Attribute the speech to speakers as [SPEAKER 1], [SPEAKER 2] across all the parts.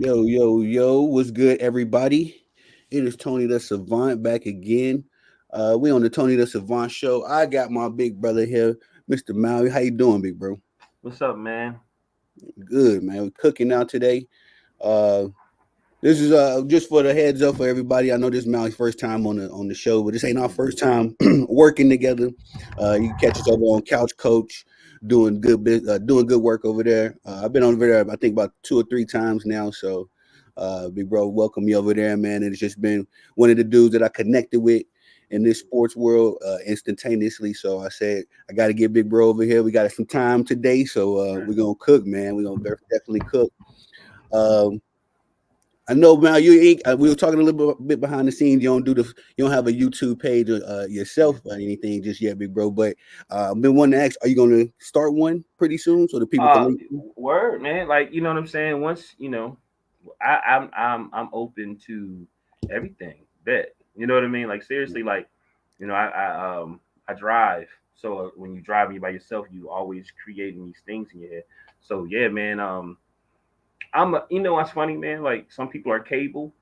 [SPEAKER 1] Yo, yo, yo, what's good, everybody? It is Tony the Savant back again. We on the Tony the Savant show. I got my big brother here, Mr. Maui. How you doing, big bro?
[SPEAKER 2] What's up, man?
[SPEAKER 1] Good, man. We're cooking out today. Uh, this is just for the heads up for everybody. I know this is Maui's first time on the show, but this ain't our first time working together. You can catch us over on Couch Coach, doing good work over there. I've been over there, I think about 2 or 3 times now. So, big bro, welcome me over there, man. And it's just been one of the dudes that I connected with in this sports world instantaneously. So I said I got to get big bro over here. We got some time today, so
[SPEAKER 2] Right.
[SPEAKER 1] we're gonna cook, man. We're gonna definitely cook. Um, I know, man. You ain't, we were talking a little bit behind the scenes. You don't have a YouTube page yourself or anything just yet, big bro. But I've been wanting to ask, are you going to start one pretty soon so the people can
[SPEAKER 2] Uh,
[SPEAKER 1] link you?
[SPEAKER 2] Word, man. Like you know what I'm saying. I'm open to everything. Bet you know what I mean. Like seriously, like I drive. So when you drive and you're by yourself, you always creating these things in your head. So yeah, man. You know what's funny, man? Like some people are cable.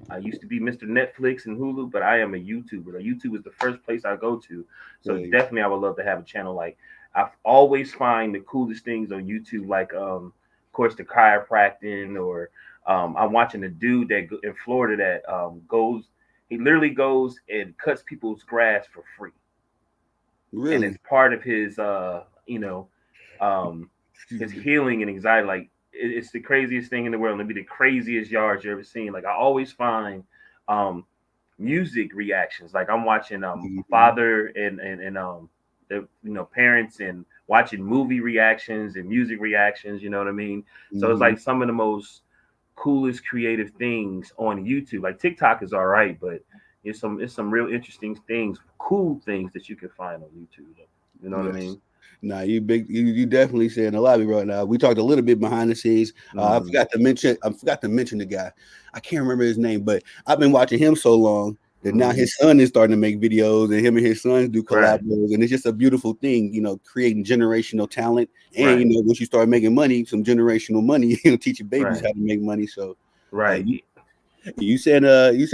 [SPEAKER 2] I used to be Mr. Netflix and Hulu, but I am a YouTuber. Like, YouTube is the first place I go to. So
[SPEAKER 1] Right.
[SPEAKER 2] definitely, I would love to have a channel. Like I always find the coolest things on YouTube, like of course, the chiropractic, or I'm watching a dude in Florida that goes. He literally goes and cuts people's grass for free, and it's
[SPEAKER 1] Really?
[SPEAKER 2] part of um, his
[SPEAKER 1] Excuse me.
[SPEAKER 2] healing and anxiety. Like it's the craziest thing in the world. It'll be the craziest yards you ever seen. Like I always find um, music reactions. Like I'm watching
[SPEAKER 1] Mhm.
[SPEAKER 2] father and the parents and watching movie reactions and music reactions. You know what I mean? So it's
[SPEAKER 1] Mhm.
[SPEAKER 2] like some of the most coolest creative things on YouTube. Like TikTok is all right, but it's some real interesting things, cool things that you can find on YouTube. You know what I
[SPEAKER 1] Yes.
[SPEAKER 2] mean?
[SPEAKER 1] Nah, you definitely saying a lot right now. We talked a little bit behind the scenes.
[SPEAKER 2] Mm,
[SPEAKER 1] I forgot to mention the guy. I can't remember his name, but I've been watching him so long that now
[SPEAKER 2] mm-hmm.
[SPEAKER 1] his son is starting to make videos, and him and his sons do
[SPEAKER 2] Right,
[SPEAKER 1] collabos, and it's just a beautiful thing, creating generational talent. And
[SPEAKER 2] right,
[SPEAKER 1] once you start making money, some generational money, teach your babies
[SPEAKER 2] right,
[SPEAKER 1] how to make money. So, uh,
[SPEAKER 2] right,
[SPEAKER 1] you you said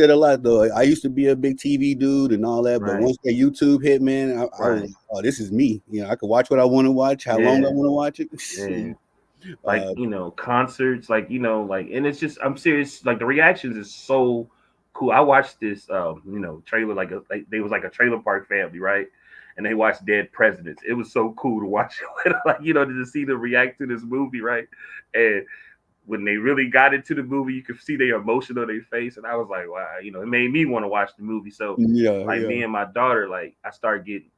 [SPEAKER 1] a lot though. I used to be a big TV dude and all that, but
[SPEAKER 2] right,
[SPEAKER 1] once that YouTube hit, man, I was
[SPEAKER 2] right.
[SPEAKER 1] like, oh, this is me. I could watch what I want to watch, how long I
[SPEAKER 2] Yeah,
[SPEAKER 1] want to watch it.
[SPEAKER 2] yeah. Like
[SPEAKER 1] uh,
[SPEAKER 2] concerts, like and it's just I'm serious. Like the reactions is so cool. I watched this trailer, like they was like a trailer park family, right? And they watched Dead Presidents. It was so cool to watch, like to see them react to this movie, right? And when they really got into the movie, you could see their emotion on their face, and I was like, wow, it made me want to watch the movie. So,
[SPEAKER 1] yeah,
[SPEAKER 2] like
[SPEAKER 1] yeah.
[SPEAKER 2] me and my daughter, like I started getting,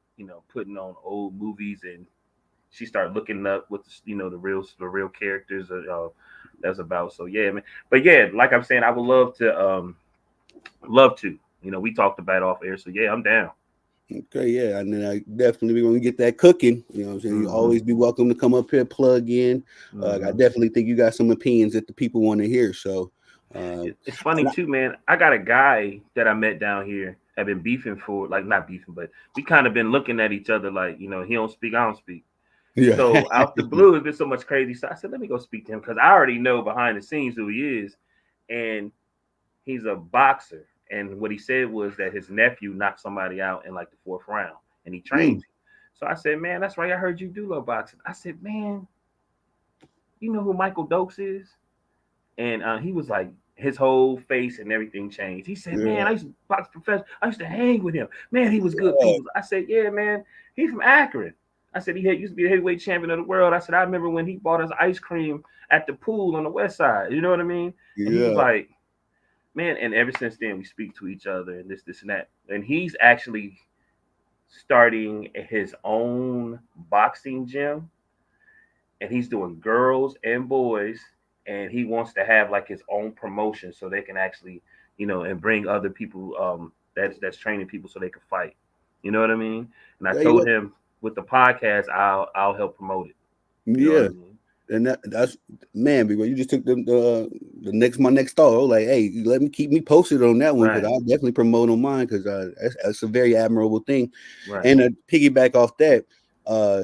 [SPEAKER 2] putting on old movies, and she started looking up what the real characters that's about. So yeah, man. But yeah, like I'm saying, I would love to. We talked about it off air, so yeah, I'm down.
[SPEAKER 1] Okay, yeah, and then I definitely want to get that cooking. You know what I'm saying? You
[SPEAKER 2] Hmm.
[SPEAKER 1] always be welcome to come up here, plug in. I
[SPEAKER 2] Hmm.
[SPEAKER 1] definitely think you got some opinions that the people want to hear. So, uh,
[SPEAKER 2] It's funny
[SPEAKER 1] and I,
[SPEAKER 2] too, man. I got a guy that I met down here. Have been beefing for, like, not beefing, but we kind of been looking at each other like, he don't speak, I don't speak.
[SPEAKER 1] yeah,
[SPEAKER 2] So out the blue, it's been so much crazy. So I said, let me go speak to him because I already know behind the scenes who he is, and he's a boxer. And what he said was that his nephew knocked somebody out in like the fourth round, and he trains
[SPEAKER 1] mm,
[SPEAKER 2] him. So I said, man, that's right. I heard you do love boxing. I said, man, you know who Michael Dokes is? And he was like, his whole face and everything changed. He said,
[SPEAKER 1] yeah,
[SPEAKER 2] man, I used to box professional. I used to hang with him. Man, he was good
[SPEAKER 1] yeah,
[SPEAKER 2] people. I said, yeah, man, he's from Akron. I said, used to be the heavyweight champion of the world. I said, I remember when he bought us ice cream at the pool on the west side. You know what I mean? And he was
[SPEAKER 1] yeah.
[SPEAKER 2] like, man, and ever since then we speak to each other and this and that. And he's actually starting his own boxing gym, and he's doing girls and boys, and he wants to have like his own promotion so they can actually, and bring other people that's training people so they can fight. You know what I mean? And I
[SPEAKER 1] There you
[SPEAKER 2] told
[SPEAKER 1] go.
[SPEAKER 2] him with the podcast, I'll help promote it. You know what
[SPEAKER 1] Yeah.
[SPEAKER 2] I mean?
[SPEAKER 1] And that's man, because you just took the next my next thought. I was like, hey, let me keep me posted on that one because
[SPEAKER 2] Right,
[SPEAKER 1] I'll definitely promote on mine because that's a very admirable thing.
[SPEAKER 2] right,
[SPEAKER 1] And piggyback off that, uh,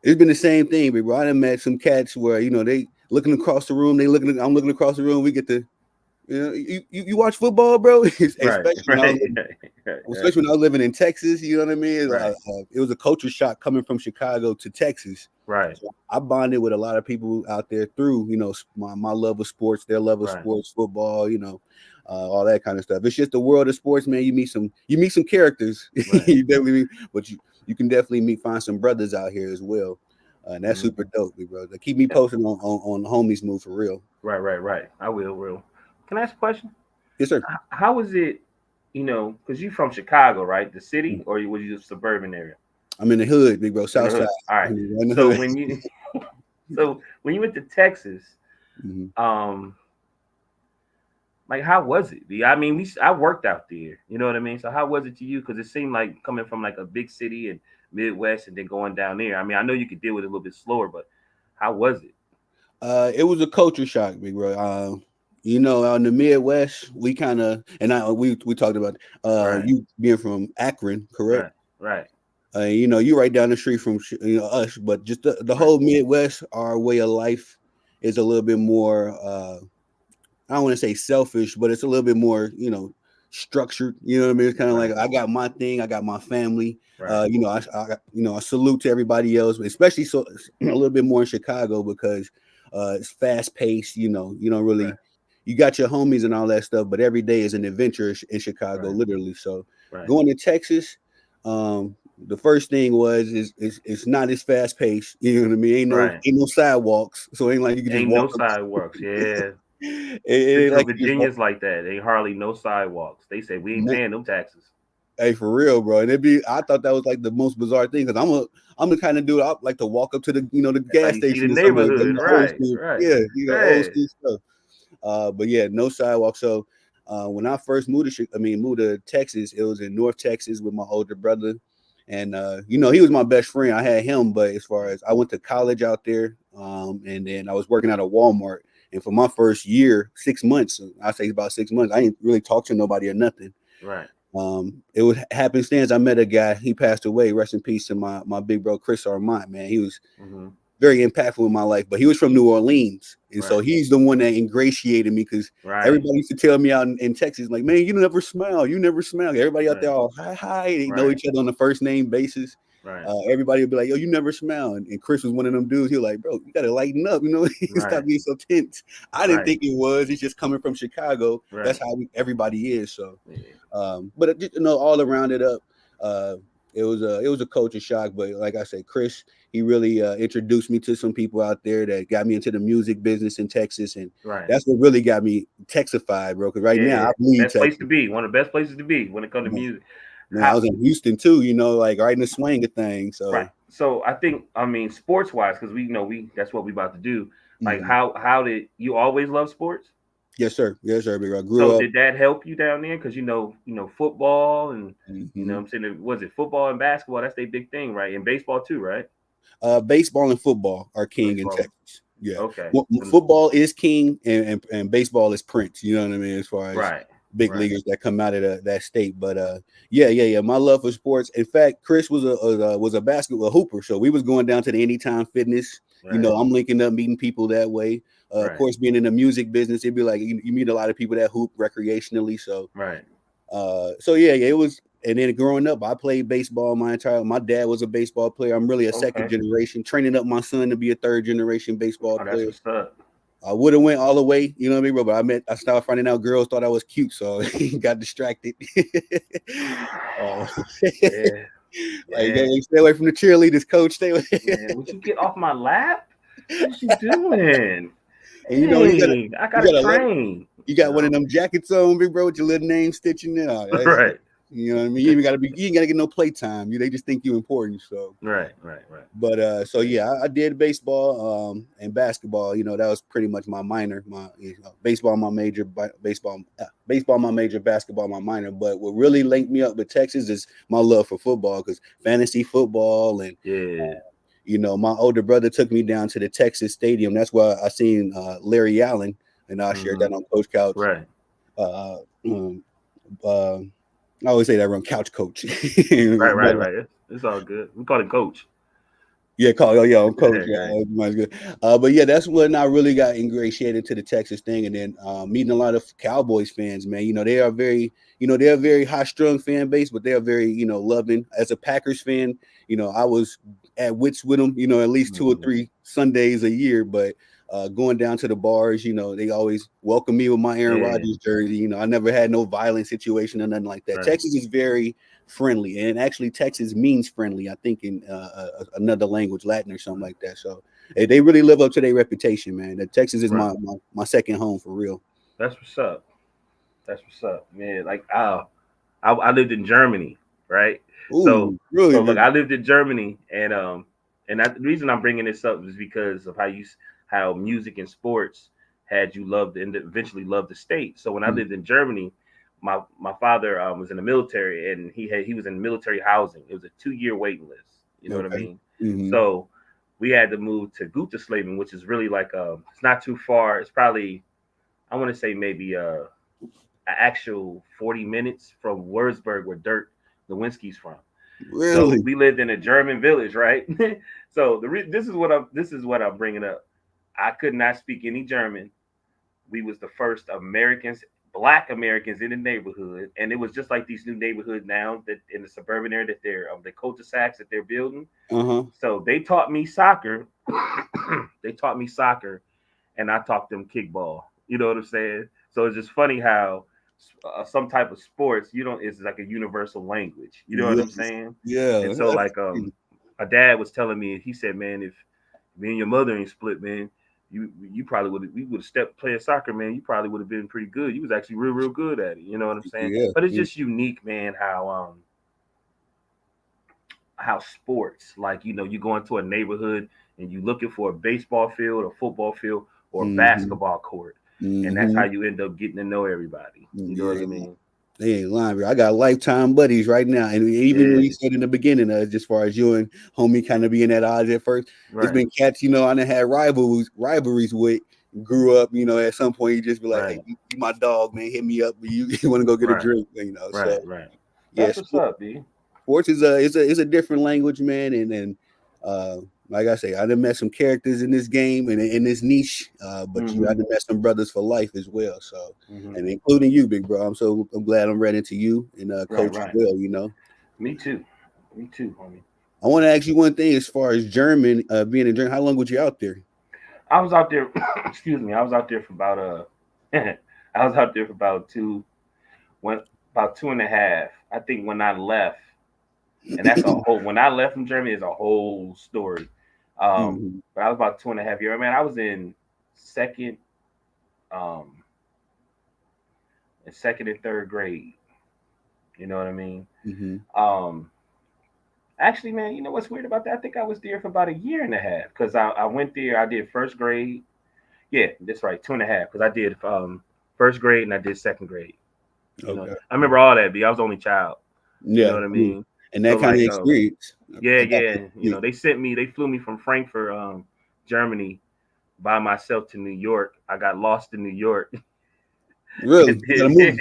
[SPEAKER 1] it's been the same thing, bro. I done met some cats where they looking across the room. I'm looking across the room. We get to, you watch football, bro.
[SPEAKER 2] Right,
[SPEAKER 1] especially when I was
[SPEAKER 2] right,
[SPEAKER 1] living,
[SPEAKER 2] right,
[SPEAKER 1] especially when I was living in Texas. You know what I mean?
[SPEAKER 2] right,
[SPEAKER 1] It was a culture shock coming from Chicago to Texas.
[SPEAKER 2] right,
[SPEAKER 1] So I bonded with a lot of people out there through, my love of sports, their love of
[SPEAKER 2] right,
[SPEAKER 1] sports, football, all that kind of stuff. It's just the world of sports, man. You meet some characters.
[SPEAKER 2] right.
[SPEAKER 1] You definitely, but you can definitely find some brothers out here as well. And that's super
[SPEAKER 2] Hmm.
[SPEAKER 1] dope, big bro. Keep me posted on the homies move for real.
[SPEAKER 2] Right, right, right. I will. Can I ask a question?
[SPEAKER 1] Yes, sir.
[SPEAKER 2] How was it? Because you from Chicago, right? The city, or was you a suburban area?
[SPEAKER 1] I'm in the hood, big bro.
[SPEAKER 2] In the
[SPEAKER 1] South side.
[SPEAKER 2] hood. All right.
[SPEAKER 1] I'm in the
[SPEAKER 2] So
[SPEAKER 1] hood.
[SPEAKER 2] when you, so when you went to Texas,
[SPEAKER 1] Mhm.
[SPEAKER 2] um, like how was it? I mean, I worked out there. You know what I mean? So how was it to you? Because it seemed like coming from like a big city and Midwest, and then going down there. I mean, I know you could deal with it a little bit slower, but how was it?
[SPEAKER 1] It was a culture shock, big bro. Out in the Midwest, we kind of we talked about
[SPEAKER 2] Right,
[SPEAKER 1] you being from Akron, correct?
[SPEAKER 2] right, right,
[SPEAKER 1] You right down the street from us, but just the
[SPEAKER 2] right,
[SPEAKER 1] whole Midwest, our way of life is a little bit more. I don't want to say selfish, but it's a little bit more, structured. You know what I mean? It's kind of like
[SPEAKER 2] right,
[SPEAKER 1] I got my thing, I got my family.
[SPEAKER 2] right,
[SPEAKER 1] I salute to everybody else, but especially so a little bit more in Chicago because it's fast paced. You don't
[SPEAKER 2] right,
[SPEAKER 1] really, you got your homies and all that stuff, but every day is an adventure in Chicago,
[SPEAKER 2] right,
[SPEAKER 1] literally. So
[SPEAKER 2] right,
[SPEAKER 1] going to Texas, the first thing is it's not as fast paced. You know what I mean?
[SPEAKER 2] right.
[SPEAKER 1] Ain't no sidewalks, so it ain't like you can just
[SPEAKER 2] Ain't no
[SPEAKER 1] walk up.
[SPEAKER 2] sidewalks. Yeah.
[SPEAKER 1] It ain't
[SPEAKER 2] Central
[SPEAKER 1] like you just walk.
[SPEAKER 2] Virginia's like that. They hardly no sidewalks. They say we ain't
[SPEAKER 1] Man,
[SPEAKER 2] paying them taxes.
[SPEAKER 1] hey, for real, bro. And I thought that was like the most bizarre thing because I'm the kind of dude I like to walk up to the
[SPEAKER 2] That's how
[SPEAKER 1] gas
[SPEAKER 2] you see the
[SPEAKER 1] station or something like that.
[SPEAKER 2] neighborhood.
[SPEAKER 1] Old
[SPEAKER 2] Right,
[SPEAKER 1] school,
[SPEAKER 2] right,
[SPEAKER 1] yeah, old
[SPEAKER 2] right.
[SPEAKER 1] school stuff. But yeah, no sidewalk. So when I first moved to Texas, it was in North Texas with my older brother, and he was my best friend. I had him, but as far as I went to college out there, and then I was working at a Walmart. And for my first year, 6 months, I say about 6 months, I didn't really talk to nobody or nothing.
[SPEAKER 2] Right.
[SPEAKER 1] It was happenstance. I met a guy. He passed away. Rest in peace to my big bro Chris Armont. Man, he was
[SPEAKER 2] Mm-hmm.
[SPEAKER 1] very impactful in my life. But he was from New Orleans, and so
[SPEAKER 2] Right.
[SPEAKER 1] he's the one that ingratiated me because
[SPEAKER 2] Right.
[SPEAKER 1] everybody used to tell me out in Texas, like, man, you never smile. You never smile. Everybody out
[SPEAKER 2] Right.
[SPEAKER 1] there, all hi hi. They know
[SPEAKER 2] Right.
[SPEAKER 1] each other on a first name basis.
[SPEAKER 2] Right.
[SPEAKER 1] Everybody would be like, yo, you never smile. And Chris was one of them dudes. He was like, bro, you gotta lighten up.
[SPEAKER 2] Right.
[SPEAKER 1] Stop being so tense. I didn't
[SPEAKER 2] Right.
[SPEAKER 1] think it was. It's just coming from Chicago. That's
[SPEAKER 2] Right.
[SPEAKER 1] how everybody is. So.
[SPEAKER 2] Yeah.
[SPEAKER 1] But all around it up, uh, it was a culture shock. But like I said, Chris, he really introduced me to some people out there that got me into the music business in Texas, and
[SPEAKER 2] Right.
[SPEAKER 1] that's what really got me Texified, bro. Because right now
[SPEAKER 2] Yeah.
[SPEAKER 1] I bleed
[SPEAKER 2] Best place to
[SPEAKER 1] Texas.
[SPEAKER 2] be. One of the best places to be when it comes to
[SPEAKER 1] Man,
[SPEAKER 2] music.
[SPEAKER 1] man, I
[SPEAKER 2] How
[SPEAKER 1] was in Houston too, like right in the swing of things.
[SPEAKER 2] right.
[SPEAKER 1] So
[SPEAKER 2] So I think sports wise, because we know we that's what we about to do. Like
[SPEAKER 1] mhm.
[SPEAKER 2] how did you always love sports?
[SPEAKER 1] Yes, sir, big bro. I
[SPEAKER 2] So
[SPEAKER 1] grew up.
[SPEAKER 2] did that help you down there? Because football and
[SPEAKER 1] Mhm.
[SPEAKER 2] I'm saying was it football and basketball? That's their big thing, right? And baseball too, right?
[SPEAKER 1] Baseball and football are king in
[SPEAKER 2] Baseball.
[SPEAKER 1] Texas. Yeah,
[SPEAKER 2] Okay.
[SPEAKER 1] football is king, and baseball is prince. You know what I mean? As far as
[SPEAKER 2] Right.
[SPEAKER 1] big
[SPEAKER 2] Right.
[SPEAKER 1] leaguers that come out of that state, but yeah. My love for sports. In fact, Chris was a basketball hooper, so we was going down to the Anytime Fitness.
[SPEAKER 2] Right.
[SPEAKER 1] I'm linking up, meeting people that way. Of
[SPEAKER 2] Right.
[SPEAKER 1] course, being in the music business, it'd be like you meet a lot of people that hoop recreationally. So
[SPEAKER 2] Right.
[SPEAKER 1] yeah, it was. And then growing up, I played baseball my dad was a baseball player. I'm really a second
[SPEAKER 2] Okay.
[SPEAKER 1] generation, training up my son to be a third generation baseball
[SPEAKER 2] Oh, that's
[SPEAKER 1] player.
[SPEAKER 2] what's up.
[SPEAKER 1] I would have went all the way, you know what I mean, bro? But I started finding out girls thought I was cute, so got distracted. uh,
[SPEAKER 2] Yeah.
[SPEAKER 1] like,
[SPEAKER 2] Yeah.
[SPEAKER 1] hey, stay away from the cheerleaders, coach. Stay away.
[SPEAKER 2] Man, would you get off my lap? What you doing?
[SPEAKER 1] And
[SPEAKER 2] Hey, I
[SPEAKER 1] you
[SPEAKER 2] gotta
[SPEAKER 1] gotta let
[SPEAKER 2] train.
[SPEAKER 1] you
[SPEAKER 2] You
[SPEAKER 1] got one of
[SPEAKER 2] know.
[SPEAKER 1] them jackets on, big bro, with your little name stitching there.
[SPEAKER 2] Right.
[SPEAKER 1] You know what I mean? You ain't gotta get no playtime. They just think you important. So
[SPEAKER 2] Right. Right. Right.
[SPEAKER 1] but so
[SPEAKER 2] Yeah.
[SPEAKER 1] yeah, I did baseball and basketball. That was pretty much my minor. My baseball my major, baseball my major, basketball my minor. But what really linked me up with Texas is my love for football because fantasy football and
[SPEAKER 2] Yeah.
[SPEAKER 1] my older brother took me down to the Texas Stadium. That's why I seen Larry Allen, and I shared
[SPEAKER 2] Hmm.
[SPEAKER 1] that on Coach Couch.
[SPEAKER 2] Right.
[SPEAKER 1] Uh, um, uh, I always say that wrong, Couch Coach.
[SPEAKER 2] Right.
[SPEAKER 1] but
[SPEAKER 2] Right. Right. It's all good. We call it coach.
[SPEAKER 1] Yeah, call yo, yo, I'm coach. Yeah,
[SPEAKER 2] Right.
[SPEAKER 1] everybody's good. But yeah, that's when I really got ingratiated to the Texas thing, and then meeting a lot of Cowboys fans. Man, they are very, they're a very high strung fan base, but they are very, loving. As a Packers fan, I was at wits with them, at least two or
[SPEAKER 2] Mhm.
[SPEAKER 1] three Sundays a year, but. Going down to the bars, they always welcome me with my Aaron
[SPEAKER 2] Yeah.
[SPEAKER 1] Rodgers jersey. I never had no violent situation or nothing like that.
[SPEAKER 2] Right.
[SPEAKER 1] Texas is very friendly, and actually Texas means friendly, I think, in another language, Latin or something like that. So they really live up to their reputation, man. That Texas is
[SPEAKER 2] Right.
[SPEAKER 1] my second home for real.
[SPEAKER 2] That's what's up. That's what's up, man. Like, I lived in Germany, right? So
[SPEAKER 1] Ooh, really
[SPEAKER 2] so look,
[SPEAKER 1] big.
[SPEAKER 2] I lived in Germany, and the reason I'm bringing this up is because of how music and sports had you loved and eventually loved the state. So when I lived in Germany, my father was in the military, and he was in military housing. It was a 2 year waiting list. You know what I
[SPEAKER 1] Okay.
[SPEAKER 2] mean?
[SPEAKER 1] Mm-hmm.
[SPEAKER 2] So we had to move to Gutesleben, which is really like it's not too far. It's probably, I want to say, maybe an actual 40 minutes from Wurzburg, where Dirk Nowinski's from. So
[SPEAKER 1] Really?
[SPEAKER 2] we lived in a German village, right? So this is what I'm bringing up. I could not speak any German. We was the first Americans, Black Americans in the neighborhood, and it was just like these new neighborhoods now that in the suburban area that they're the cul-de-sacs that they're building.
[SPEAKER 1] Uh-huh.
[SPEAKER 2] So they taught me soccer. They taught me soccer, and I taught them kickball. You know what I'm saying? So it's just funny how some type of sports you don't it's like a universal language. You know what I'm
[SPEAKER 1] Yes.
[SPEAKER 2] saying?
[SPEAKER 1] Yeah.
[SPEAKER 2] And so
[SPEAKER 1] That's
[SPEAKER 2] like
[SPEAKER 1] crazy.
[SPEAKER 2] my dad was telling me, he said, man, if me and your mother ain't split, man, you probably would have stepped playing soccer, man. You probably would have been pretty good. You was actually real good at it. You know what I'm saying?
[SPEAKER 1] Yeah.
[SPEAKER 2] But it's
[SPEAKER 1] Mm,
[SPEAKER 2] just unique, man, how sports, like, you go into a neighborhood and you looking for a baseball field, a football field, or a
[SPEAKER 1] mm-hmm.
[SPEAKER 2] basketball court, and that's how
[SPEAKER 1] Mm-hmm.
[SPEAKER 2] you end up getting to know everybody. You know what I
[SPEAKER 1] Yeah.
[SPEAKER 2] mean?
[SPEAKER 1] They ain't lying, bro. I got lifetime buddies right now. And even when
[SPEAKER 2] Yeah.
[SPEAKER 1] you said in the beginning, as far as you and homie kind of being at odds at first, it's
[SPEAKER 2] Right.
[SPEAKER 1] been cats, I done had rivalries with, grew up, at some point you just be like, hey,
[SPEAKER 2] Right.
[SPEAKER 1] you my dog, man, hit me up. You want to go get a
[SPEAKER 2] Right.
[SPEAKER 1] drink.
[SPEAKER 2] Right.
[SPEAKER 1] So
[SPEAKER 2] Right.
[SPEAKER 1] yeah,
[SPEAKER 2] That's what's up, B.
[SPEAKER 1] sports is a different language, man. And uh like I say, I done met some characters in this game and in this niche, but I
[SPEAKER 2] Mm-hmm.
[SPEAKER 1] done met some brothers for life as well. So,
[SPEAKER 2] Mm-hmm.
[SPEAKER 1] and including you, big bro. I'm glad I'm right into you and
[SPEAKER 2] Right.
[SPEAKER 1] coach as
[SPEAKER 2] Right.
[SPEAKER 1] well.
[SPEAKER 2] Me too. Me too, homie.
[SPEAKER 1] I want to ask you one thing as far as German, being in German. How long was you out there?
[SPEAKER 2] I was out there. Excuse me. I was out there for about I was out there for about when about 2.5. I think when I left, and that's a whole. When I left from Germany, is a whole story.
[SPEAKER 1] Hmm.
[SPEAKER 2] But I was about 2.5 years. Man, I was second, um, in second and third grade. You know what I mean?
[SPEAKER 1] Hmm.
[SPEAKER 2] Um, Actually, man, you know what's weird about that? I think I was there for about a year and a half because I went there. I did first grade. Yeah, that's right, 2.5. Because I did first grade and I did second grade.
[SPEAKER 1] Okay.
[SPEAKER 2] I remember all that. I was the only child. You know
[SPEAKER 1] Yeah.
[SPEAKER 2] what I mean?
[SPEAKER 1] And
[SPEAKER 2] So
[SPEAKER 1] that kind of
[SPEAKER 2] like,
[SPEAKER 1] experience.
[SPEAKER 2] yeah,
[SPEAKER 1] I got
[SPEAKER 2] yeah.
[SPEAKER 1] you.
[SPEAKER 2] They flew me from Frankfurt, Germany, by myself to New York. I got lost in New York.
[SPEAKER 1] Really,
[SPEAKER 2] And
[SPEAKER 1] you gotta move.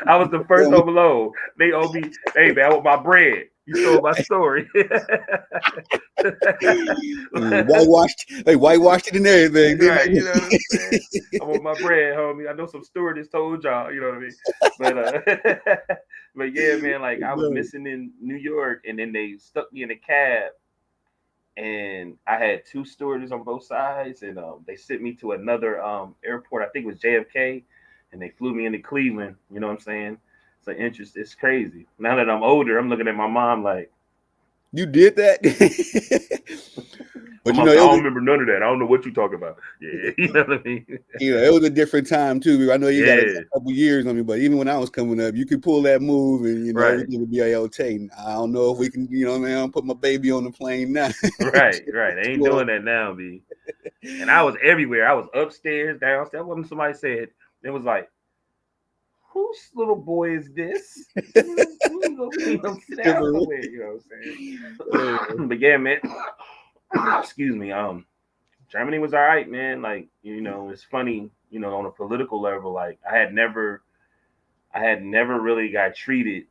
[SPEAKER 2] I was the first overload. They owe me, hey man, I want my bread. You stole my story.
[SPEAKER 1] Whitewashed. They whitewashed it and everything, didn't
[SPEAKER 2] Right, you know what I'm saying?
[SPEAKER 1] they?
[SPEAKER 2] I want my bread, homie. I know some stewardess told y'all, you know what I mean? But but yeah, man, like I was
[SPEAKER 1] No.
[SPEAKER 2] missing in New York, and then they stuck me in a cab, and I had two stewardess on both sides, and they sent me to another airport. I think it was JFK, and they flew me into Cleveland. You know what I'm saying? So interest, it's crazy. Now that I'm older, I'm looking at my mom like,
[SPEAKER 1] You did that,
[SPEAKER 2] my
[SPEAKER 1] but
[SPEAKER 2] mom said, I
[SPEAKER 1] it
[SPEAKER 2] don't
[SPEAKER 1] was
[SPEAKER 2] remember none of that. I don't know what you talking about. Yeah, you know what I mean?
[SPEAKER 1] it was a different time too. I know you got a
[SPEAKER 2] Yeah,
[SPEAKER 1] couple years on me, but even when I was coming up, you could pull that move, and
[SPEAKER 2] right.
[SPEAKER 1] everything would be okay. I don't know if we can, man, I'll put my baby on the plane now.
[SPEAKER 2] Right, right. They ain't
[SPEAKER 1] Well,
[SPEAKER 2] doing that now, B. And I was everywhere. I was upstairs, downstairs. When somebody said, it was like, whose little boy is this? Sit down somewhere. You know what I'm
[SPEAKER 1] uh,
[SPEAKER 2] saying? But yeah, man. Excuse me. Germany was all right, man. Like, it's funny. On a political level, like I had never really got treated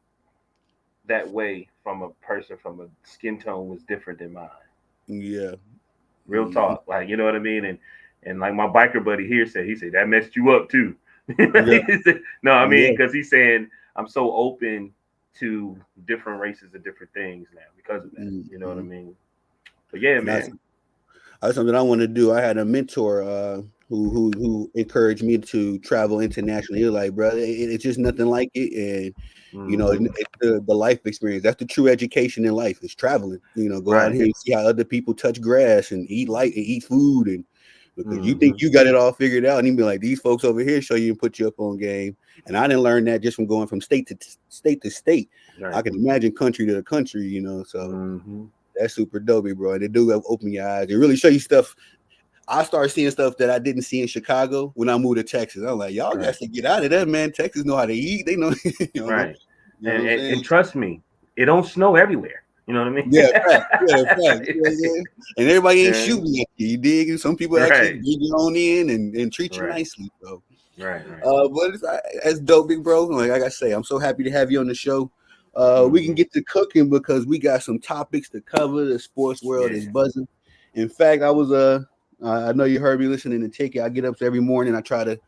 [SPEAKER 2] that way from a person from a skin tone was different than mine.
[SPEAKER 1] Yeah.
[SPEAKER 2] Real
[SPEAKER 1] Mhm.
[SPEAKER 2] talk, like you know what I mean. And like my biker buddy here said, he said that messed you up too.
[SPEAKER 1] Yeah.
[SPEAKER 2] He said, no, I mean
[SPEAKER 1] Yeah.
[SPEAKER 2] because he's saying I'm so open to different races and different things now because of that. You know what I
[SPEAKER 1] Mhm.
[SPEAKER 2] mean? But yeah,
[SPEAKER 1] And
[SPEAKER 2] man.
[SPEAKER 1] that's something I want to do. I had a mentor who encouraged me to travel internationally. He was like, "Brother, it's just nothing like it." And
[SPEAKER 2] Hmm.
[SPEAKER 1] it's the life experience. That's the true education in life is traveling. Go out
[SPEAKER 2] Right.
[SPEAKER 1] here and see how other people touch grass and eat light and eat food, and because you think
[SPEAKER 2] Hmm.
[SPEAKER 1] you got it all figured out, and you be like, these folks over here show you and put you up on game. And I didn't learn that just from going from state to state to state. I
[SPEAKER 2] Right.
[SPEAKER 1] can imagine country to country. So
[SPEAKER 2] Hmm.
[SPEAKER 1] that's super dopey, bro. And they do open your eyes. They really show you stuff. I started seeing stuff that I didn't see in Chicago when I moved to Texas. I'm like, y'all got
[SPEAKER 2] Right.
[SPEAKER 1] to get out of there, man. Texas know how to eat. They know,
[SPEAKER 2] Right.
[SPEAKER 1] you know what I'm saying?
[SPEAKER 2] And trust me, it don't snow everywhere. You know what I mean?
[SPEAKER 1] Yeah, fact. Yeah, fact. You know what I'm saying? And everybody ain't
[SPEAKER 2] Yeah.
[SPEAKER 1] shooting at you. You dig? And some people actually
[SPEAKER 2] Right.
[SPEAKER 1] bring you on in and treat you
[SPEAKER 2] Right.
[SPEAKER 1] nicely. So,
[SPEAKER 2] Right. Right.
[SPEAKER 1] but that's dope, big bro. Like I say, I'm so happy to have you on the show. We can
[SPEAKER 2] Hmm.
[SPEAKER 1] get to cooking because we got some topics to cover. The sports world is
[SPEAKER 2] Yeah.
[SPEAKER 1] buzzing. In fact, I know you heard me listening to Ticket. I get up every morning. I try to,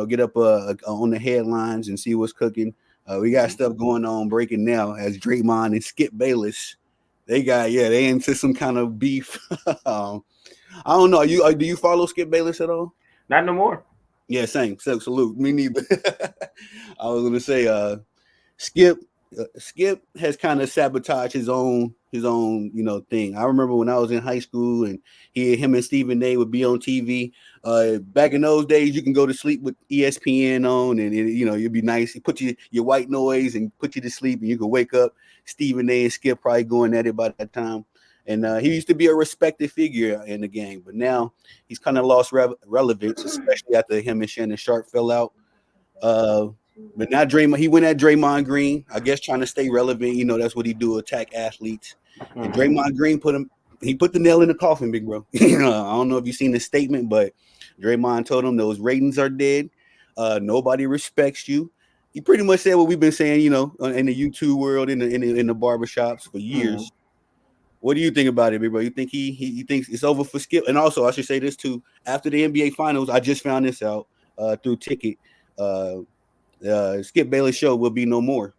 [SPEAKER 1] get up on the headlines and see what's cooking. We got
[SPEAKER 2] Hmm.
[SPEAKER 1] stuff going on breaking now as Draymond and Skip Bayless. They into some kind of beef. I don't know. Do you follow Skip Bayless at all?
[SPEAKER 2] Not no more.
[SPEAKER 1] Yeah, same. Salute. Me neither. I was gonna say, Skip Skip has kind of sabotaged his own thing. I remember when I was in high school and him and Stephen A would be on TV. Back in those days, you can go to sleep with ESPN on, and you'd be nice. He put your white noise and put you to sleep, and you could wake up. Stephen A and Skip probably going at it by that time. And he used to be a respected figure in the game, but now he's kind of lost relevance, especially after him and Shannon Sharp fell out. Uh, but now Draymond, he went at Draymond Green, I guess trying to stay relevant. That's what he do, attack athletes. And
[SPEAKER 2] Hmm.
[SPEAKER 1] Draymond Green he put the nail in the coffin, big bro. I don't know if you've seen the statement, but Draymond told him those ratings are dead. Nobody respects you. He pretty much said what we've been saying, in the YouTube world, in the barbershops for
[SPEAKER 2] Hmm.
[SPEAKER 1] years. What do you think about it, big bro? You think he thinks it's over for Skip? And also, I should say this too. After the NBA Finals, I just found this out through Ticket. Uh, Skip Bayless show will be no more.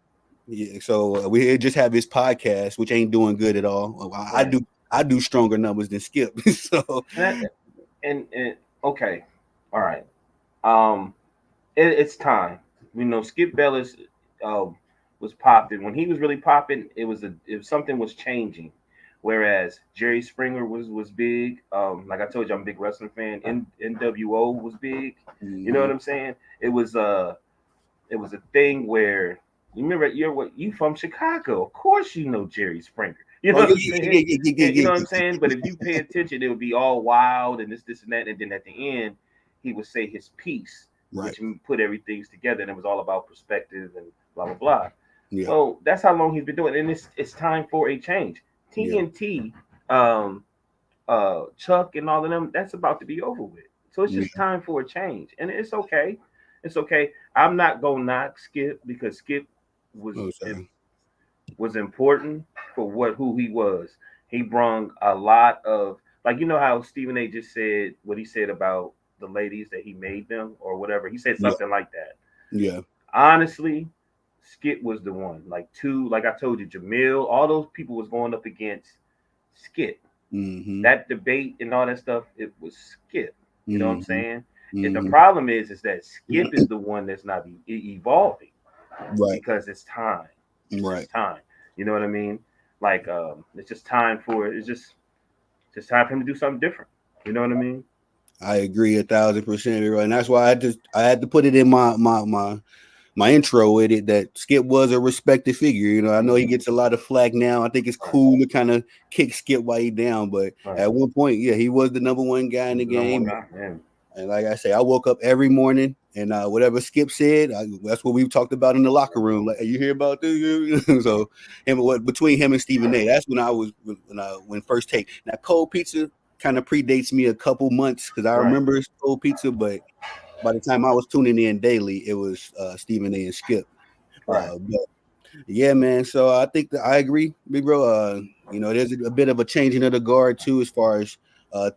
[SPEAKER 1] Yeah, so we just have his podcast, which ain't doing good at all. I
[SPEAKER 2] Right.
[SPEAKER 1] do I do stronger numbers than Skip. So
[SPEAKER 2] And and okay, all right. Um, it's time. Skip Bayless um was popping when he was really popping. It was something was changing. Whereas Jerry Springer was big. Like I told you, I'm a big wrestling fan. NWO was big. You know what
[SPEAKER 1] mhm.
[SPEAKER 2] I'm saying? It was it was a thing where you remember you from Chicago. Of course you know Jerry Springer. You
[SPEAKER 1] Oh
[SPEAKER 2] know
[SPEAKER 1] yeah,
[SPEAKER 2] what I'm
[SPEAKER 1] yeah,
[SPEAKER 2] saying?
[SPEAKER 1] yeah, yeah, yeah, yeah,
[SPEAKER 2] You
[SPEAKER 1] yeah,
[SPEAKER 2] know what I'm
[SPEAKER 1] yeah,
[SPEAKER 2] saying? But if you pay attention, it would be all wild and this and that, and then at the end, he would say his piece,
[SPEAKER 1] right.
[SPEAKER 2] which put everything together, and it was all about perspective and blah blah blah.
[SPEAKER 1] Yeah,
[SPEAKER 2] Well, that's how long he's been doing, it. And it's time for a change.
[SPEAKER 1] yeah,
[SPEAKER 2] TNT, um, Chuck, and all of them, that's about to be over with. So it's just
[SPEAKER 1] yeah.
[SPEAKER 2] time for a change, and it's okay. It's okay. I'm not gonna knock Skip because Skip was
[SPEAKER 1] Oh, sorry.
[SPEAKER 2] was important for who he was. He brung a lot of like how Stephen A. just said what he said about the ladies that he made them or whatever. He said
[SPEAKER 1] Yeah,
[SPEAKER 2] something like that.
[SPEAKER 1] yeah,
[SPEAKER 2] Honestly, Skip was the one. Like I told you, Jamil, all those people was going up against Skip.
[SPEAKER 1] mm-hmm,
[SPEAKER 2] That debate and all that stuff, it was Skip. You know what I'm
[SPEAKER 1] mm-hmm,
[SPEAKER 2] saying? And the
[SPEAKER 1] mm-hmm.
[SPEAKER 2] problem is that Skip is the one that's not evolving
[SPEAKER 1] Right,
[SPEAKER 2] because it's time. It's
[SPEAKER 1] right.
[SPEAKER 2] just time. You know what I mean? Like it's just time for it's just time for him to do something different. You know what I mean?
[SPEAKER 1] I agree 1,000%, right? And that's why I had to put it in my intro with it that Skip was a respected figure. I know he
[SPEAKER 2] Mm-hmm.
[SPEAKER 1] gets a lot of flack now. I think it's
[SPEAKER 2] Right.
[SPEAKER 1] cool to kind of kick Skip while he down, but
[SPEAKER 2] Right.
[SPEAKER 1] at one point, yeah, he was the number one guy in
[SPEAKER 2] He's
[SPEAKER 1] the
[SPEAKER 2] the number one
[SPEAKER 1] game.
[SPEAKER 2] guy. Man.
[SPEAKER 1] And like I say, I woke up every morning and whatever Skip said, that's what we've talked about in the locker room. Like, hey, you hear about this?
[SPEAKER 2] Right.
[SPEAKER 1] So between him and Stephen A, that's when first take. Now Cold Pizza kind of predates me a couple months because I
[SPEAKER 2] Right.
[SPEAKER 1] remember Cold Pizza, but by the time I was tuning in daily, it was Stephen A and Skip.
[SPEAKER 2] Right.
[SPEAKER 1] But yeah, man. So I think that I agree, big bro. There's a bit of a changing of the guard too, as far as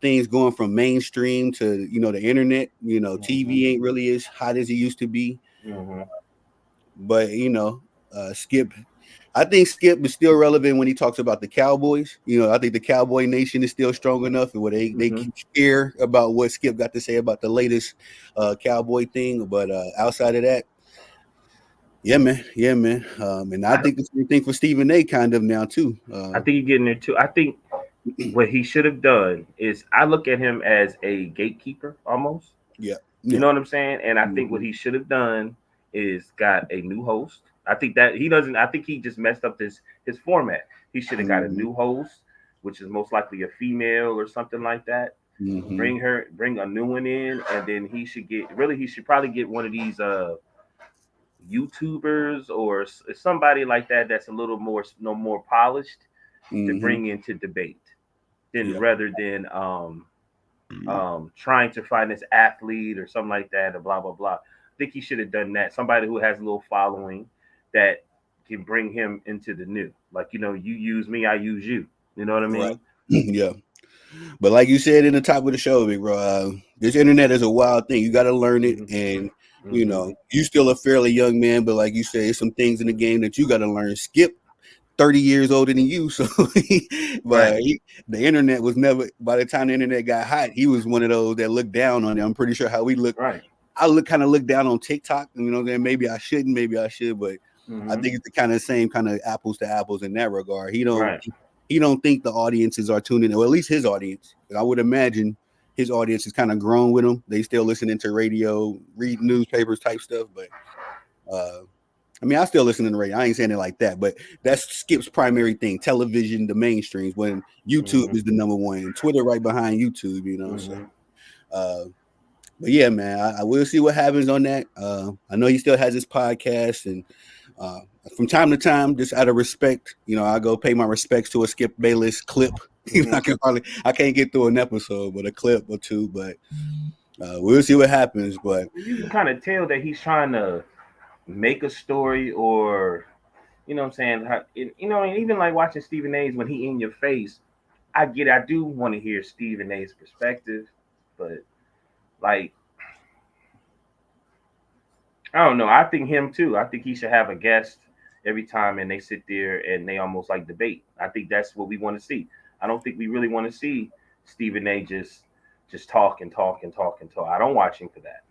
[SPEAKER 1] things going from mainstream to the internet.
[SPEAKER 2] Mm-hmm.
[SPEAKER 1] TV ain't really as hot as it used to be,
[SPEAKER 2] Mm-hmm.
[SPEAKER 1] but Skip. I think Skip is still relevant when he talks about the Cowboys. I think the Cowboy Nation is still strong enough, and where they
[SPEAKER 2] Mm-hmm.
[SPEAKER 1] care about what Skip got to say about the latest Cowboy thing. But outside of that, yeah, man, yeah, man. And I
[SPEAKER 2] I,
[SPEAKER 1] think the same thing for Stephen A. kind of now too.
[SPEAKER 2] I think you're getting there too. I think what he should have done is I look at him as a gatekeeper almost.
[SPEAKER 1] Yeah,
[SPEAKER 2] You
[SPEAKER 1] yeah.
[SPEAKER 2] know what I'm saying? And I think what
[SPEAKER 1] Mm-hmm.
[SPEAKER 2] he should have done is got a new host. I think that he doesn't. I think he just messed up his format. He should have got a
[SPEAKER 1] Mm-hmm.
[SPEAKER 2] new host, which is most likely a female or something like that.
[SPEAKER 1] Mm-hmm.
[SPEAKER 2] Bring a new one in, and then he should probably get one of these YouTubers or somebody like that that's a little more no more polished to
[SPEAKER 1] Mm-hmm.
[SPEAKER 2] bring into debate than
[SPEAKER 1] Yeah.
[SPEAKER 2] rather than trying to find this athlete or something like that, or blah blah blah. I think he should have done that. Somebody who has a little following that can bring him into the new. Like you use me, I use you. You know what I
[SPEAKER 1] Right.
[SPEAKER 2] mean?
[SPEAKER 1] Yeah. But like you said in the top of the show, big bro, this internet is a wild thing. You got to learn it,
[SPEAKER 2] Hmm.
[SPEAKER 1] and
[SPEAKER 2] Hmm.
[SPEAKER 1] you still a fairly young man, but like you said, there's some things in the game that you got to learn. Skip 30 years older than you, so
[SPEAKER 2] Right.
[SPEAKER 1] the internet was never. By the time the internet got hot, he was one of those that looked down on it. I'm pretty sure how we look.
[SPEAKER 2] Right.
[SPEAKER 1] I kind of look down on TikTok. Maybe I shouldn't, maybe I should, but I
[SPEAKER 2] Hmm.
[SPEAKER 1] think it's the kind of same kind of apples to apples in that regard.
[SPEAKER 2] Right.
[SPEAKER 1] He don't think the audiences are tuning, or at least his audience. I would imagine his audience is kind of grown with him. They still listening to radio, read newspapers type stuff, but uh, I mean, I still listen to the radio. I ain't saying it like that, but that's Skip's primary thing: television, the mainstreams. When YouTube
[SPEAKER 2] Hmm.
[SPEAKER 1] is the number one, and Twitter right behind YouTube. So.
[SPEAKER 2] Hmm.
[SPEAKER 1] Uh, but yeah, man, I will see what happens on that. I know he still has his podcast, and uh, from time to time, just out of respect, I go pay my respects to a Skip Bayless clip.
[SPEAKER 2] Hmm.
[SPEAKER 1] I can't get through an episode, but a clip or two. But we'll see what happens. But
[SPEAKER 2] You can kind of tell that he's trying to make a story, or what I'm saying. And even like watching Stephen A's when he in your face, I get it. I do want to hear Stephen A's perspective, but like I don't know. I think him too. I think he should have a guest every time, and they sit there and they almost like debate. I think that's what we want to see. I don't think we really want to see Stephen A. just talk and talk and talk and talk. I don't watch him for that.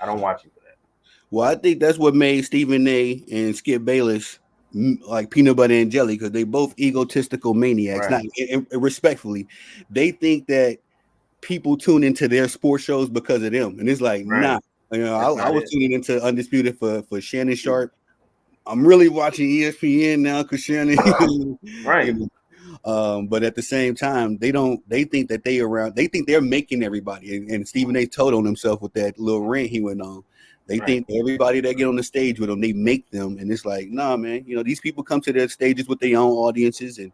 [SPEAKER 2] I don't watch him for that.
[SPEAKER 1] well, I think that's what made Stephen A. and Skip Bayless like peanut butter and jelly, because they both egotistical maniacs.
[SPEAKER 2] Right.
[SPEAKER 1] Not respectfully, they think that people tune into their sports shows because of them, and it's like,
[SPEAKER 2] Right.
[SPEAKER 1] nah.
[SPEAKER 2] That's
[SPEAKER 1] I
[SPEAKER 2] not
[SPEAKER 1] was
[SPEAKER 2] it.
[SPEAKER 1] tuning into Undisputed for Shannon Sharp. I'm really watching ESPN now because Shannon,
[SPEAKER 2] Right.
[SPEAKER 1] you know. But at the same time, they don't. They think that they around. They think they're making everybody. And Stephen A. told on himself with that little rant he went on. They
[SPEAKER 2] Right.
[SPEAKER 1] think everybody that get on the stage with them, they make them, and it's like, nah, man. These people come to their stages with their own audiences, and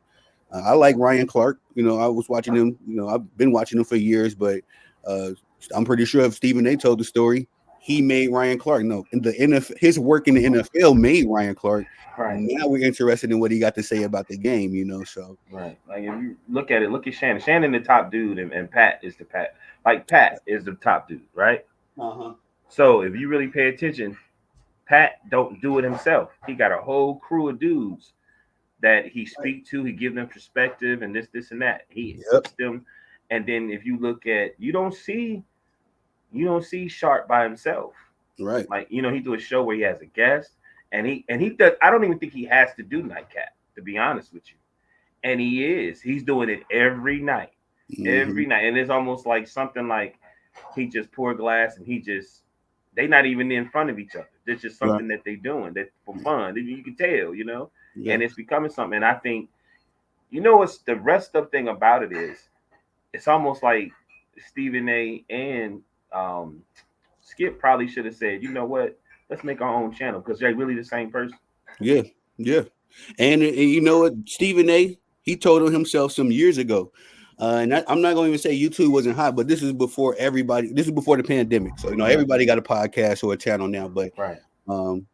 [SPEAKER 1] I like Ryan Clark. I was watching him. I've been watching him for years, but uh, I'm pretty sure if Stephen A. told the story, he made Ryan Clark. No, in the NFL, his work in the NFL made Ryan Clark.
[SPEAKER 2] Right.
[SPEAKER 1] Now we're interested in what he got to say about the game. So
[SPEAKER 2] Right. Like if you look at it, look at Shannon. Shannon the top dude, and Pat is the Pat. Like Pat is the top dude, right?
[SPEAKER 1] uh-huh.
[SPEAKER 2] So if you really pay attention, Pat don't do it himself. He got a whole crew of dudes that he
[SPEAKER 1] Right.
[SPEAKER 2] speak to. He give them perspective and this and that. He
[SPEAKER 1] Yep.
[SPEAKER 2] assists them. And then if you look at, you don't see Sharp by himself.
[SPEAKER 1] Right.
[SPEAKER 2] Like he do a show where he has a guest, and he does. I don't even think he has to do nightcap, to be honest with you. And he is. He's doing it every night,
[SPEAKER 1] Mm-hmm.
[SPEAKER 2] and it's almost like something like he just pour glass and they not even in front of each other. It's just
[SPEAKER 1] Right.
[SPEAKER 2] something that they doing that for fun. You can tell,
[SPEAKER 1] Yeah.
[SPEAKER 2] and it's becoming something. And I think what's the rest of thing about it is it's almost like Stephen A. and um, Skip probably should have said, you know what, let's make our own channel because they're really the same person.
[SPEAKER 1] Yeah. Yeah. And you know what, Stephen A. He told on himself some years ago. I'm not going to even say YouTube wasn't hot, but this is before everybody. This is before the pandemic, so
[SPEAKER 2] Mm-hmm.
[SPEAKER 1] everybody got a podcast or a channel now. But
[SPEAKER 2] Right.
[SPEAKER 1] um,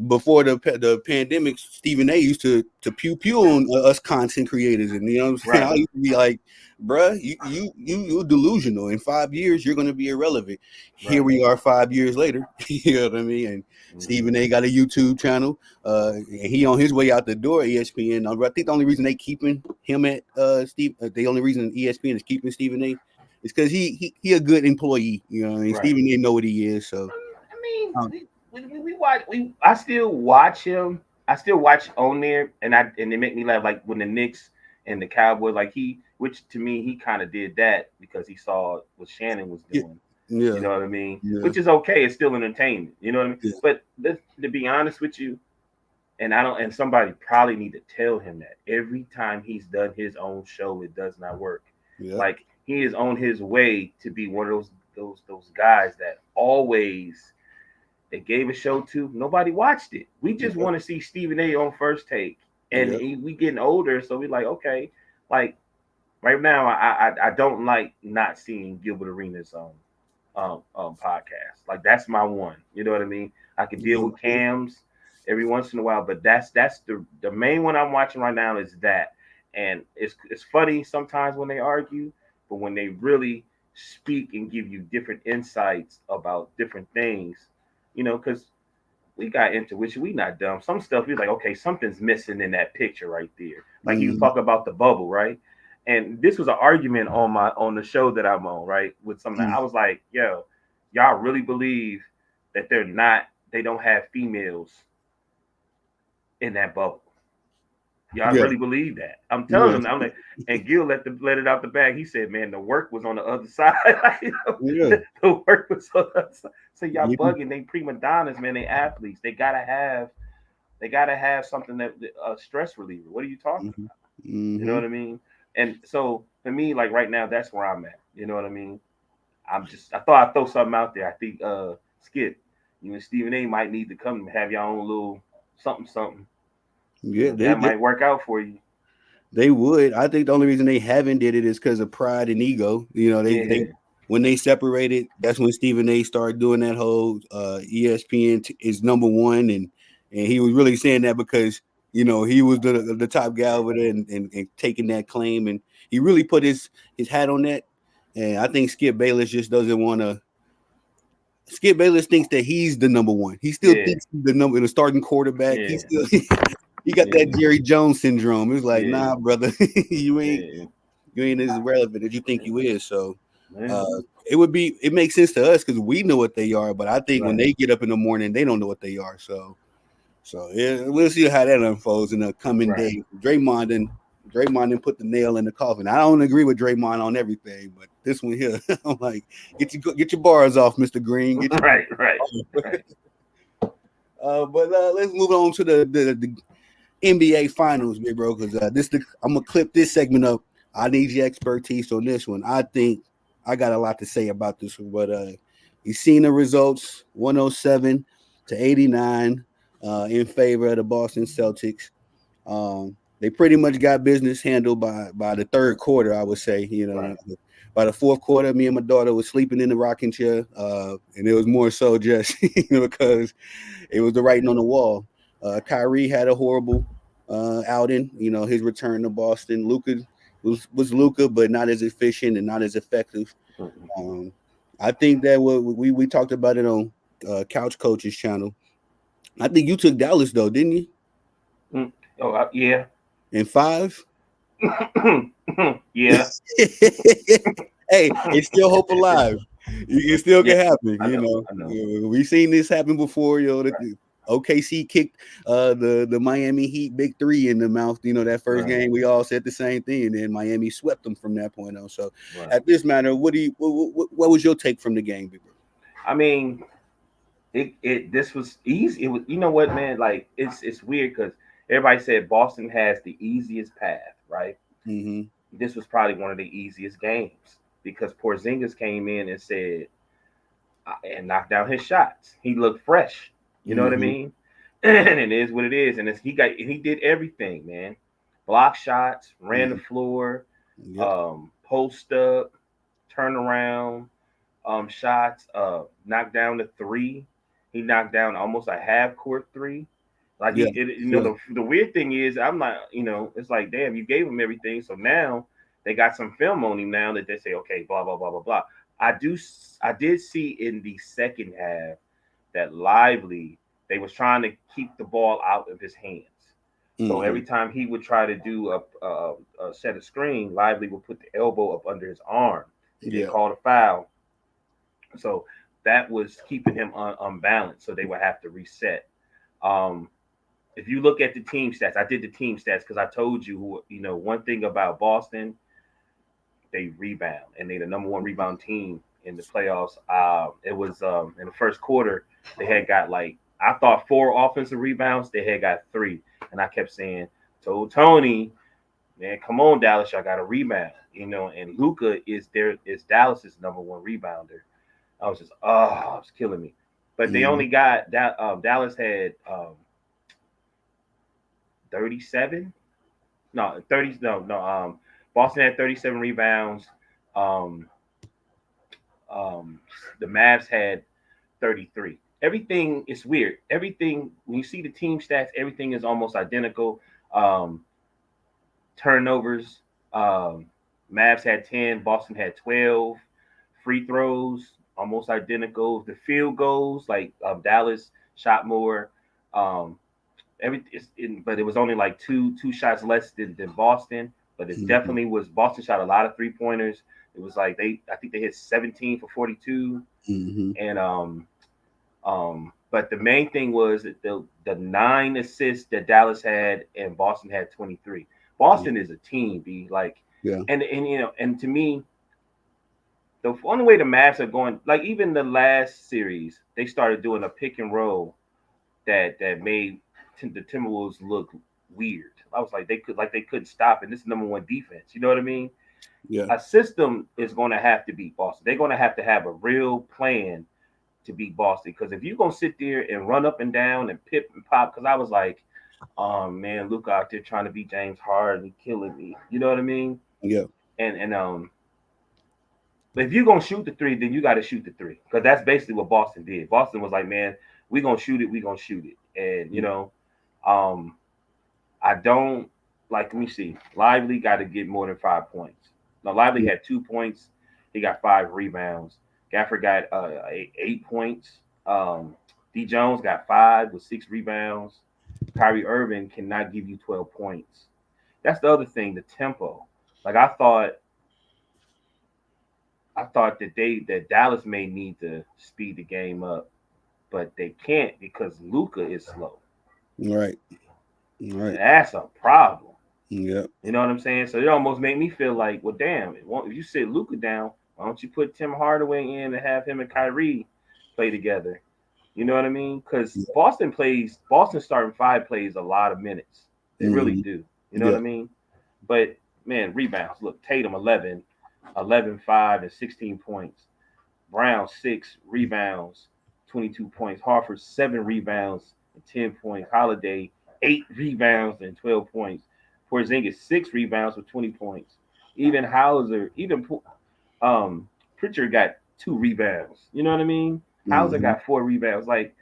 [SPEAKER 1] before the pandemic, Stephen A used to pew pew on us content creators, and you know what I'm saying. I
[SPEAKER 2] Right.
[SPEAKER 1] used to be like, bruh, you delusional. In 5 years, you're gonna be irrelevant. Here
[SPEAKER 2] Right.
[SPEAKER 1] we are, 5 years later. You know what I mean? And
[SPEAKER 2] Hmm.
[SPEAKER 1] Stephen A got a YouTube channel. And he on his way out the door. ESPN. I think the only reason they keeping him at the only reason ESPN is keeping Stephen A is because he a good employee. You know what I mean?
[SPEAKER 2] Right.
[SPEAKER 1] Stephen A know what he is. So.
[SPEAKER 2] I mean,
[SPEAKER 1] Um,
[SPEAKER 2] we watch. I still watch him. I still watch on there, and it make me laugh. Like when the Knicks and the Cowboys, like which to me he kind of did that because he saw what Shannon was
[SPEAKER 1] yeah,
[SPEAKER 2] doing. You
[SPEAKER 1] yeah,
[SPEAKER 2] know what I mean?
[SPEAKER 1] yeah,
[SPEAKER 2] Which is okay. It's still entertainment. You know what I mean?
[SPEAKER 1] yeah.
[SPEAKER 2] But to be honest with you, and I don't, and somebody probably need to tell him that every time he's done his own show, it does not work.
[SPEAKER 1] Yeah.
[SPEAKER 2] Like he is on his way to be one of those guys that always they gave a show to. Nobody watched it. We just
[SPEAKER 1] Yeah.
[SPEAKER 2] want to see Stephen A. on First Take, and
[SPEAKER 1] Yeah.
[SPEAKER 2] we getting older, so we like okay, like right now, I don't like not seeing Gilbert Arenas podcast. Like that's my one. You know what I mean? I can deal with
[SPEAKER 1] Yeah.
[SPEAKER 2] cams every once in a while, but that's the main one I'm watching right now is that. And it's funny sometimes when they argue, but when they really speak and give you different insights about different things, because we got intuition. We not dumb. Some stuff we like, okay, something's missing in that picture right there. Like he was
[SPEAKER 1] Mhm.
[SPEAKER 2] talking about the bubble, right? And this was an argument on the show that I'm on, right? With something
[SPEAKER 1] Mhm.
[SPEAKER 2] I was like, yo, y'all really believe that they don't have females in that bubble. Y'all
[SPEAKER 1] Yeah.
[SPEAKER 2] really believe that? I'm telling
[SPEAKER 1] Yeah.
[SPEAKER 2] them. I'm like, and Gil let it out the bag. He said, "Man, the work was on the other side. Like,
[SPEAKER 1] Yeah.
[SPEAKER 2] the work was on the other side." So y'all
[SPEAKER 1] Yeah.
[SPEAKER 2] bugging. They prima donnas, man. They athletes. They gotta have something that stress reliever. What are you talking
[SPEAKER 1] Mhm.
[SPEAKER 2] about? You know
[SPEAKER 1] Mhm.
[SPEAKER 2] what I mean? And so for me, like right now, that's where I'm at. You know what I mean? I thought I'd throw something out there. I think Skip, you and Stephen A might need to come and have your own little something something.
[SPEAKER 1] Yeah.
[SPEAKER 2] That might work out for you.
[SPEAKER 1] They would. I think the only reason they haven't did it is because of pride and ego. You know, they
[SPEAKER 2] Yeah.
[SPEAKER 1] when they separated, that's when Stephen A. started doing that whole ESPN is number one, and he was really saying that because he was the top guy over there and taking that claim, and he really put his hat on that. And I think Skip Bayless just doesn't want to. Skip Bayless thinks that he's the number one. He still
[SPEAKER 2] Yeah.
[SPEAKER 1] thinks he's the starting quarterback. He
[SPEAKER 2] Yeah.
[SPEAKER 1] still he got that
[SPEAKER 2] Yeah.
[SPEAKER 1] Jerry Jones syndrome. It's like,
[SPEAKER 2] Yeah.
[SPEAKER 1] nah, brother, you ain't
[SPEAKER 2] Yeah.
[SPEAKER 1] you ain't as relevant as you think you is. So
[SPEAKER 2] Yeah.
[SPEAKER 1] uh, it makes sense to us because we know what they are. But I think when
[SPEAKER 2] Right.
[SPEAKER 1] they get up in the morning, they don't know what they are. So yeah, we'll see how that unfolds in the coming
[SPEAKER 2] Right.
[SPEAKER 1] days. Draymond didn't put the nail in the coffin. I don't agree with Draymond on everything, but this one here, I'm like, get your bars off, Mister Green. Get your
[SPEAKER 2] Right. Right. Right.
[SPEAKER 1] but let's move on to the NBA Finals, big bro. Because I'm gonna clip this segment up. I need your expertise on this one. I think I got a lot to say about this one, but you seen the results: 107-89 in favor of the Boston Celtics. They pretty much got business handled by the third quarter, I would say.
[SPEAKER 2] Right.
[SPEAKER 1] By the fourth quarter, me and my daughter was sleeping in the rocking chair, and it was more so just because it was the writing on the wall. Kyrie had a horrible outing. His return to Boston. Luka was Luka, but not as efficient and not as effective.
[SPEAKER 2] Mm-mm.
[SPEAKER 1] Um, I think that what we talked about it on Couch Coach's channel. I think you took Dallas though, didn't you?
[SPEAKER 2] Mm. Oh yeah.
[SPEAKER 1] In five.
[SPEAKER 2] Yeah.
[SPEAKER 1] Hey, it's still hope alive. It still
[SPEAKER 2] Yeah.
[SPEAKER 1] can happen.
[SPEAKER 2] I know. I know.
[SPEAKER 1] We've seen this happen before.
[SPEAKER 2] Right.
[SPEAKER 1] OKC kicked the Miami Heat big three in the mouth. That first
[SPEAKER 2] Right.
[SPEAKER 1] game we all said the same thing, and then Miami swept them from that point on. So,
[SPEAKER 2] Right.
[SPEAKER 1] at this matter, what was your take from the game, big bro?
[SPEAKER 2] I mean, it this was easy. It was, you know what, man? Like it's weird because everybody said Boston has the easiest path, right?
[SPEAKER 1] Mm-hmm.
[SPEAKER 2] This was probably one of the easiest games because Porzingis came in and said and knocked down his shots. He looked fresh. You know what I
[SPEAKER 1] Mm-hmm.
[SPEAKER 2] mean? And it is what it is. And he did everything, man. Block shots, ran the
[SPEAKER 1] Mm-hmm.
[SPEAKER 2] floor,
[SPEAKER 1] Yep.
[SPEAKER 2] post up, turn around, shots, knocked down the three. He knocked down almost a half court three. Like
[SPEAKER 1] Yeah. Yeah.
[SPEAKER 2] the weird thing is, I'm not, it's like, damn, you gave him everything, so now they got some film on him now that they say, okay, blah blah blah blah blah. I did see in the second half that Lively, they was trying to keep the ball out of his hands. So
[SPEAKER 1] Mm-hmm.
[SPEAKER 2] every time he would try to do a set of screen, Lively would put the elbow up under his arm. They didn't
[SPEAKER 1] Yeah.
[SPEAKER 2] call the foul, so that was keeping him unbalanced. So they would have to reset. Um, if you look at the team stats, I did the team stats because I told you, one thing about Boston, they rebound and they the number one rebound team in the playoffs. It was in the first quarter they had got like, I thought four offensive rebounds, they had got three, and I kept saying, told Tony, man, come on Dallas, y'all got a rebound, and Luca is Dallas's number one rebounder. I was just, oh, it's killing me. But they
[SPEAKER 1] Mm-hmm.
[SPEAKER 2] only got that. Dallas had 37. No, 30. No, no. Boston had 37 rebounds. Um, um, the Mavs had 33. Everything is weird. Everything, when you see the team stats, everything is almost identical. Um, Turnovers. Um, Mavs had 10. Boston had 12. Free throws almost identical. The field goals, like Dallas shot more. Um, but it was only like two shots less than Boston. But it
[SPEAKER 1] Mm-hmm.
[SPEAKER 2] definitely was. Boston shot a lot of 3 pointers. It was like I think they hit 17 for 42,
[SPEAKER 1] Mm-hmm.
[SPEAKER 2] and but the main thing was that the 9 assists that Dallas had and Boston had 23.
[SPEAKER 1] Yeah.
[SPEAKER 2] Boston is a team, be like,
[SPEAKER 1] Yeah.
[SPEAKER 2] and to me, the only way the Mavs are going, like even the last series, they started doing a pick and roll that made the Timberwolves look weird. I was like they couldn't stop, and this is number one defense. You know what I mean?
[SPEAKER 1] Yeah.
[SPEAKER 2] A system is going to have to beat Boston. They're going to have a real plan to beat Boston. Because if you're gonna sit there and run up and down and pip and pop, because I was like, man, Luke out there trying to beat James Harden, he killing me. You know what I mean?
[SPEAKER 1] Yeah.
[SPEAKER 2] And but if you're gonna shoot the three, then you got to shoot the three, because that's basically what Boston did. Boston was like, man, we gonna shoot it, we gonna shoot it, and um, I don't like. Let me see. Lively got to get more than 5 points. Now Lively
[SPEAKER 1] Yeah.
[SPEAKER 2] had 2 points. He got 5 rebounds. Gafford got 8 points. Um, D Jones got 5 with 6 rebounds. Kyrie Irving cannot give you 12 points. That's the other thing. The tempo. Like I thought that Dallas may need to speed the game up, but they can't because Luca is slow,
[SPEAKER 1] Right.
[SPEAKER 2] and
[SPEAKER 1] Right.
[SPEAKER 2] that's a problem.
[SPEAKER 1] Yeah.
[SPEAKER 2] You know what I'm saying? So it almost made me feel like, well, damn, if you sit Luca down, why don't you put Tim Hardaway in and have him and Kyrie play together? You know what I mean? Because
[SPEAKER 1] Yeah.
[SPEAKER 2] Boston starting five plays a lot of minutes. They really
[SPEAKER 1] Mm-hmm.
[SPEAKER 2] do. You know what
[SPEAKER 1] Yeah.
[SPEAKER 2] I mean? But man, rebounds. Look, Tatum 11, 11, 5, and 16 points. Brown 6 rebounds, 22 points. Harford 7 rebounds and 10 points. Holiday 8 rebounds and 12 points. Porzingis 6 rebounds with 20 points. Even Hauser, even um Pritchard got 2 rebounds. You know what I mean? Hauser
[SPEAKER 1] Mm-hmm.
[SPEAKER 2] got 4 rebounds. Like,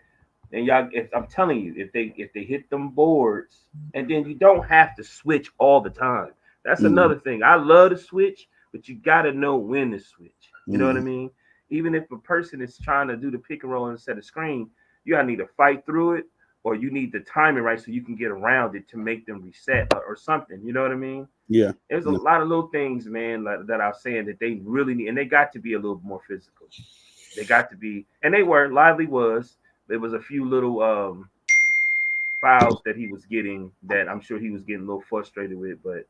[SPEAKER 2] and y'all, if I'm telling you, if they hit them boards, and then you don't have to switch all the time. That's
[SPEAKER 1] Mm-hmm.
[SPEAKER 2] another thing. I love to switch, but you gotta know when to switch. You know what I
[SPEAKER 1] Mm-hmm.
[SPEAKER 2] mean? Even if a person is trying to do the pick and roll instead of screen, you gotta need to fight through it, or you need the timing right so you can get around it to make them reset or something. You know what I mean?
[SPEAKER 1] Yeah.
[SPEAKER 2] There's a
[SPEAKER 1] Yeah.
[SPEAKER 2] lot of little things, man, that I'm saying that they really need, and they got to be a little more physical. They got to be, and they were. Lively was. There was a few little fouls that he was getting that I'm sure he was getting a little frustrated with, but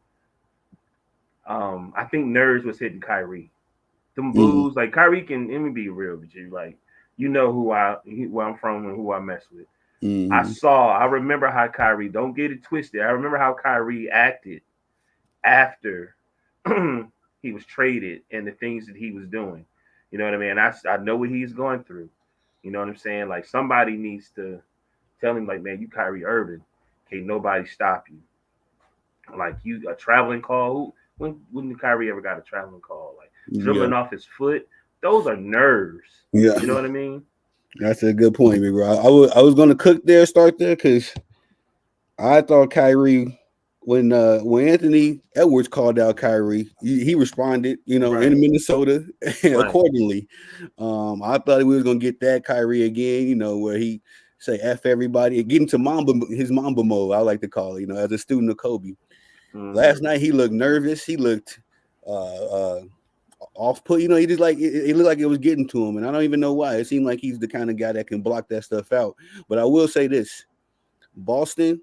[SPEAKER 2] I think nerves was hitting Kyrie. Them
[SPEAKER 1] Mm-hmm.
[SPEAKER 2] booze, like Kyrie can. Let me be real with you, like you know where I'm from and who I mess with.
[SPEAKER 1] Mm-hmm.
[SPEAKER 2] I remember how Kyrie. Don't get it twisted. I remember how Kyrie acted after he was traded and the things that he was doing. You know what I mean? I know what he's going through. You know what I'm saying? Like somebody needs to tell him, like, man, you Kyrie Irving, can't nobody stop you. Like you a traveling call. When Kyrie ever got a traveling call? Like
[SPEAKER 1] Yeah.
[SPEAKER 2] dribbling off his foot. Those are nerves.
[SPEAKER 1] Yeah.
[SPEAKER 2] You know what I mean?
[SPEAKER 1] That's a good point, bro. I was gonna cook there, start there, because I thought Kyrie, when Anthony Edwards called out Kyrie, he responded,
[SPEAKER 2] Right,
[SPEAKER 1] in Minnesota
[SPEAKER 2] right.
[SPEAKER 1] accordingly. I thought we was gonna get that Kyrie again, where he say F everybody and get into his Mamba mode, I like to call it, as a student of Kobe.
[SPEAKER 2] Hmm.
[SPEAKER 1] Last night he looked nervous. He looked uh off put, he just like it looked like it was getting to him, and I don't even know why. It seemed like he's the kind of guy that can block that stuff out. But I will say this: Boston,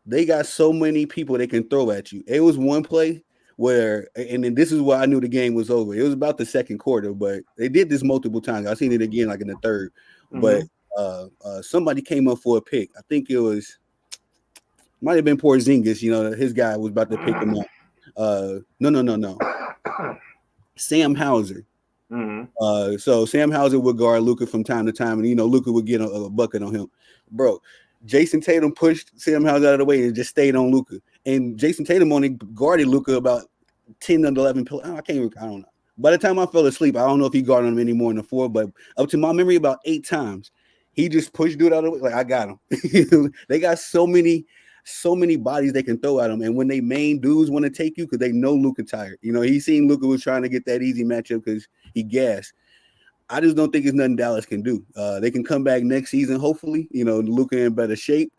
[SPEAKER 1] they got so many people they can throw at you. It was one play where, and then this is why I knew the game was over. It was about the second quarter, but they did this multiple times. I've seen it again, like in the third. But
[SPEAKER 2] Hmm.
[SPEAKER 1] somebody came up for a pick. I think it was might have been Porzingis. His guy was about to pick him up. No, no, no, no. Sam Hauser.
[SPEAKER 2] Hmm.
[SPEAKER 1] So Sam Hauser would guard Luca from time to time, and Luca would get a bucket on him, bro. Jason Tatum pushed Sam Hauser out of the way and just stayed on Luca, and Jason Tatum only guarded Luca about 10 and 11. I can't. I don't know. By the time I fell asleep, I don't know if he guarded him any more than the four, but up to my memory, about 8 times he just pushed dude out of the way. Like I got him. They got so many bodies they can throw at him, and when they main dudes want to take you because they know Luca tired. He seen Luca was trying to get that easy matchup because he gassed. I just don't think it's nothing Dallas can do. They can come back next season, hopefully. Luca in better shape.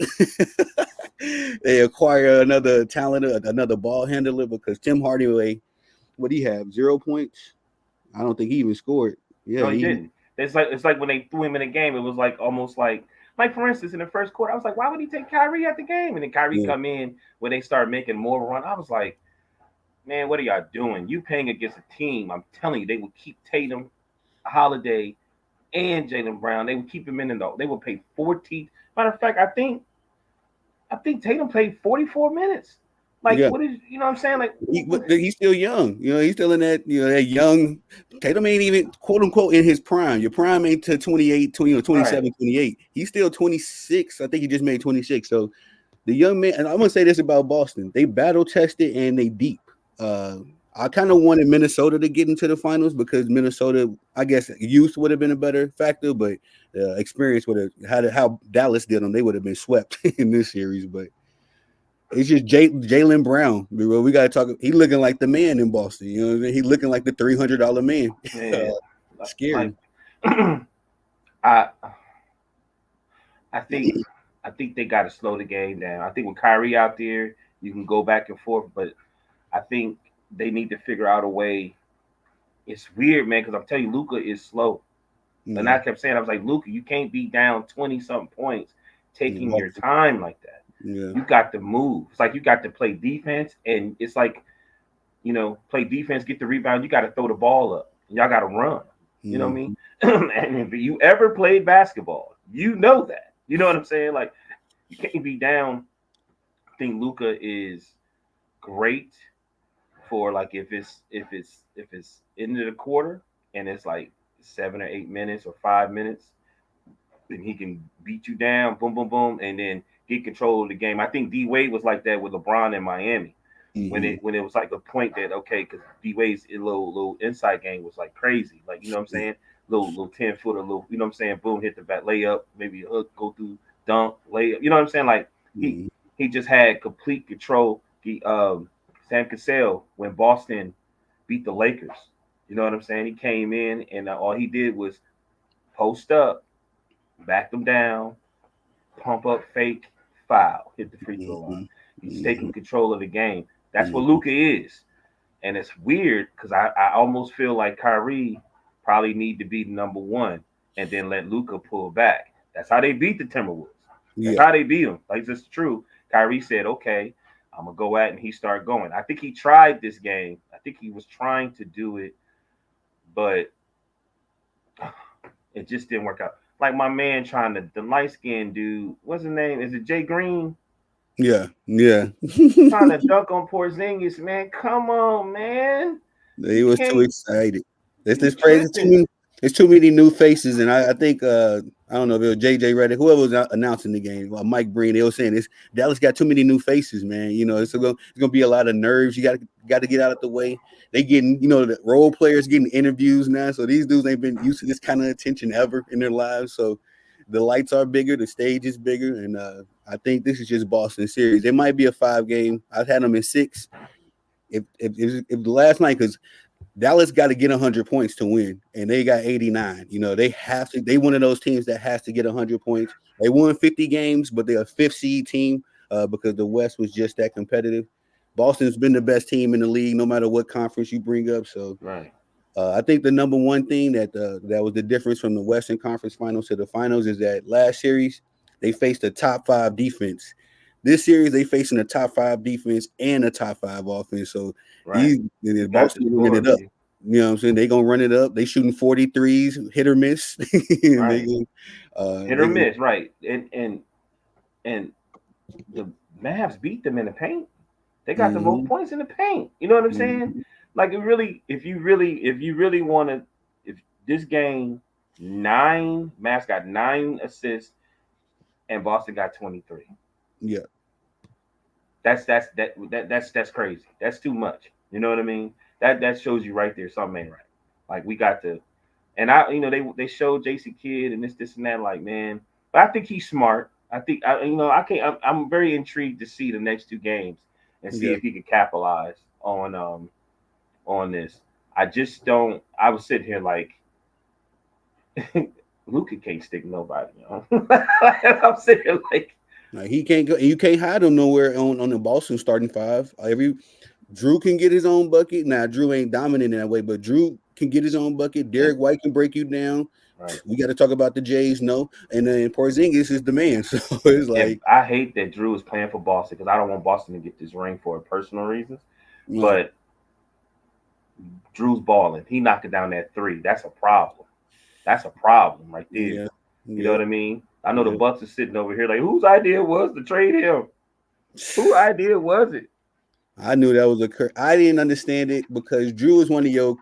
[SPEAKER 1] They acquire another talent, another ball handler because Tim Hardaway, what do he have? 0 points. I don't think he even scored. Yeah,
[SPEAKER 2] No, he
[SPEAKER 1] he.
[SPEAKER 2] didn't. It's like when they threw him in the game, it was like almost like for instance in the first quarter, I was like, why would he take Kyrie out the game? And then Kyrie
[SPEAKER 1] Yeah,
[SPEAKER 2] come in when they start making more run. I was like, man, what are y'all doing? You paying against a team? I'm telling you, they would keep Tatum, Holiday, and Jalen Brown. They would keep him in the. They would pay 14. Matter of fact, I think Tatum played 44 minutes. Like
[SPEAKER 1] yeah.
[SPEAKER 2] what is what I'm saying? Like
[SPEAKER 1] But he's still young. He's still in that young. Tatum ain't even quote unquote in his prime. Your prime ain't to 28, 20,
[SPEAKER 2] right.
[SPEAKER 1] 27, 28. He's still 26. I think he just made 26. So the young man, and I'm gonna say this about Boston: they battle tested and they deep. Uh, I kind of wanted Minnesota to get into the finals because Minnesota, I guess, youth would have been a better factor, but experience would have how Dallas did them. They would have been swept in this series, but. It's just Jalen Brown. We got to talk. He looking like the man in Boston. You know what I mean? He looking like the $300 man. uh,
[SPEAKER 2] Man, like
[SPEAKER 1] Scary.
[SPEAKER 2] I I think I think they got to slow the game down. I think with Kyrie out there, you can go back and forth, but I think they need to figure out a way. It's weird, man, because I'm telling you, Luca is slow. And
[SPEAKER 1] Yeah,
[SPEAKER 2] I kept saying, I was like, Luca, you can't be down 20 something points taking
[SPEAKER 1] yeah,
[SPEAKER 2] your time like that.
[SPEAKER 1] yeah.
[SPEAKER 2] You got to move. It's like you got to play defense, and it's like, play defense, get the rebound. You got to throw the ball up. Y'all got to run. You know what I mean?
[SPEAKER 1] Mhm,
[SPEAKER 2] And if you ever played basketball, you know that. You know what I'm saying? Like, you can't be down. I think Luca is great for like if it's into the quarter and it's like 7 or 8 minutes or 5 minutes, then he can beat you down, boom, boom, boom, and then get control of the game. I think D Wade was like that with LeBron in Miami when
[SPEAKER 1] mhm,
[SPEAKER 2] it was like a point that okay, because D Wade's little inside game was like crazy, like you know what I'm saying, little 10 footer, little you know what I'm saying, boom, hit the back layup, maybe a hook, go through dunk, layup, you know what I'm saying, like he
[SPEAKER 1] mhm,
[SPEAKER 2] he just had complete control. Sam Cassell when Boston beat the Lakers, you know what I'm saying, he came in and all he did was post up, back them down, pump up, fake, foul, hit the free throw line.
[SPEAKER 1] mhm,
[SPEAKER 2] He's taking
[SPEAKER 1] mhm,
[SPEAKER 2] control of the game. That's what
[SPEAKER 1] mhm.
[SPEAKER 2] Luca is. And it's weird because I almost feel like Kyrie probably need to be number one and then let Luca pull back. That's how they beat the Timberwolves. That's
[SPEAKER 1] Yeah,
[SPEAKER 2] how they beat them. Like it's true. Kyrie said, "Okay, I'm gonna go at," and he started going. I think he tried this game. I think he was trying to do it, but it just didn't work out. Like my man trying to the light skinned dude. What's his name? Is it Jay Green?
[SPEAKER 1] yeah, yeah.
[SPEAKER 2] Trying to dunk on Porzingis, man. Come on, man.
[SPEAKER 1] He
[SPEAKER 2] You
[SPEAKER 1] was too
[SPEAKER 2] can't.
[SPEAKER 1] excited. It's
[SPEAKER 2] You
[SPEAKER 1] this crazy.
[SPEAKER 2] tripping?
[SPEAKER 1] There's too many new faces, and I think I don't know if it was JJ Redick, whoever was announcing the game, Mike Breen. They were saying this Dallas got too many new faces, man. It's gonna be a lot of nerves. You got to get out of the way. They getting the role players getting interviews now, so these dudes ain't been used to this kind of attention ever in their lives. So the lights are bigger, the stage is bigger, and I think this is just Boston series. It might be a 5 game. I've had them in 6. If the last night, because Dallas got to get 100 points to win, and they got 89. They have to. They one of those teams that has to get 100 points. They won 50 games, but they're a 5th seed team because the West was just that competitive. Boston's been the best team in the league, no matter what conference you bring up. So
[SPEAKER 2] Right.
[SPEAKER 1] I think the number one thing that was the difference from the Western Conference Finals to the Finals is that last series they faced a top 5 defense. This series they facing a top 5 defense and a top 5 offense. So
[SPEAKER 2] Right.
[SPEAKER 1] these
[SPEAKER 2] You got to
[SPEAKER 1] Boston running
[SPEAKER 2] score,
[SPEAKER 1] it up.
[SPEAKER 2] B.
[SPEAKER 1] You know what I'm saying? They gonna run it up. They shooting 43s, hit or miss. And
[SPEAKER 2] Right. Hit or
[SPEAKER 1] they
[SPEAKER 2] miss. Right. And the Mavs beat them in the paint. They got the most
[SPEAKER 1] mm-hmm,
[SPEAKER 2] points in the paint. You know what I'm saying?
[SPEAKER 1] mm-hmm,
[SPEAKER 2] Like it really, if you really want to, if this game, Mavs got 9 assists and Boston got 23.
[SPEAKER 1] yeah,
[SPEAKER 2] That's crazy. That's too much. You know what I mean? That shows you right there something ain't right. Like we got to, and they showed Jason Kidd and this and that. Like man, but I think he's smart. I think I can't. I'm very intrigued to see the next 2 games and see
[SPEAKER 1] yeah.
[SPEAKER 2] if he could capitalize on this. I just don't. I was sitting here like Luka can't stick nobody. I'm sitting here like
[SPEAKER 1] Like he can't go. You can't hide him nowhere on the Boston starting 5. Every Drew can get his own bucket. Now Drew ain't dominant in that way, but Drew can get his own bucket.
[SPEAKER 2] yeah,
[SPEAKER 1] Derek White can break you down.
[SPEAKER 2] right.
[SPEAKER 1] We got to talk about the Jays, no, and then Porzingis is the man. So it's
[SPEAKER 2] Yeah,
[SPEAKER 1] like,
[SPEAKER 2] I hate that Drew is playing for Boston because I don't want Boston to get this ring for personal reasons.
[SPEAKER 1] right,
[SPEAKER 2] But Drew's balling. He knocking down that 3. That's a problem. That's a problem right there.
[SPEAKER 1] yeah,
[SPEAKER 2] You know
[SPEAKER 1] yeah,
[SPEAKER 2] what I mean? I know the
[SPEAKER 1] yeah.
[SPEAKER 2] Bucks are sitting over here like, whose idea was to trade him? Whose idea was it?
[SPEAKER 1] I knew that was a curse. I didn't understand it because Drew is one of your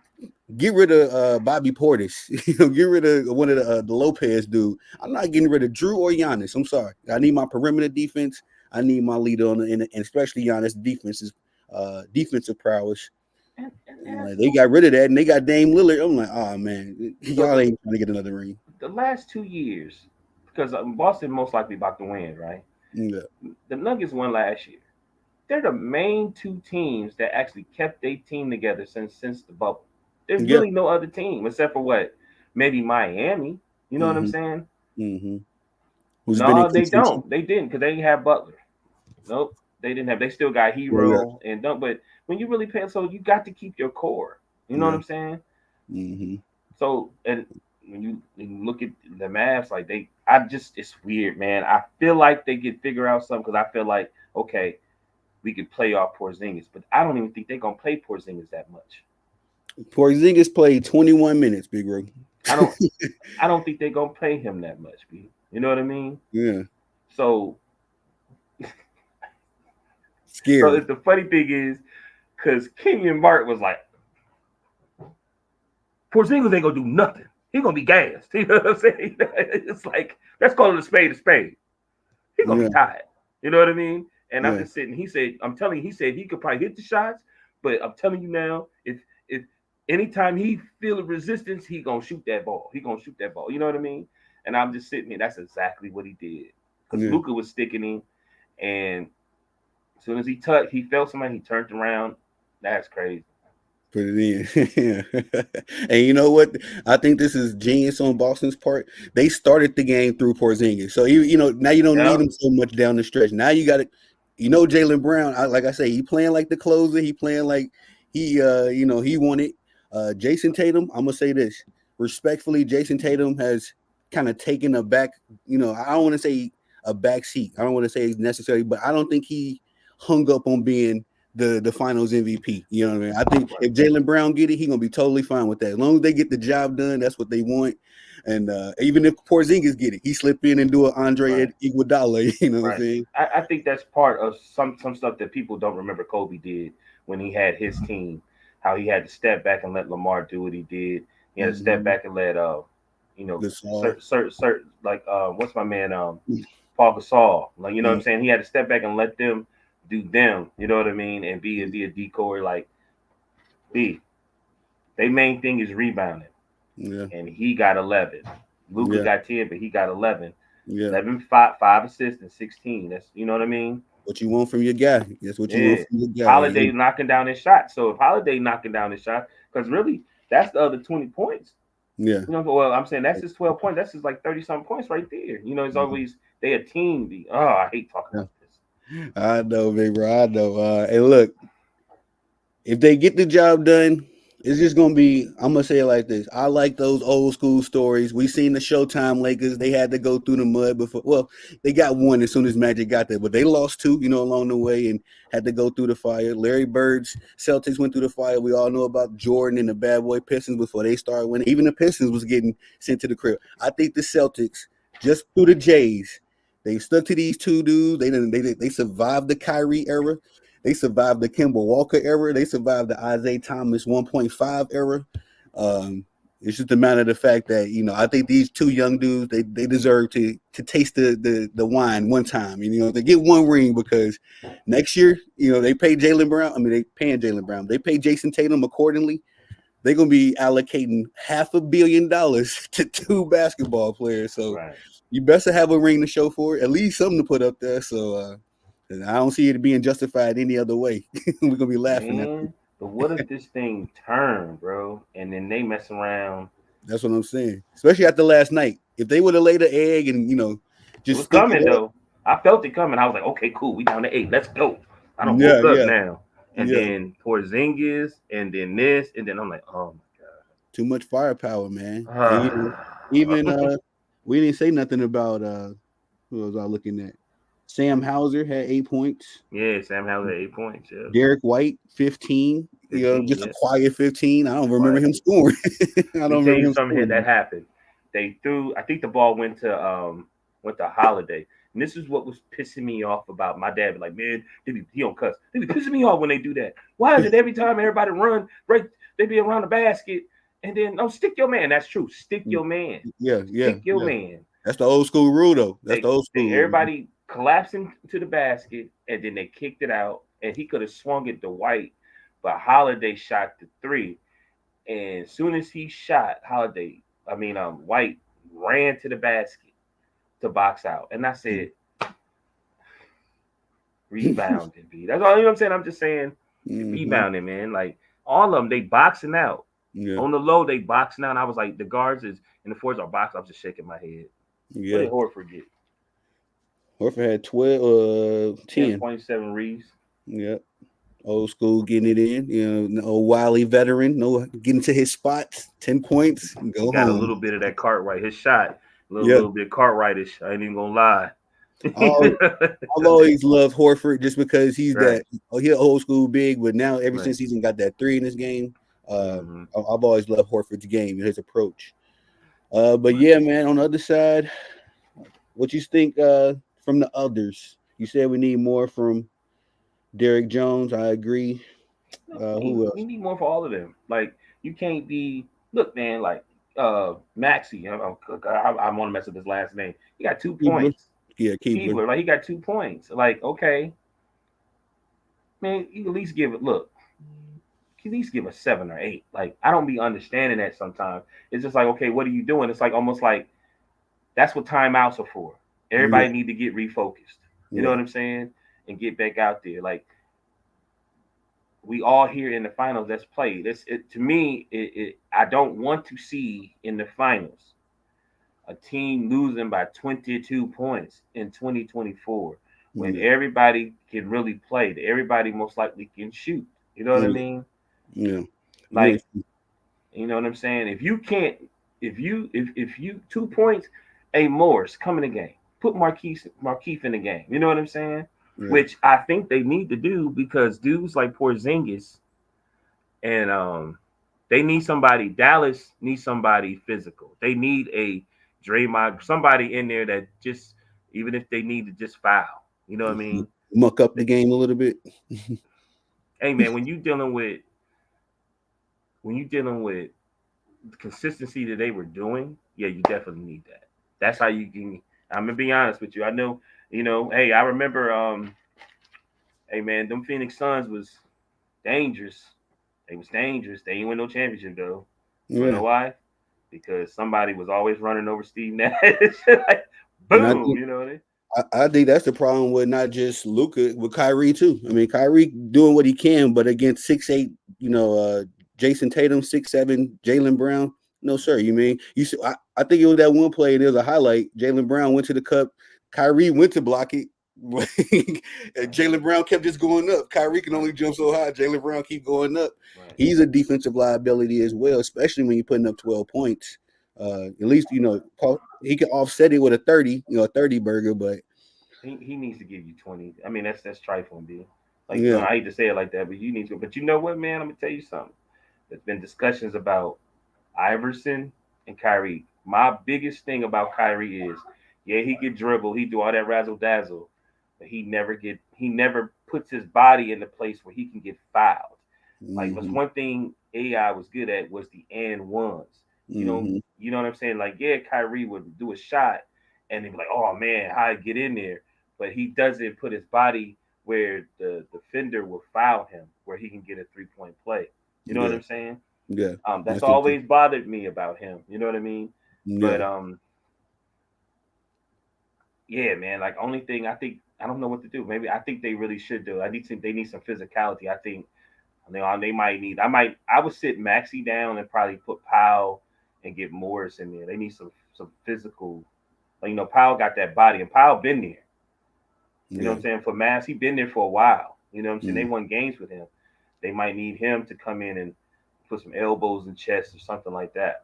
[SPEAKER 1] get rid of Bobby Portis. Get rid of one of the Lopez dude. I'm not getting rid of Drew or Giannis. I'm sorry. I need my perimeter defense. I need my leader and especially Giannis defensive prowess. And
[SPEAKER 2] That's
[SPEAKER 1] like, they got rid of that and they got Dame Lillard. I'm like, oh man,
[SPEAKER 2] so
[SPEAKER 1] y'all ain't trying to get another ring.
[SPEAKER 2] the last 2 years, because Boston most likely about to win, right?
[SPEAKER 1] Yeah,
[SPEAKER 2] The Nuggets won last year. They're the main 2 teams that actually kept their team together since the bubble. There's
[SPEAKER 1] yeah.
[SPEAKER 2] really no other team except for what maybe Miami. You know what I'm
[SPEAKER 1] Mm-hmm.
[SPEAKER 2] saying?
[SPEAKER 1] Mm-hmm. Who's been in
[SPEAKER 2] No, they
[SPEAKER 1] contention?
[SPEAKER 2] don't. They didn't because they didn't have Butler. Nope, they didn't have. They still got
[SPEAKER 1] Yeah,
[SPEAKER 2] Hero and don't. But when you really pay, so you got to keep your core. You know what
[SPEAKER 1] yeah.
[SPEAKER 2] I'm saying?
[SPEAKER 1] Mm-hmm.
[SPEAKER 2] So and when you look at the Mavs, like it's weird, man. I feel like they could figure out something because I feel like okay, we could play off Porzingis, but I don't even think they're gonna play Porzingis that much.
[SPEAKER 1] Porzingis played 21 minutes, Big Bro.
[SPEAKER 2] I don't I don't think they're gonna play him that much, B. You know what I mean?
[SPEAKER 1] Yeah,
[SPEAKER 2] So so
[SPEAKER 1] scary.
[SPEAKER 2] the funny thing is, because Kenyon Martin was like, Porzingis ain't gonna do nothing. He gonna be gassed. You know what I'm saying? It's like let's call it a spade a spade. He gonna be
[SPEAKER 1] Yeah,
[SPEAKER 2] tired. You know what I mean? And I'm
[SPEAKER 1] yeah.
[SPEAKER 2] just sitting. He said, I'm telling you, he said he could probably hit the shots, but I'm telling you now, if anytime he feel the resistance, he gonna shoot that ball. He gonna shoot that ball. You know what I mean? And I'm just sitting here. That's exactly what he did. Because
[SPEAKER 1] Yeah,
[SPEAKER 2] Luca was sticking him, and as soon as he felt somebody, he turned around. That's crazy.
[SPEAKER 1] put it in. And you know what? I think this is genius on Boston's part. They started the game through Porzingis, so now you don't need
[SPEAKER 2] Yep.
[SPEAKER 1] him so much down the stretch. Now you got to, Jalen Brown. Like I say, he playing like the closer. He playing like he wanted. Jason Tatum. I'm gonna say this respectfully. Jason Tatum has kind of taken a back. I don't want to say a back seat. I don't want to say necessarily, but I don't think he hung up on being the Finals MVP. You know what I mean? I think
[SPEAKER 2] Right.
[SPEAKER 1] if Jalen Brown get it, he's gonna be totally fine with that. As long as they get the job done, that's what they want. And even if Porzingis get it, he slip in and do an Andre
[SPEAKER 2] Right.
[SPEAKER 1] Iguodala. You know what I'm
[SPEAKER 2] Right.
[SPEAKER 1] saying?
[SPEAKER 2] I think that's part of some stuff that people don't remember Kobe did when he had his team. How he had to step back and let Lamar do what he did. He had to step
[SPEAKER 1] Mm-hmm.
[SPEAKER 2] back and let
[SPEAKER 1] Gasol.
[SPEAKER 2] like what's my man Paul Gasol. Like you know what I'm
[SPEAKER 1] Mm,
[SPEAKER 2] saying? He had to step back and let them do them. You know what I mean? And be a decoy. Like B, they main thing is rebounding,
[SPEAKER 1] yeah,
[SPEAKER 2] and he got 11. Luca
[SPEAKER 1] yeah,
[SPEAKER 2] got 10, but he got 11.
[SPEAKER 1] yeah.
[SPEAKER 2] 11, 5 assists and 16. That's you know what I mean?
[SPEAKER 1] What you want from your guy? That's what you want
[SPEAKER 2] Yeah.
[SPEAKER 1] from your guy.
[SPEAKER 2] Holiday knocking down his shot. So if Holiday knocking down his shot, because really that's the other 20 points.
[SPEAKER 1] Yeah.
[SPEAKER 2] You know, well, I'm saying that's his 12 points. That's his like 30 something points right there. You know, it's always they a team. Oh, I hate talking
[SPEAKER 1] Yeah.
[SPEAKER 2] about this.
[SPEAKER 1] I know, big bro. I know. And look, if they get the job done, it's just gonna be. I'm gonna say it like this. I like those old school stories. We seen the Showtime Lakers. They had to go through the mud before. Well, they got one as soon as Magic got there, but they lost two, along the way, and had to go through the fire. Larry Bird's Celtics went through the fire. We all know about Jordan and the Bad Boy Pistons before they started winning. Even the Pistons was getting sent to the crib. I think the Celtics, just through the Jays, they stuck to these two dudes. They survived the Kyrie era. They survived the Kemba Walker era. They survived the Isaiah Thomas 1.5 era. Um, it's just a matter of the fact that I think these two young dudes they deserve to taste the wine one time. They get one ring because next year they pay Jaylen Brown. I mean they paying Jaylen Brown. They pay Jason Tatum accordingly. They're gonna be allocating $500 million to two basketball players. So
[SPEAKER 2] Right.
[SPEAKER 1] you best to have a ring to show for it, at least something to put up there. So I don't see it being justified any other way. We're gonna be laughing at them.
[SPEAKER 2] Man, but what if this thing turned, bro? And then they mess around.
[SPEAKER 1] That's what I'm saying. Especially after last night. If they would have laid an egg and
[SPEAKER 2] It
[SPEAKER 1] just
[SPEAKER 2] was
[SPEAKER 1] stick it
[SPEAKER 2] coming
[SPEAKER 1] up.
[SPEAKER 2] though. I felt it coming. I was like, okay, cool. We down to 8. Let's go. I don't
[SPEAKER 1] Yeah,
[SPEAKER 2] woke up
[SPEAKER 1] yeah,
[SPEAKER 2] now. And
[SPEAKER 1] yeah.
[SPEAKER 2] then Porzingis, and then this, and then I'm like, oh
[SPEAKER 1] Too much firepower, man.
[SPEAKER 2] my
[SPEAKER 1] And
[SPEAKER 2] god.
[SPEAKER 1] even we didn't say nothing about who was I looking at? Sam Hauser had 8 points.
[SPEAKER 2] Yeah, Sam Howell had 8 points. Yeah,
[SPEAKER 1] Derek White, 15.
[SPEAKER 2] 15.
[SPEAKER 1] Just a
[SPEAKER 2] Yeah,
[SPEAKER 1] quiet 15. I don't remember
[SPEAKER 2] quiet.
[SPEAKER 1] him scoring. I
[SPEAKER 2] Let me
[SPEAKER 1] don't
[SPEAKER 2] tell
[SPEAKER 1] remember
[SPEAKER 2] you
[SPEAKER 1] him
[SPEAKER 2] something here that
[SPEAKER 1] scoring.
[SPEAKER 2] happened. They threw. I think the ball went to Holiday. And this is what was pissing me off about my dad. Like, man, he don't cuss. They be pissing me off when they do that. Why is it every time everybody run right? They be around the basket and then stick your man. That's true. Stick your man.
[SPEAKER 1] Yeah, yeah,
[SPEAKER 2] Stick your
[SPEAKER 1] yeah.
[SPEAKER 2] man.
[SPEAKER 1] That's the old school rule, though. That's the old
[SPEAKER 2] They
[SPEAKER 1] school rule.
[SPEAKER 2] everybody collapsed into the basket and then they kicked it out. And he could have swung it to White, but Holiday shot the three. And as soon as he shot, White ran to the basket to box out. And I said, rebounding, B. That's all you know what I'm saying. I'm just saying
[SPEAKER 1] Mm-hmm.
[SPEAKER 2] rebounding, man. Like all of them, they boxing out.
[SPEAKER 1] Yeah,
[SPEAKER 2] On the low, they boxing out. And I was like, the guards is and the fours are boxing. I was just shaking my head. What
[SPEAKER 1] yeah.
[SPEAKER 2] did Horford get?
[SPEAKER 1] Horford had 12,
[SPEAKER 2] 10
[SPEAKER 1] 10.
[SPEAKER 2] point 7 Reeves.
[SPEAKER 1] Yeah. Old school getting it in. Old wily veteran. No getting to his spots. 10 points. And
[SPEAKER 2] He
[SPEAKER 1] go
[SPEAKER 2] got a
[SPEAKER 1] home.
[SPEAKER 2] little bit of that Cartwright. His shot,
[SPEAKER 1] Yeah.
[SPEAKER 2] little bit Cartwrightish. I ain't even gonna lie.
[SPEAKER 1] I've always loved Horford just because he's
[SPEAKER 2] Right,
[SPEAKER 1] that. Oh, he's old school big, but now ever
[SPEAKER 2] right.
[SPEAKER 1] since he's got that three in his game,
[SPEAKER 2] Mm-hmm.
[SPEAKER 1] I've always loved Horford's game and his approach. But
[SPEAKER 2] Right.
[SPEAKER 1] yeah, man. On the other side, what you think from the others? You said we need more from Derek Jones. I agree.
[SPEAKER 2] No,
[SPEAKER 1] Who
[SPEAKER 2] we
[SPEAKER 1] else?
[SPEAKER 2] need more for all of them. Like you can't be look, man. Like Maxi, I want to mess up his last name. He got two
[SPEAKER 1] Keebler.
[SPEAKER 2] points.
[SPEAKER 1] Yeah, Keebler.
[SPEAKER 2] Keebler, like he got 2 points. Like okay, man, you at least give it. Look, you at least give a 7 or 8. Like I don't be understanding that sometimes. It's just like okay, what are you doing? It's like almost like that's what timeouts are for.
[SPEAKER 1] Yeah,
[SPEAKER 2] Everybody need to get refocused. You know
[SPEAKER 1] yeah,
[SPEAKER 2] what I'm saying? And get back out there. Like we all here in the finals that's played. To me, I don't want to see in the finals a team losing by 22 points in 2024 when
[SPEAKER 1] yeah,
[SPEAKER 2] everybody can really play. Everybody most likely can shoot. You know what I
[SPEAKER 1] yeah,
[SPEAKER 2] mean?
[SPEAKER 1] yeah. Very
[SPEAKER 2] Like, you know what I'm saying? If you can't, if you 2 points, a Morris come in the game. Put Markeith in the game. You know what I'm saying?
[SPEAKER 1] right.
[SPEAKER 2] Which I think they need to do because dudes like Porzingis and they need somebody. Dallas needs somebody physical. They need a Draymond, somebody in there that just even if they need to just foul. You know what I mean?
[SPEAKER 1] Muck up the game a little bit.
[SPEAKER 2] Hey man, when you dealing with the consistency that they were doing, yeah, you definitely need that. That's how you can. I'm gonna be honest with you. I know, Hey, I remember. Hey man, them Phoenix Suns was dangerous. They was dangerous. They ain't win no championship though. You wanna
[SPEAKER 1] Yeah,
[SPEAKER 2] know why? Because somebody was always running over Steve Nash. Like,
[SPEAKER 1] and I
[SPEAKER 2] boom.
[SPEAKER 1] think
[SPEAKER 2] You know what I mean?
[SPEAKER 1] I think that's the problem with not just Luka, with Kyrie too. I mean, Kyrie doing what he can, but against 6'8", Jason Tatum, 6'7", Jalen Brown. No, sir. You mean you? I think it was that one play. And there was a highlight. Jalen Brown went to the cup. Kyrie went to block it. And Jalen Brown kept just going up. Kyrie can only jump so high. Jalen Brown keep going up.
[SPEAKER 2] Right.
[SPEAKER 1] He's a defensive liability as well, especially when you're putting up 12 points. At least he can offset it with a 30, a 30 burger, but
[SPEAKER 2] He needs to give you 20. I mean, that's trifling, B. Like,
[SPEAKER 1] yeah.
[SPEAKER 2] I hate to say it like that, but you need to. But you know what, man? I'm gonna tell you something. There's been discussions about Iverson and Kyrie. My biggest thing about Kyrie is, yeah, he could dribble, he do all that razzle dazzle, but he never puts his body in the place where he can get fouled. Like, that's
[SPEAKER 1] Mm-hmm.
[SPEAKER 2] one thing AI was good at, was the and ones.
[SPEAKER 1] Mm-hmm.
[SPEAKER 2] You know what I'm saying? Like, yeah, Kyrie would do a shot and they'd be like, oh man, how I get in there? But he doesn't put his body where the defender will foul him, where he can get a 3-point play. You know what
[SPEAKER 1] Yeah.
[SPEAKER 2] I'm saying?
[SPEAKER 1] Yeah.
[SPEAKER 2] That's
[SPEAKER 1] That's the thing.
[SPEAKER 2] always bothered me about him. You know what I mean?
[SPEAKER 1] Yeah.
[SPEAKER 2] But yeah, man. Like, only thing I think, I don't know what to do. Maybe I think they really should do. They need some physicality. I think they might need. I would sit Maxi down and probably put Powell and get Morris in there. They need some physical. Like, Powell got that body, and Powell been there. You know what
[SPEAKER 1] Yeah.
[SPEAKER 2] I'm saying? For Mass, he been there for a while. You know what I'm saying? They
[SPEAKER 1] Mm.
[SPEAKER 2] won games with him. They might need him to come in and put some elbows in chest or something like that.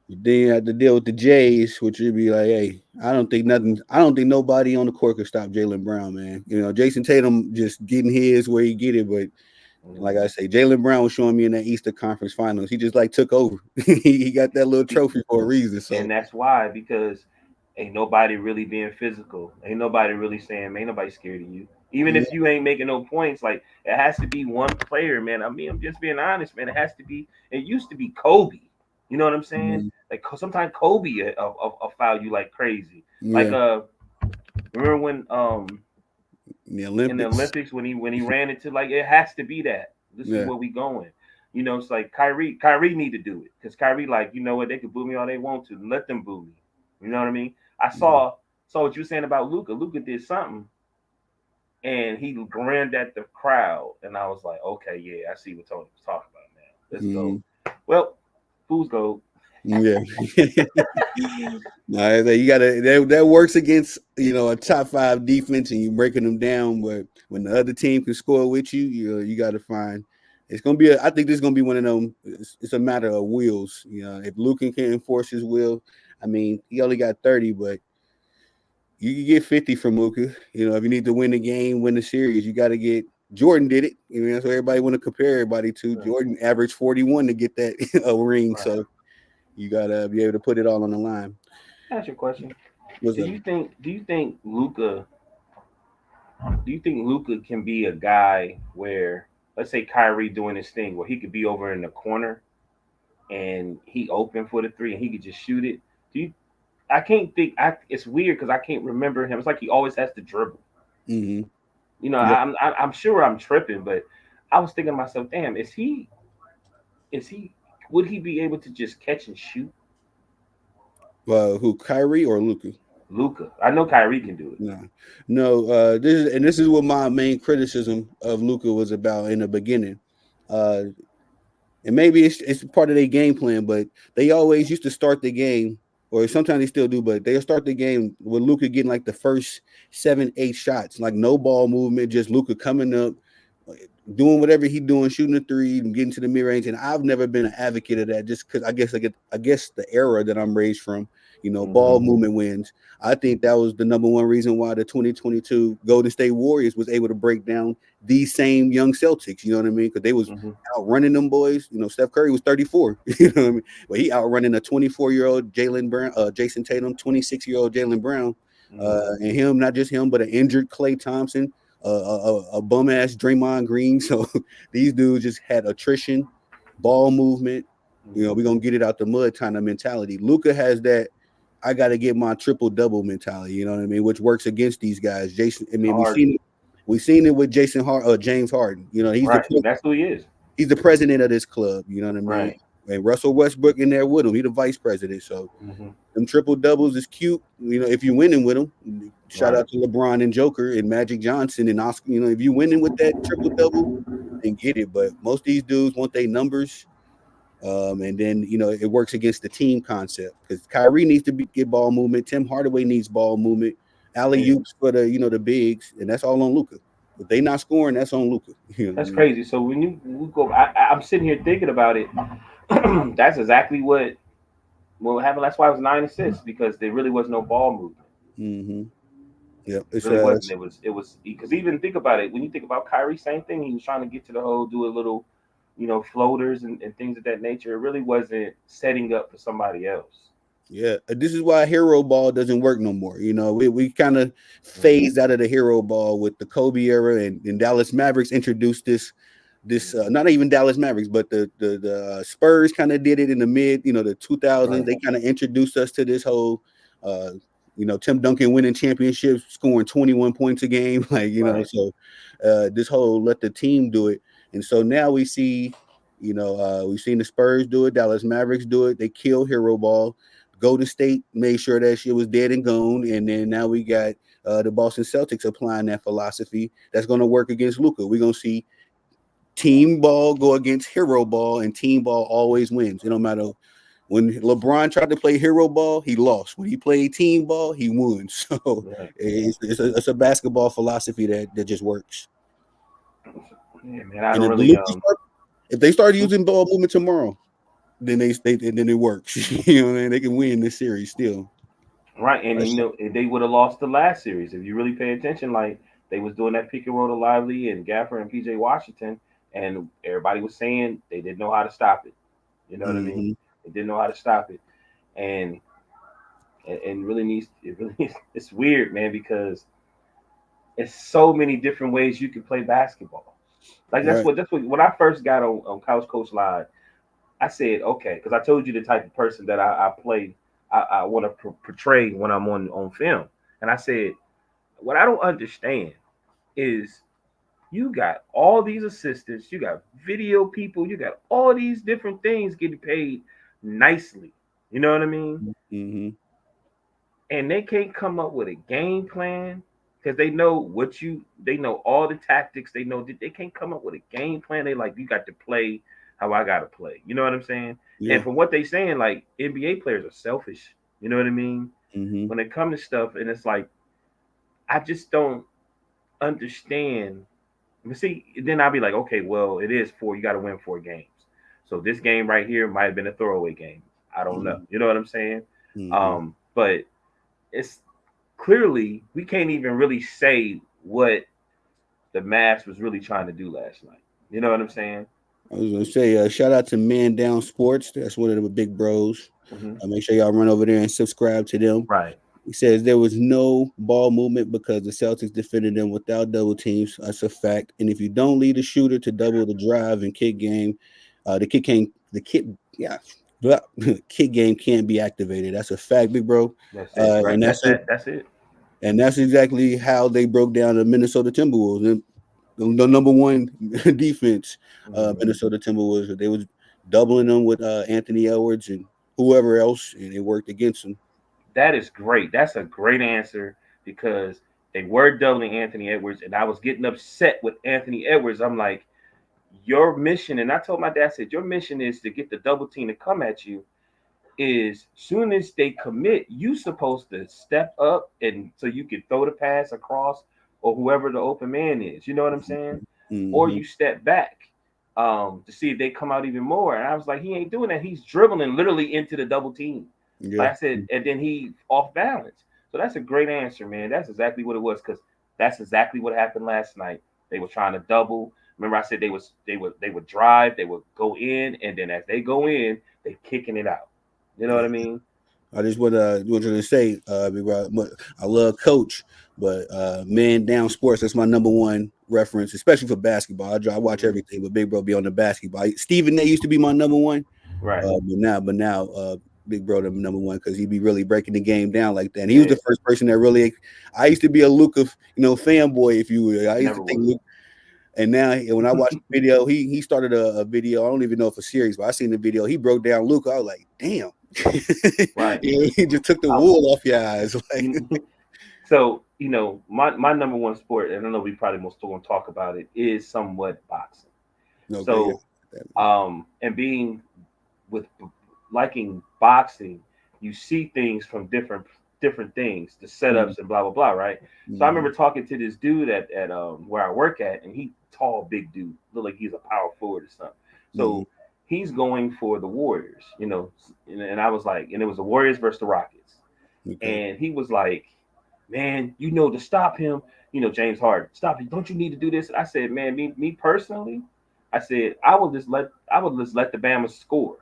[SPEAKER 1] Then you have to deal with the Jays, which would be like, hey, I don't think nothing. I don't think nobody on the court could stop Jalen Brown, man. Jason Tatum just getting his where he get it, but like I
[SPEAKER 2] Mm-hmm.
[SPEAKER 1] say, Jalen Brown was showing me in that Easter Conference Finals. He just like took over. He got that little trophy for a reason.
[SPEAKER 2] And
[SPEAKER 1] So
[SPEAKER 2] that's why, because ain't nobody really being physical. Ain't nobody really saying, ain't nobody scared of you. Even
[SPEAKER 1] yeah.
[SPEAKER 2] if you ain't making no points, like, it has to be one player, man. I mean, I'm just being honest, man. It has to be. It used to be Kobe. You know what I'm saying?
[SPEAKER 1] Mhm.
[SPEAKER 2] Like, sometimes Kobe foul you like crazy. Like,
[SPEAKER 1] Yeah,
[SPEAKER 2] remember when
[SPEAKER 1] in the
[SPEAKER 2] in the
[SPEAKER 1] Olympics.
[SPEAKER 2] Olympics when he ran into, like, it has to be that. This is
[SPEAKER 1] Yeah,
[SPEAKER 2] where we going. It's like Kyrie need to do it, because Kyrie, like, you know what, they could boo me all they want to. Let them boo me. You know what I mean? I
[SPEAKER 1] yeah,
[SPEAKER 2] saw what you were saying about Luca. Luca did something, and he grinned at the crowd, and I was like, okay, yeah, I see what Tony was talking about now. Let's go.
[SPEAKER 1] mm,
[SPEAKER 2] Well, fools go.
[SPEAKER 1] yeah. No, you gotta that works against a top five defense and you breaking them down. But when the other team can score with you, you got to find. It's gonna be. I think this is gonna be one of them. It's a matter of wheels. If Lucan can enforce his will, I mean, he only got 30, but you can get 50 from Luca. If you need to win the game, win the series, you got to get. Jordan did it. That's what everybody want to compare everybody to.
[SPEAKER 2] Right.
[SPEAKER 1] Jordan averaged 41 to get that a ring,
[SPEAKER 2] Right.
[SPEAKER 1] so you gotta be able to put it all on the line.
[SPEAKER 2] Ask your question.
[SPEAKER 1] What's
[SPEAKER 2] Do
[SPEAKER 1] up?
[SPEAKER 2] you think? Do you think Luca can be a guy where, let's say, Kyrie doing this thing where he could be over in the corner and he open for the three and he could just shoot it? Do you? I can't think. It's weird because I can't remember him. It's like he always has to dribble.
[SPEAKER 1] Mm-hmm. Yep.
[SPEAKER 2] I'm sure I'm tripping, but I was thinking to myself, damn, is he would he be able to just catch and shoot?
[SPEAKER 1] Who? Kyrie or Luca?
[SPEAKER 2] Luca? I know Kyrie can do it.
[SPEAKER 1] No, no. This is what my main criticism of Luca was about in the beginning. Uh, and maybe it's part of their game plan, but they always used to start the game, or sometimes they still do, but they'll start the game with Luca getting like the first 7, 8 shots, like no ball movement, just Luca coming up, doing whatever he doing, shooting a three and getting to the mid range. And I've never been an advocate of that, just because I guess the era that I'm raised from, ball
[SPEAKER 2] Mm-hmm.
[SPEAKER 1] movement wins. I think that was the number one reason why the 2022 Golden State Warriors was able to break down these same young Celtics. You know what I mean? Because they was
[SPEAKER 2] Mm-hmm.
[SPEAKER 1] outrunning them boys. Steph Curry was 34. You know what I mean? But he outrunning a 24-year-old Jalen Brown, Jason Tatum, 26-year-old Jalen Brown,
[SPEAKER 2] Mm-hmm.
[SPEAKER 1] and him, not just him, but an injured Klay Thompson, a bum ass Draymond Green. So these dudes just had attrition, ball movement. We're gonna get it out the mud kind of mentality. Luka has that. I got to get my triple double mentality. You know what I mean? Which works against these guys. Jason. I mean,
[SPEAKER 2] Hard.
[SPEAKER 1] we seen it with James Harden.
[SPEAKER 2] Right. That's who he is.
[SPEAKER 1] he's the president of this club. You know what I mean?
[SPEAKER 2] Right.
[SPEAKER 1] And Russell Westbrook in there with him. He the vice president. So
[SPEAKER 2] Hmm.
[SPEAKER 1] them triple doubles is cute. If you winning with them, shout
[SPEAKER 2] Right.
[SPEAKER 1] out to LeBron and Joker and Magic Johnson and Oscar. If you winning with that triple double, then get it. But most of these dudes want their numbers. And then it works against the team concept because Kyrie needs to get ball movement. Tim Hardaway needs ball movement. Alley
[SPEAKER 2] Yeah.
[SPEAKER 1] oops for the bigs, and that's all on Luka. If they not scoring, that's on Luka. You know what I
[SPEAKER 2] That's
[SPEAKER 1] mean?
[SPEAKER 2] crazy. So when you go, I'm sitting here thinking about it. That's exactly what happened. That's why it was 9 assists because there really was no ball movement.
[SPEAKER 1] Mm-hmm. Yep.
[SPEAKER 2] It really wasn't. It was because even think about it. When you think about Kyrie, same thing. He was trying to get to the hole, do a little, floaters and things of that nature. It really wasn't setting up for somebody else.
[SPEAKER 1] Yeah, this is why hero ball doesn't work no more. We kind of
[SPEAKER 2] Hmm.
[SPEAKER 1] phased out of the hero ball with the Kobe era, and Dallas Mavericks introduced this not even Dallas Mavericks, but the Spurs kind of did it in the the 2000s.
[SPEAKER 2] Right.
[SPEAKER 1] They kind of introduced us to this whole uh Tim Duncan winning championships, scoring 21 points a game,
[SPEAKER 2] Right.
[SPEAKER 1] so this whole let the team do it. And so now we see, we've seen the Spurs do it, Dallas Mavericks do it. They kill hero ball. Golden State made sure that shit was dead and gone, and then now we got the Boston Celtics applying that philosophy that's going to work against Luka. We're going to see team ball go against hero ball, and team ball always wins. It don't matter. When LeBron tried to play hero ball, he lost. When he played team ball, he won. So
[SPEAKER 2] Right.
[SPEAKER 1] it's a basketball philosophy that just works.
[SPEAKER 2] Yeah, man. I
[SPEAKER 1] And
[SPEAKER 2] don't
[SPEAKER 1] if
[SPEAKER 2] really
[SPEAKER 1] if they start using ball movement tomorrow, then then it works. They can win this series still.
[SPEAKER 2] right. And they would have lost the last series if you really pay attention. Like they was doing that pick and roll to Lively and Gaffer and PJ Washington, and everybody was saying they didn't know how to stop it. You know what I mean?
[SPEAKER 1] Mm-hmm.
[SPEAKER 2] They didn't know how to stop it, and really needs it really it's weird, man, because it's so many different ways you can play basketball. Like
[SPEAKER 1] Right.
[SPEAKER 2] that's what when I first got on Couch Coach Live, I said okay because I told you the type of person that I play. I want to portray when I'm on film, and I said what I don't understand is you got all these assistants, you got video people, you got all these different things getting paid nicely. You know what I mean?
[SPEAKER 1] Mm-hmm.
[SPEAKER 2] And they can't come up with a game plan because they know all the tactics. They know that they can't come up with a game plan. They like you got to play how I gotta play. You know what I'm saying? And
[SPEAKER 1] Yeah.
[SPEAKER 2] from what they saying, like NBA players are selfish. You know what I mean?
[SPEAKER 1] Mm-hmm.
[SPEAKER 2] When it comes to stuff, and it's like I just don't understand. But see, then I'll be like, okay, well, it is four. You got to win 4 games. So this game right here might have been a throwaway game. I don't know. You know what I'm saying?
[SPEAKER 1] Mm-hmm.
[SPEAKER 2] But it's clearly we can't even really say what the Mavs was really trying to do last night. You know what I'm saying?
[SPEAKER 1] I was gonna say, shout out to Man Down Sports. That's one of the big bros.
[SPEAKER 2] Hmm.
[SPEAKER 1] Make sure y'all run over there and subscribe to them.
[SPEAKER 2] Right.
[SPEAKER 1] He says there was no ball movement because the Celtics defended them without double teams. That's a fact. And if you don't lead a shooter to double the drive and kick game, the kick, yeah, kick game can't be activated. That's a fact, big bro.
[SPEAKER 2] That's it. Right.
[SPEAKER 1] And
[SPEAKER 2] That's that. That's it.
[SPEAKER 1] that's exactly how they broke down the Minnesota Timberwolves. And the number one defense,
[SPEAKER 2] Hmm.
[SPEAKER 1] Minnesota Timberwolves. They was doubling them with Anthony Edwards and whoever else, and it worked against them.
[SPEAKER 2] That is great. That's a great answer because they were doubling Anthony Edwards, and I was getting upset with Anthony Edwards. I'm like, your mission, and I told my dad, I said, your mission is to get the double team to come at you. Is soon as they commit, you supposed to step up and so you can throw the pass across or whoever the open man is. You know what I'm saying? Or
[SPEAKER 1] Mm-hmm.
[SPEAKER 2] you step back to see if they come out even more. And I was like, he ain't doing that. He's dribbling literally into the double team.
[SPEAKER 1] Yeah.
[SPEAKER 2] Like I said, and then he off balance. So that's a great answer, man. That's exactly what it was because that's exactly what happened last night. They were trying to double. Remember, I said they would drive, they would go in, and then as they go in, they kicking it out. You know what I
[SPEAKER 1] Yeah.
[SPEAKER 2] mean?
[SPEAKER 1] I just wanted to say, I love Coach, but Man Down Sports, that's my number one reference, especially for basketball. I watch
[SPEAKER 2] Mhm.
[SPEAKER 1] everything, but Big Bro be on the basketball. Stephen A used to be my number one.
[SPEAKER 2] Right.
[SPEAKER 1] But now, Big Bro number one because he'd be really breaking the game down like that. And he was
[SPEAKER 2] Yeah.
[SPEAKER 1] the first person that really. I used to be a Luka, fanboy, if you will. I used to
[SPEAKER 2] Never
[SPEAKER 1] think
[SPEAKER 2] was.
[SPEAKER 1] Luka. And now when I watched the video, he started a video. I don't even know if it's a series, but I seen the video. He broke down Luka. I was like, damn.
[SPEAKER 2] Right.
[SPEAKER 1] He just took the
[SPEAKER 2] I,
[SPEAKER 1] wool off your eyes. Like,
[SPEAKER 2] so my number one sport, and I know we probably most still gonna talk about it, is somewhat boxing.
[SPEAKER 1] okay,
[SPEAKER 2] So
[SPEAKER 1] yeah.
[SPEAKER 2] and being with liking boxing, you see things from different things, the
[SPEAKER 1] Mm-hmm.
[SPEAKER 2] setups and blah blah blah, right? So I
[SPEAKER 1] Mm-hmm.
[SPEAKER 2] remember talking to this dude at where I work at, and he tall, big dude, look like he's a power forward or something.
[SPEAKER 1] Mm-hmm.
[SPEAKER 2] So he's going for the Warriors, and I was like, and it was the Warriors versus the Rockets,
[SPEAKER 1] Okay.
[SPEAKER 2] and he was like, man, to stop him, James Harden, stop him. Don't you need to do this? I said, man, me personally, I said I would just let the Bama score.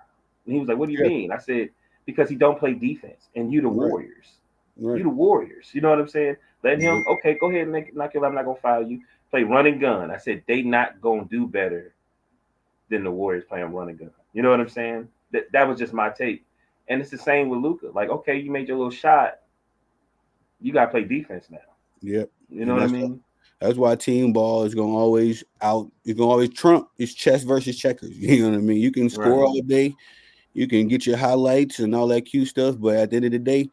[SPEAKER 2] And he was like, what do you
[SPEAKER 1] Yeah.
[SPEAKER 2] mean? I said, because he don't play defense, and you the
[SPEAKER 1] Right.
[SPEAKER 2] Warriors, you
[SPEAKER 1] Right.
[SPEAKER 2] the Warriors. You know what I'm saying? Let him.
[SPEAKER 1] Yep.
[SPEAKER 2] Okay, go ahead and knock your. I'm not gonna foul you. Play run and gun. I said they not gonna do better than the Warriors playing run and gun. You know what I'm saying? That was just my take. And it's the same with Luca. Like, okay, you made your little shot, you gotta play defense now.
[SPEAKER 1] Yep.
[SPEAKER 2] You know
[SPEAKER 1] And
[SPEAKER 2] what I
[SPEAKER 1] that's
[SPEAKER 2] mean?
[SPEAKER 1] That's why team ball is gonna always out. It's gonna always trump. It's chess versus checkers. You know what I mean? You can
[SPEAKER 2] Right.
[SPEAKER 1] score all day. You can get your highlights and all that cute stuff. But at the end of the day,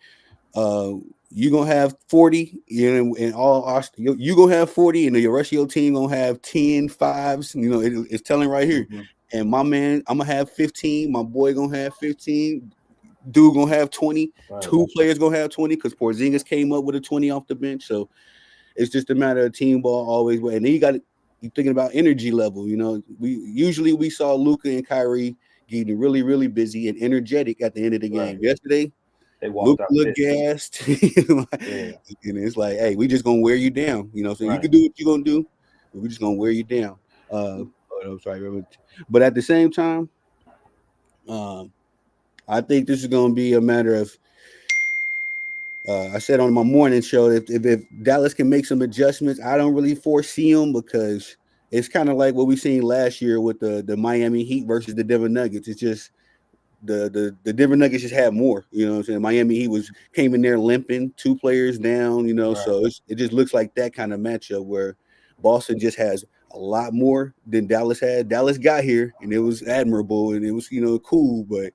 [SPEAKER 1] uh, you gonna have 40. And all you gonna have 40, and the rest of your team gonna have 10 fives. It's telling right here.
[SPEAKER 2] Mm-hmm.
[SPEAKER 1] And my man, I'm gonna have 15. My boy gonna have 15. Dude gonna have 20.
[SPEAKER 2] Right.
[SPEAKER 1] Two players gonna have 20 because Porzingis came up with a 20 off the bench. So it's just a matter of team ball always. And then you thinking about energy level. We saw Luka and Kyrie getting really really busy and energetic at the end of the
[SPEAKER 2] Right.
[SPEAKER 1] game. Yesterday,
[SPEAKER 2] They walked
[SPEAKER 1] Luka
[SPEAKER 2] out
[SPEAKER 1] looked
[SPEAKER 2] pissed.
[SPEAKER 1] gassed,
[SPEAKER 2] Yeah.
[SPEAKER 1] and it's like, hey, we just gonna wear you down. So you
[SPEAKER 2] Right.
[SPEAKER 1] can do what you gonna do, but we just gonna wear you down. I'm sorry, but at the same time, um, I think this is gonna be a matter of I said on my morning show if Dallas can make some adjustments, I don't really foresee them because it's kind of like what we seen last year with the Miami Heat versus the Denver Nuggets. It's just the Denver Nuggets just had more. You know what I'm saying? Miami Heat came in there limping, two players down.
[SPEAKER 2] Right.
[SPEAKER 1] So it just looks like that kind of matchup where Boston just has a lot more than Dallas had. Dallas got here and it was admirable and it was cool, but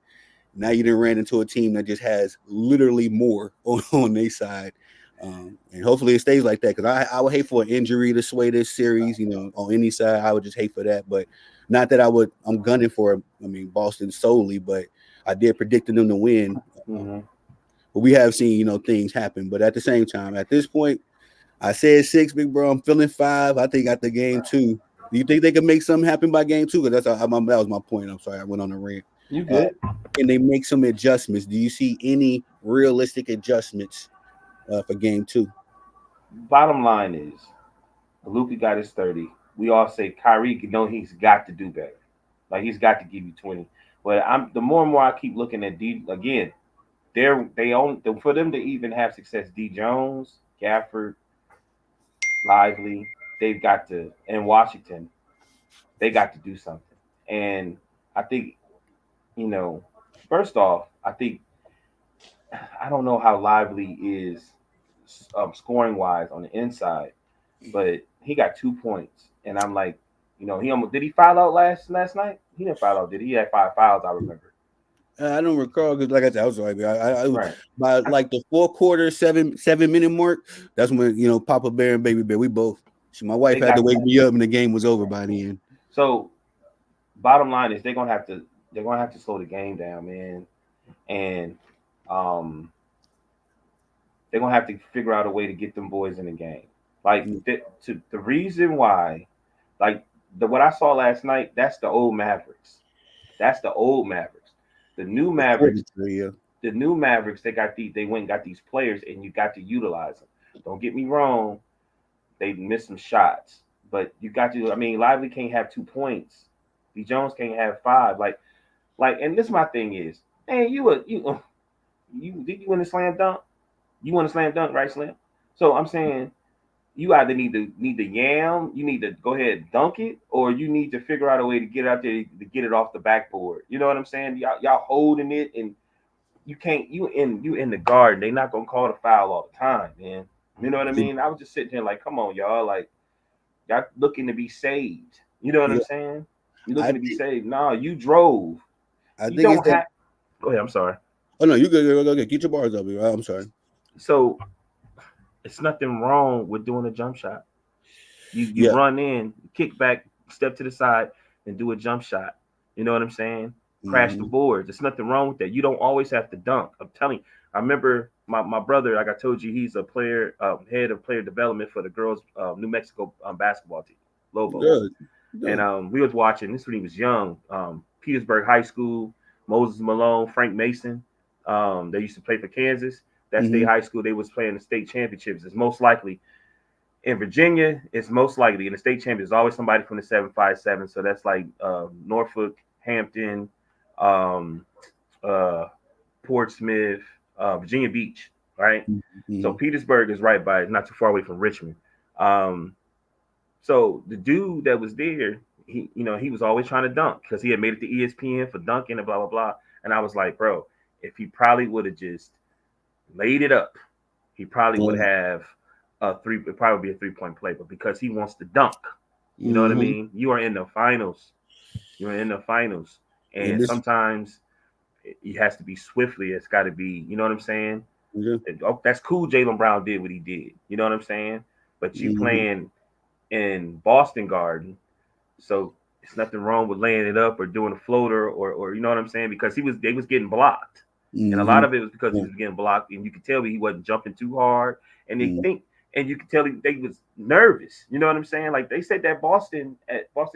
[SPEAKER 1] now you done ran into a team that just has literally more on their side. And hopefully it stays like that because I would hate for an injury to sway this series, on any side. I would just hate for that. But not that I'm gunning for, Boston solely, but I did predict them to win.
[SPEAKER 2] Mm-hmm.
[SPEAKER 1] But we have seen, things happen. But at the same time, at this point, I said 6, big bro. I'm feeling 5. I think at the game 2. Do you think they can make something happen by game 2? Because that was my point. I'm sorry, I went on a rant.
[SPEAKER 2] You
[SPEAKER 1] Uh,
[SPEAKER 2] good?
[SPEAKER 1] can they make some adjustments? Do you see any realistic adjustments for game 2?
[SPEAKER 2] Bottom line is, Luka got his 30. We all say Kyrie, he's got to do better. Like he's got to give you 20. But the more and more I keep looking at D again, they own for them to even have success. D Jones, Gafford, Lively, they've got to, and Washington, they got to do something. And I think, you know, first off, I don't know how Lively is scoring wise on the inside, but he got 2 points, and I'm like, he almost did he foul out last night? He didn't foul out, did he? He had 5 fouls, I remember.
[SPEAKER 1] I don't recall because, like I said, I was like,
[SPEAKER 2] Right.
[SPEAKER 1] by
[SPEAKER 2] I,
[SPEAKER 1] like the 4 quarter, 7 minute mark. That's when Papa Bear and Baby Bear, we both. My wife
[SPEAKER 2] they
[SPEAKER 1] had to
[SPEAKER 2] got
[SPEAKER 1] wake me up, and the game was over by the end.
[SPEAKER 2] so. Bottom line is they're gonna have to slow the game down, man, and um, they're gonna have to figure out a way to get them boys in the game. Like the reason why, like what I saw last night, that's the old Mavericks. That's the old Mavericks. The new Mavericks,
[SPEAKER 1] 43, yeah.
[SPEAKER 2] they went and got these players, and you got to utilize them. Don't get me wrong, they missed some shots, but you got to. I mean, Lively can't have 2 points. D Jones can't have five. And this my thing is, hey, you did you win a slam dunk? You won a slam dunk, right, Slam? So I'm saying you either need to yam, you need to go ahead and dunk it, or you need to figure out a way to get out there to get it off the backboard. You know what I'm saying? Y'all holding it, and you can't. You in the garden. They not gonna call the foul all the time, man. You know what I mean? I was just sitting here like, come on, y'all. Like y'all looking to be saved. You know what I'm
[SPEAKER 1] Yeah,
[SPEAKER 2] saying? You
[SPEAKER 1] I
[SPEAKER 2] looking to be
[SPEAKER 1] think
[SPEAKER 2] saved? No, you drove.
[SPEAKER 1] I
[SPEAKER 2] You
[SPEAKER 1] think it's
[SPEAKER 2] don't
[SPEAKER 1] that.
[SPEAKER 2] have. Go ahead. I'm sorry.
[SPEAKER 1] Oh no, you go. Get your bars up. I'm sorry.
[SPEAKER 2] So it's nothing wrong with doing a jump shot. You
[SPEAKER 1] Yeah.
[SPEAKER 2] run in, kick back, step to the side, and do a jump shot. You know what I'm saying? Crash the
[SPEAKER 1] Hmm.
[SPEAKER 2] boards. There's nothing wrong with that. You don't always have to dunk. I'm telling you. I remember my brother, like I told you, he's a player, head of player development for the girls New Mexico basketball team, Lobos.
[SPEAKER 1] Good.
[SPEAKER 2] And
[SPEAKER 1] Good.
[SPEAKER 2] we was watching this when he was young. Petersburg High School, Moses Malone, Frank Mason. They used to play for Kansas. That state
[SPEAKER 1] Hmm.
[SPEAKER 2] high school, they was playing the state championships. It's most likely in Virginia, it's most likely in the state champion is always somebody from the 757. So that's like Norfolk, Hampton, um, uh, Portsmouth, Virginia Beach, right? So
[SPEAKER 1] Hmm.
[SPEAKER 2] Petersburg is right by, not too far away from Richmond. Um, so the dude that was there, he was always trying to dunk because he had made it to ESPN for dunking and blah blah blah. And I was like, bro, if he probably would have just laid it up, he probably would have a three. It probably be a 3 point play, but because he wants to dunk, you know what I
[SPEAKER 1] Hmm.
[SPEAKER 2] mean. You are in the finals. You're in the finals,
[SPEAKER 1] And
[SPEAKER 2] and
[SPEAKER 1] this.
[SPEAKER 2] sometimes it has to be swiftly. It's got to be. You know what I'm saying?
[SPEAKER 1] Yeah.
[SPEAKER 2] Oh, that's cool. Jalen Brown did what he did. You know what I'm saying? But you
[SPEAKER 1] Hmm.
[SPEAKER 2] playing in Boston Garden, so it's nothing wrong with laying it up or doing a floater or you know what I'm saying, because they was getting blocked, and a lot
[SPEAKER 1] Hmm.
[SPEAKER 2] of it was because he
[SPEAKER 1] Yeah.
[SPEAKER 2] was getting blocked, and you could tell he wasn't jumping too hard, and they
[SPEAKER 1] Mm.
[SPEAKER 2] think, and you could tell they was nervous. You know what I'm saying? Like they said that Boston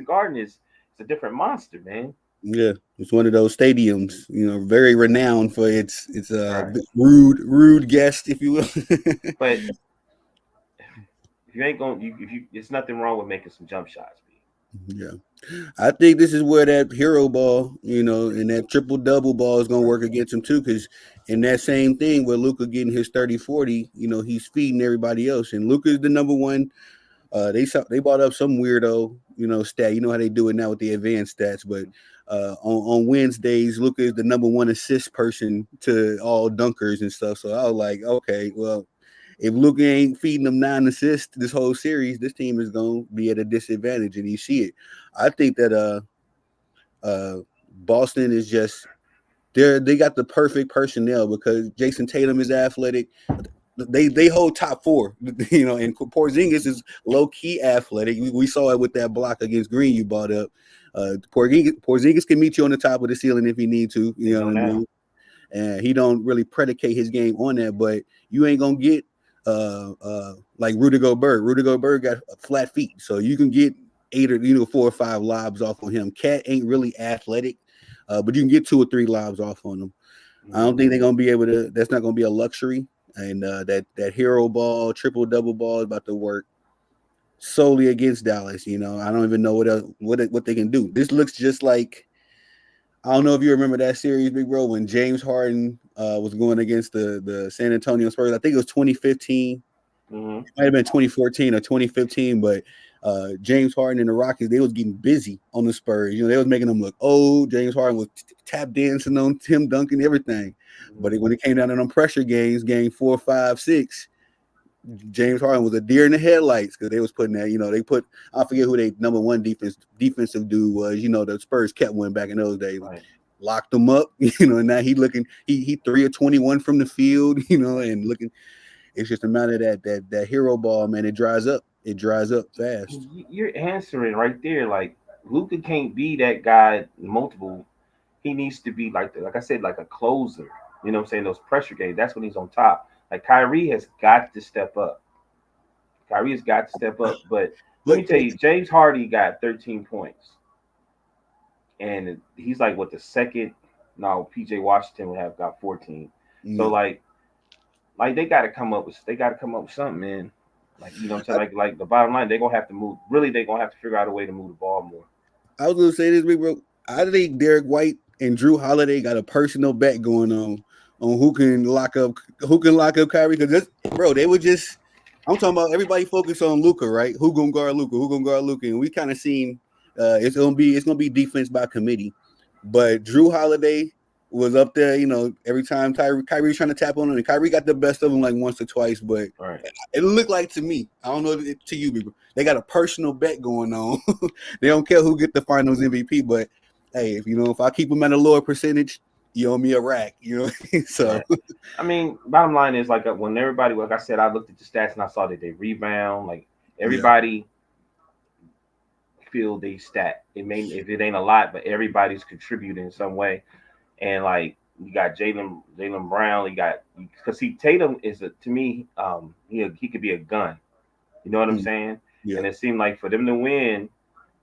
[SPEAKER 2] Garden is it's a different monster, man.
[SPEAKER 1] Yeah, it's one of those stadiums, very renowned for its
[SPEAKER 2] Right.
[SPEAKER 1] rude guest, if you will.
[SPEAKER 2] But if you ain't going, if you, there's nothing wrong with making some jump shots, B.
[SPEAKER 1] Yeah, I think this is where that hero ball, and that triple double ball is gonna work against him too, because in that same thing where Luca getting his 30-40, he's feeding everybody else, and Luca's the number one. They brought up some weirdo, stat. You know how they do it now with the advanced stats, but on Wednesdays, Luca is the number one assist person to all dunkers and stuff. So I was like, okay, well, if Luka ain't feeding them 9 assists this whole series, this team is gonna be at a disadvantage, and you see it. I think that Boston is just they got the perfect personnel because Jason Tatum is athletic. They hold top four, and Porzingis is low key athletic. We saw it with that block against Green you brought up. Porzingis can meet you on the top of the ceiling if he need to.
[SPEAKER 2] They
[SPEAKER 1] You know
[SPEAKER 2] know
[SPEAKER 1] what I
[SPEAKER 2] now.
[SPEAKER 1] mean? And he don't really predicate his game on that. But you ain't gonna get like Rudy Gobert. Rudy Gobert got flat feet, so you can get 4 or 5 lobs off on him. Cat ain't really athletic, but you can get 2 or 3 lobs off on him. I don't think
[SPEAKER 2] Mm-hmm.
[SPEAKER 1] they're gonna be able to. That's not gonna be a luxury. And that hero ball, triple double ball is about to work solely against Dallas. I don't even know what they can do. This looks just like, I don't know if you remember that series, Big Bro, when James Harden was going against the San Antonio Spurs. I think it was 2015.
[SPEAKER 2] Mm-hmm.
[SPEAKER 1] It might have been 2014 or 2015, but James Harden and the Rockets, they was getting busy on the Spurs. They was making them look old. James Harden was tap dancing on Tim Duncan, everything. But
[SPEAKER 2] Mm-hmm.
[SPEAKER 1] when it came down to them pressure games, game 4, 5, 6, James Harden was a deer in the headlights because they was putting that. They put, I forget who they number one defensive dude was. The Spurs kept one back in those days.
[SPEAKER 2] Right.
[SPEAKER 1] Locked him up, and now he 3 of 21 from the field, and looking. It's just a matter of that hero ball, man. It dries up. It dries up fast.
[SPEAKER 2] You're answering right there. Like Luca can't be that guy multiple. He needs to be like I said, like a closer. You know what I'm saying? Those pressure games. That's when he's on top. Like Kyrie has got to step up. Kyrie has got to step up. But let
[SPEAKER 1] But
[SPEAKER 2] me tell you, James Hardy got 13 points, and he's like what the second. No, PJ Washington would have got 14. So
[SPEAKER 1] yeah,
[SPEAKER 2] like they got to come up with something, man. Like you know what I'm saying?
[SPEAKER 1] I,
[SPEAKER 2] Like the bottom line, they're gonna have to move. Really, they're gonna have to figure out a way to move the ball more.
[SPEAKER 1] I was gonna say this, big bro. I think Derek White and Drew Holiday got a personal bet going on who can lock up Kyrie because bro, they were just I'm talking about everybody focus on Luca, right? Who gonna guard Luca? Who gonna guard Luca? And we kind of seen it's gonna be defense by committee. But Drew Holiday was up there, every time Kyrie's trying to tap on him, and Kyrie got the best of him like once or twice, but
[SPEAKER 2] Right.
[SPEAKER 1] it looked like to me, I don't know to you, people, they got a personal bet going on. They don't care who get the finals MVP, but hey, if I keep them at a lower percentage, you owe me a rack, so
[SPEAKER 2] Right. I mean, bottom line is like when everybody, like I said, I looked at the stats and I saw that they rebound. Like
[SPEAKER 1] yeah.
[SPEAKER 2] everybody feel they stat. It may if it ain't a lot, but everybody's contributing in some way. And like you got Jalen Brown, you got because see Tatum is to me, he could be a gun. You know what I'm
[SPEAKER 1] Mm,
[SPEAKER 2] saying?
[SPEAKER 1] yeah.
[SPEAKER 2] And it seemed like for them to win,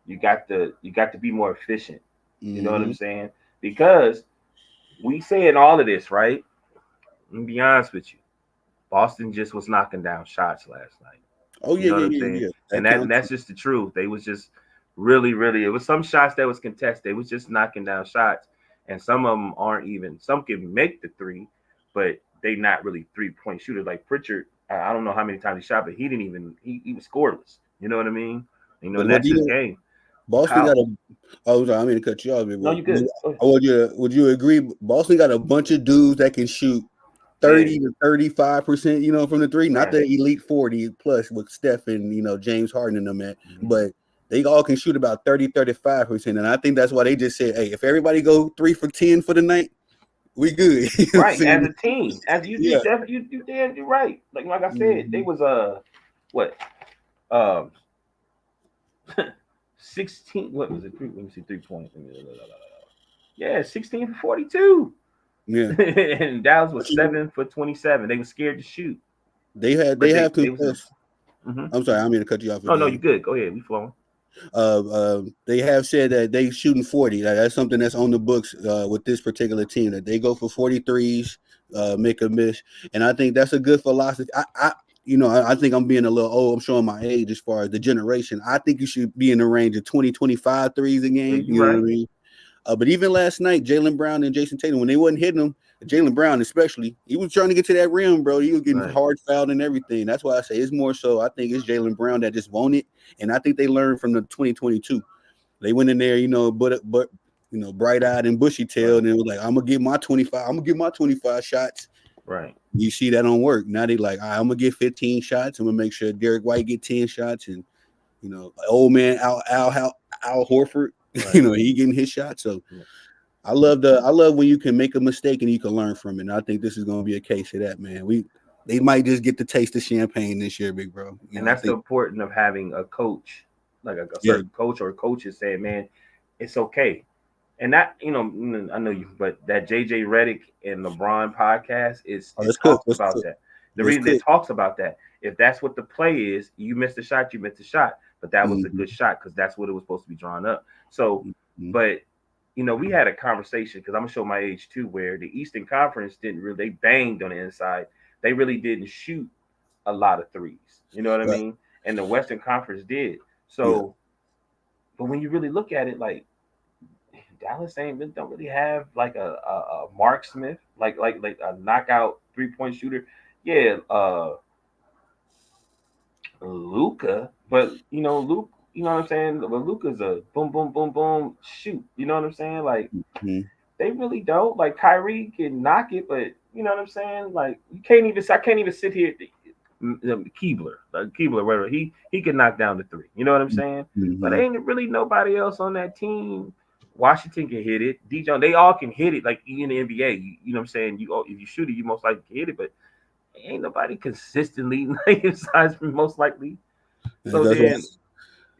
[SPEAKER 2] you got to be more efficient. You know what I'm
[SPEAKER 1] Hmm.
[SPEAKER 2] saying? Because we saying all of this, right? Let me be honest with you. Boston just was knocking down shots last night.
[SPEAKER 1] Oh
[SPEAKER 2] You
[SPEAKER 1] yeah,
[SPEAKER 2] know what
[SPEAKER 1] yeah,
[SPEAKER 2] I'm
[SPEAKER 1] yeah,
[SPEAKER 2] saying?
[SPEAKER 1] yeah.
[SPEAKER 2] And
[SPEAKER 1] That
[SPEAKER 2] that and
[SPEAKER 1] counts.
[SPEAKER 2] that's just the truth. They was just really, really. It was some shots that was contested. They was just knocking down shots, and some of them aren't even. Some can make the three, but they not really 3-point shooters. Like Pritchard, I don't know how many times he shot, but he didn't even. He was scoreless. You know what I mean? And
[SPEAKER 1] But
[SPEAKER 2] that's
[SPEAKER 1] you
[SPEAKER 2] his
[SPEAKER 1] know,
[SPEAKER 2] game.
[SPEAKER 1] Boston
[SPEAKER 2] How?
[SPEAKER 1] got a. Oh, sorry, I mean to cut you off,
[SPEAKER 2] No,
[SPEAKER 1] but
[SPEAKER 2] you good. Go ahead.
[SPEAKER 1] would you agree? Boston got a bunch of dudes that can shoot
[SPEAKER 2] Yeah.
[SPEAKER 1] 30 to 35%, from the three. Not
[SPEAKER 2] Right.
[SPEAKER 1] the elite 40 plus with Steph and James Harden and them at,
[SPEAKER 2] Hmm.
[SPEAKER 1] but they all can shoot about 30 to 35%. And I think that's why they just said, hey, if everybody go 3 for 10 for the night, we good. You know what I'm
[SPEAKER 2] Right. As
[SPEAKER 1] saying?
[SPEAKER 2] a team, as you
[SPEAKER 1] Yeah.
[SPEAKER 2] definitely you damn you're right. Like I said, they
[SPEAKER 1] Hmm.
[SPEAKER 2] was what um 16. What was it? Let me see 3 points. Yeah, 16 for 42.
[SPEAKER 1] Yeah.
[SPEAKER 2] And Dallas was
[SPEAKER 1] But
[SPEAKER 2] 7 for 27. They were scared to shoot,
[SPEAKER 1] they
[SPEAKER 2] but they
[SPEAKER 1] have
[SPEAKER 2] they was.
[SPEAKER 1] confessed.
[SPEAKER 2] Mm-hmm.
[SPEAKER 1] I'm sorry, I mean to cut you off
[SPEAKER 2] No, no,
[SPEAKER 1] again.
[SPEAKER 2] you good. Go ahead. We flowing.
[SPEAKER 1] They have said that they shooting 40. That's something that's on the books with this particular team, that they go for 43s, make a miss, and I think that's a good philosophy. I think I'm being a little old. I'm showing my age as far as the generation. I think you should be in the range of 20, 25 threes a
[SPEAKER 2] Yeah,
[SPEAKER 1] game.
[SPEAKER 2] you
[SPEAKER 1] You know what I
[SPEAKER 2] right.
[SPEAKER 1] mean? But even last night, Jalen Brown and Jason Tatum, when they wasn't hitting them, Jalen Brown especially, he was trying to get to that rim, bro. He was getting
[SPEAKER 2] Right.
[SPEAKER 1] hard fouled and everything. That's why I say it's more so. I think it's Jalen Brown that just won it, and I think they learned from the 2022. They went in there, but bright eyed and bushy tailed,
[SPEAKER 2] Right.
[SPEAKER 1] and it was like, I'm gonna get my 25. I'm gonna get my 25 shots.
[SPEAKER 2] Right.
[SPEAKER 1] You see that don't work. Now they like, I'm gonna get 15 shots. I'm gonna make sure Derek White get 10 shots, and old man Al Horford,
[SPEAKER 2] Right.
[SPEAKER 1] he getting his shot. So
[SPEAKER 2] Yeah.
[SPEAKER 1] I love when you can make a mistake and you can learn from it. And I think this is gonna be a case of that, man. They might just get the taste of champagne this year, big bro.
[SPEAKER 2] And
[SPEAKER 1] I
[SPEAKER 2] that's the
[SPEAKER 1] think,
[SPEAKER 2] importance of having a coach, like a
[SPEAKER 1] yeah.
[SPEAKER 2] certain coach or coaches saying, "Man, it's okay." And that I know you, but that JJ Redick and LeBron podcast is
[SPEAKER 1] Oh,
[SPEAKER 2] it
[SPEAKER 1] let's cook.
[SPEAKER 2] talks
[SPEAKER 1] Let's
[SPEAKER 2] about
[SPEAKER 1] cook.
[SPEAKER 2] that. The
[SPEAKER 1] Let's
[SPEAKER 2] reason it
[SPEAKER 1] cook.
[SPEAKER 2] talks about that, if that's what the play is, you missed the shot, you missed the shot, but that was a
[SPEAKER 1] Mm-hmm.
[SPEAKER 2] good shot because that's what it was supposed to be drawn up. So,
[SPEAKER 1] Mm-hmm.
[SPEAKER 2] but we had a conversation because I'm gonna show my age too, where the Eastern Conference didn't really they banged on the inside. They really didn't shoot a lot of threes. You know what I
[SPEAKER 1] Right.
[SPEAKER 2] mean? And the Western Conference did.
[SPEAKER 1] Yeah.
[SPEAKER 2] So, but when you really look at it, like Dallas ain't don't really have like a Mark Smith, like a knockout 3-point shooter. Yeah, Luca, but Luke, you know what I'm saying? But Luca's a boom, boom, boom, boom shoot. You know what I'm saying? Like
[SPEAKER 1] Mm-hmm.
[SPEAKER 2] they really don't. Like Kyrie can knock it, but you know what I'm saying? Like you can't even. I can't even sit here. Keebler, whatever. He can knock down the three. You know what I'm saying? But
[SPEAKER 1] Mm-hmm.
[SPEAKER 2] ain't really nobody else on that team. Washington can hit it. DJ, they all can hit it. Like in the NBA, you know what I'm saying? If you shoot it, you most likely can hit it. But ain't nobody consistently like besides most likely. So
[SPEAKER 1] That's why
[SPEAKER 2] then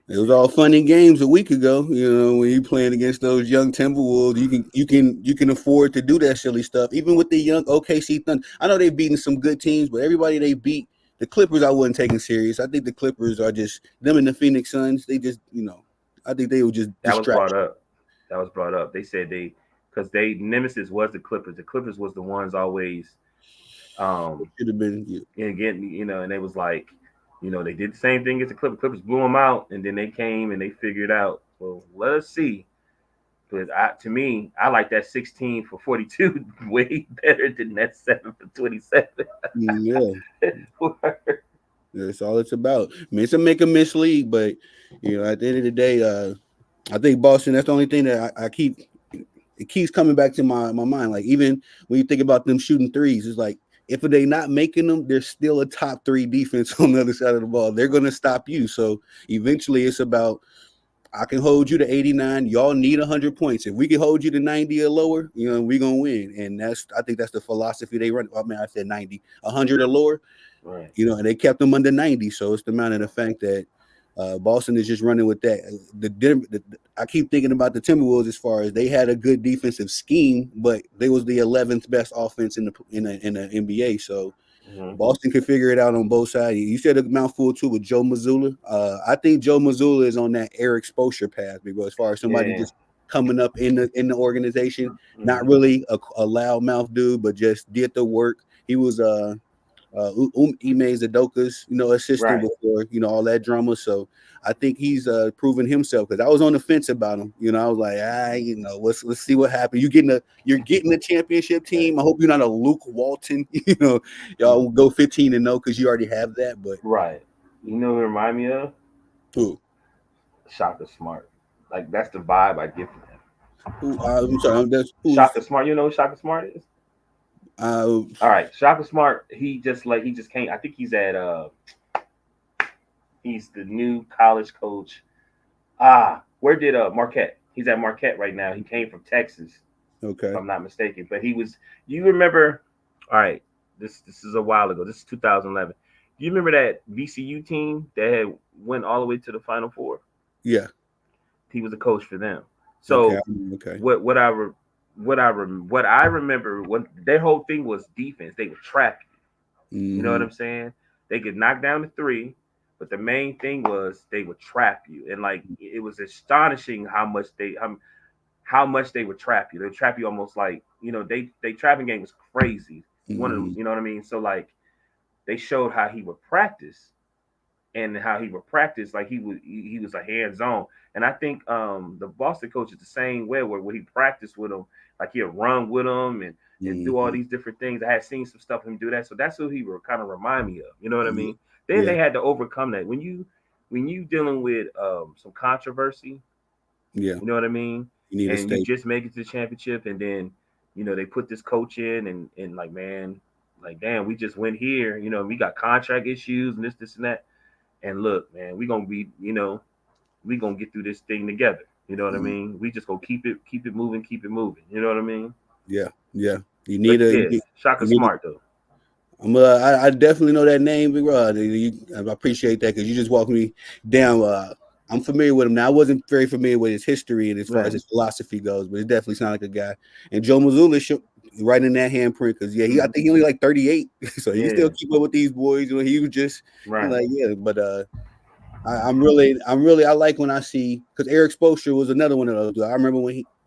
[SPEAKER 1] it was all fun and games a week ago. When you playing against those young Timberwolves, you can afford to do that silly stuff. Even with the young OKC Thunder, I know they've beaten some good teams, but everybody they beat, the Clippers, I wasn't taking serious. I think the Clippers are just them and the Phoenix Suns. They just, I think they were just
[SPEAKER 2] that was brought
[SPEAKER 1] distractions.
[SPEAKER 2] up. That was brought up. They said because they nemesis was the Clippers. The Clippers was the ones always
[SPEAKER 1] It
[SPEAKER 2] um
[SPEAKER 1] should have been, yeah.
[SPEAKER 2] and getting and they was like, they did the same thing as the Clippers. Clippers blew them out, and then they came and they figured out. Well, let us see. But to me, I like that 16 for 42 way better than that 7 for 27.
[SPEAKER 1] Yeah. That's all it's about. I mean, it's a make or miss league, but at the end of the day, I think Boston. That's the only thing that I keep. It keeps coming back to my mind. Like even when you think about them shooting threes, it's like if they not making them, there's still a top three defense on the other side of the ball. They're gonna stop you. So eventually, it's about I can hold you to 89. Y'all need 100 points. If we can hold you to 90 or lower, we're gonna win. And I think that's the philosophy they run. I mean, I said 90, 100 or lower.
[SPEAKER 2] Right.
[SPEAKER 1] And they kept them under 90. So it's the amount of the fact that Boston is just running with that. I keep thinking about the Timberwolves as far as they had a good defensive scheme, but they was the 11th best offense in the NBA. So
[SPEAKER 2] Mm-hmm.
[SPEAKER 1] Boston can figure it out on both sides. You said a mouthful too with Joe Mazzulla. I think Joe Mazzulla is on that Eric Spoelstra path, bro. As far as somebody
[SPEAKER 2] Yeah.
[SPEAKER 1] just coming up in the organization, not
[SPEAKER 2] Mm-hmm.
[SPEAKER 1] really a loudmouth dude, but just did the work. He was Ime Zadoka's, assistant
[SPEAKER 2] Right.
[SPEAKER 1] before, all that drama. So I think he's proven himself because I was on the fence about him. I was like, let's see what happens. You're getting a championship
[SPEAKER 2] Right.
[SPEAKER 1] team. I hope you're not a Luke Walton. Y'all will go 15-0 because you already have that. But
[SPEAKER 2] Right. You know who it remind me of?
[SPEAKER 1] who?
[SPEAKER 2] Shaka Smart. Like that's the vibe I get from him.
[SPEAKER 1] Who? I'm sorry. That's who's.
[SPEAKER 2] Shaka Smart. You know who Shaka Smart is?
[SPEAKER 1] Uh,
[SPEAKER 2] All right, Shaka Smart. He just came. I think he's the new college coach. Where did Marquette? He's at Marquette right now. He came from Texas, if
[SPEAKER 1] okay.
[SPEAKER 2] I'm not mistaken. But he was. Do you remember? All right, this is a while ago. This is 2011. Do you remember that VCU team that had went all the way to the Final Four?
[SPEAKER 1] Yeah.
[SPEAKER 2] He was a coach for them.
[SPEAKER 1] Okay.
[SPEAKER 2] So
[SPEAKER 1] Okay.
[SPEAKER 2] what I remember when their whole thing was defense. They would trap you. You know what
[SPEAKER 1] Mm-hmm.
[SPEAKER 2] I'm saying? They could knock down the three, but the main thing was they would trap you. And like it was astonishing how much they would trap you. They would trap you almost like they trapping game was crazy. One of them,
[SPEAKER 1] Mm-hmm.
[SPEAKER 2] you know what I mean? So like they showed how he would practice and how he would practice like he was a hands on. And I think the Boston coach is the same way where he practiced with him, like he'll run with him and do all
[SPEAKER 1] Mm-hmm.
[SPEAKER 2] these different things. I had seen some stuff of him do that, so that's who he would kind of remind me of. You know what I
[SPEAKER 1] Yeah.
[SPEAKER 2] mean? Then
[SPEAKER 1] Yeah.
[SPEAKER 2] they had to overcome that when you dealing with some controversy.
[SPEAKER 1] Yeah.
[SPEAKER 2] You know what I mean?
[SPEAKER 1] You need to
[SPEAKER 2] And you
[SPEAKER 1] stay.
[SPEAKER 2] just make it to the championship, and then they put this coach in, and like man, like damn, we just went here. We got contract issues and this and that. And look, man, we gonna be, we gonna get through this thing together. You know what I
[SPEAKER 1] Mm-hmm.
[SPEAKER 2] mean? We just gonna keep it moving, keep it moving. You know what I mean?
[SPEAKER 1] Yeah. Yeah. You
[SPEAKER 2] But
[SPEAKER 1] need a.
[SPEAKER 2] yes, Shaka
[SPEAKER 1] You need.
[SPEAKER 2] Smart though.
[SPEAKER 1] I definitely know that name, Big Rod. I appreciate that because you just walked me down. I'm familiar with him now. I wasn't very familiar with his history and as far as
[SPEAKER 2] Right.
[SPEAKER 1] his philosophy goes, but it definitely sounds like a guy. And Joe Mazzulla right in that handprint because I
[SPEAKER 2] Mm.
[SPEAKER 1] think he only like 38, so he
[SPEAKER 2] Yeah.
[SPEAKER 1] still keep up with these boys. He was just he
[SPEAKER 2] Right.
[SPEAKER 1] like yeah, but I like when I see because Eric Spoelstra was another one of those. I remember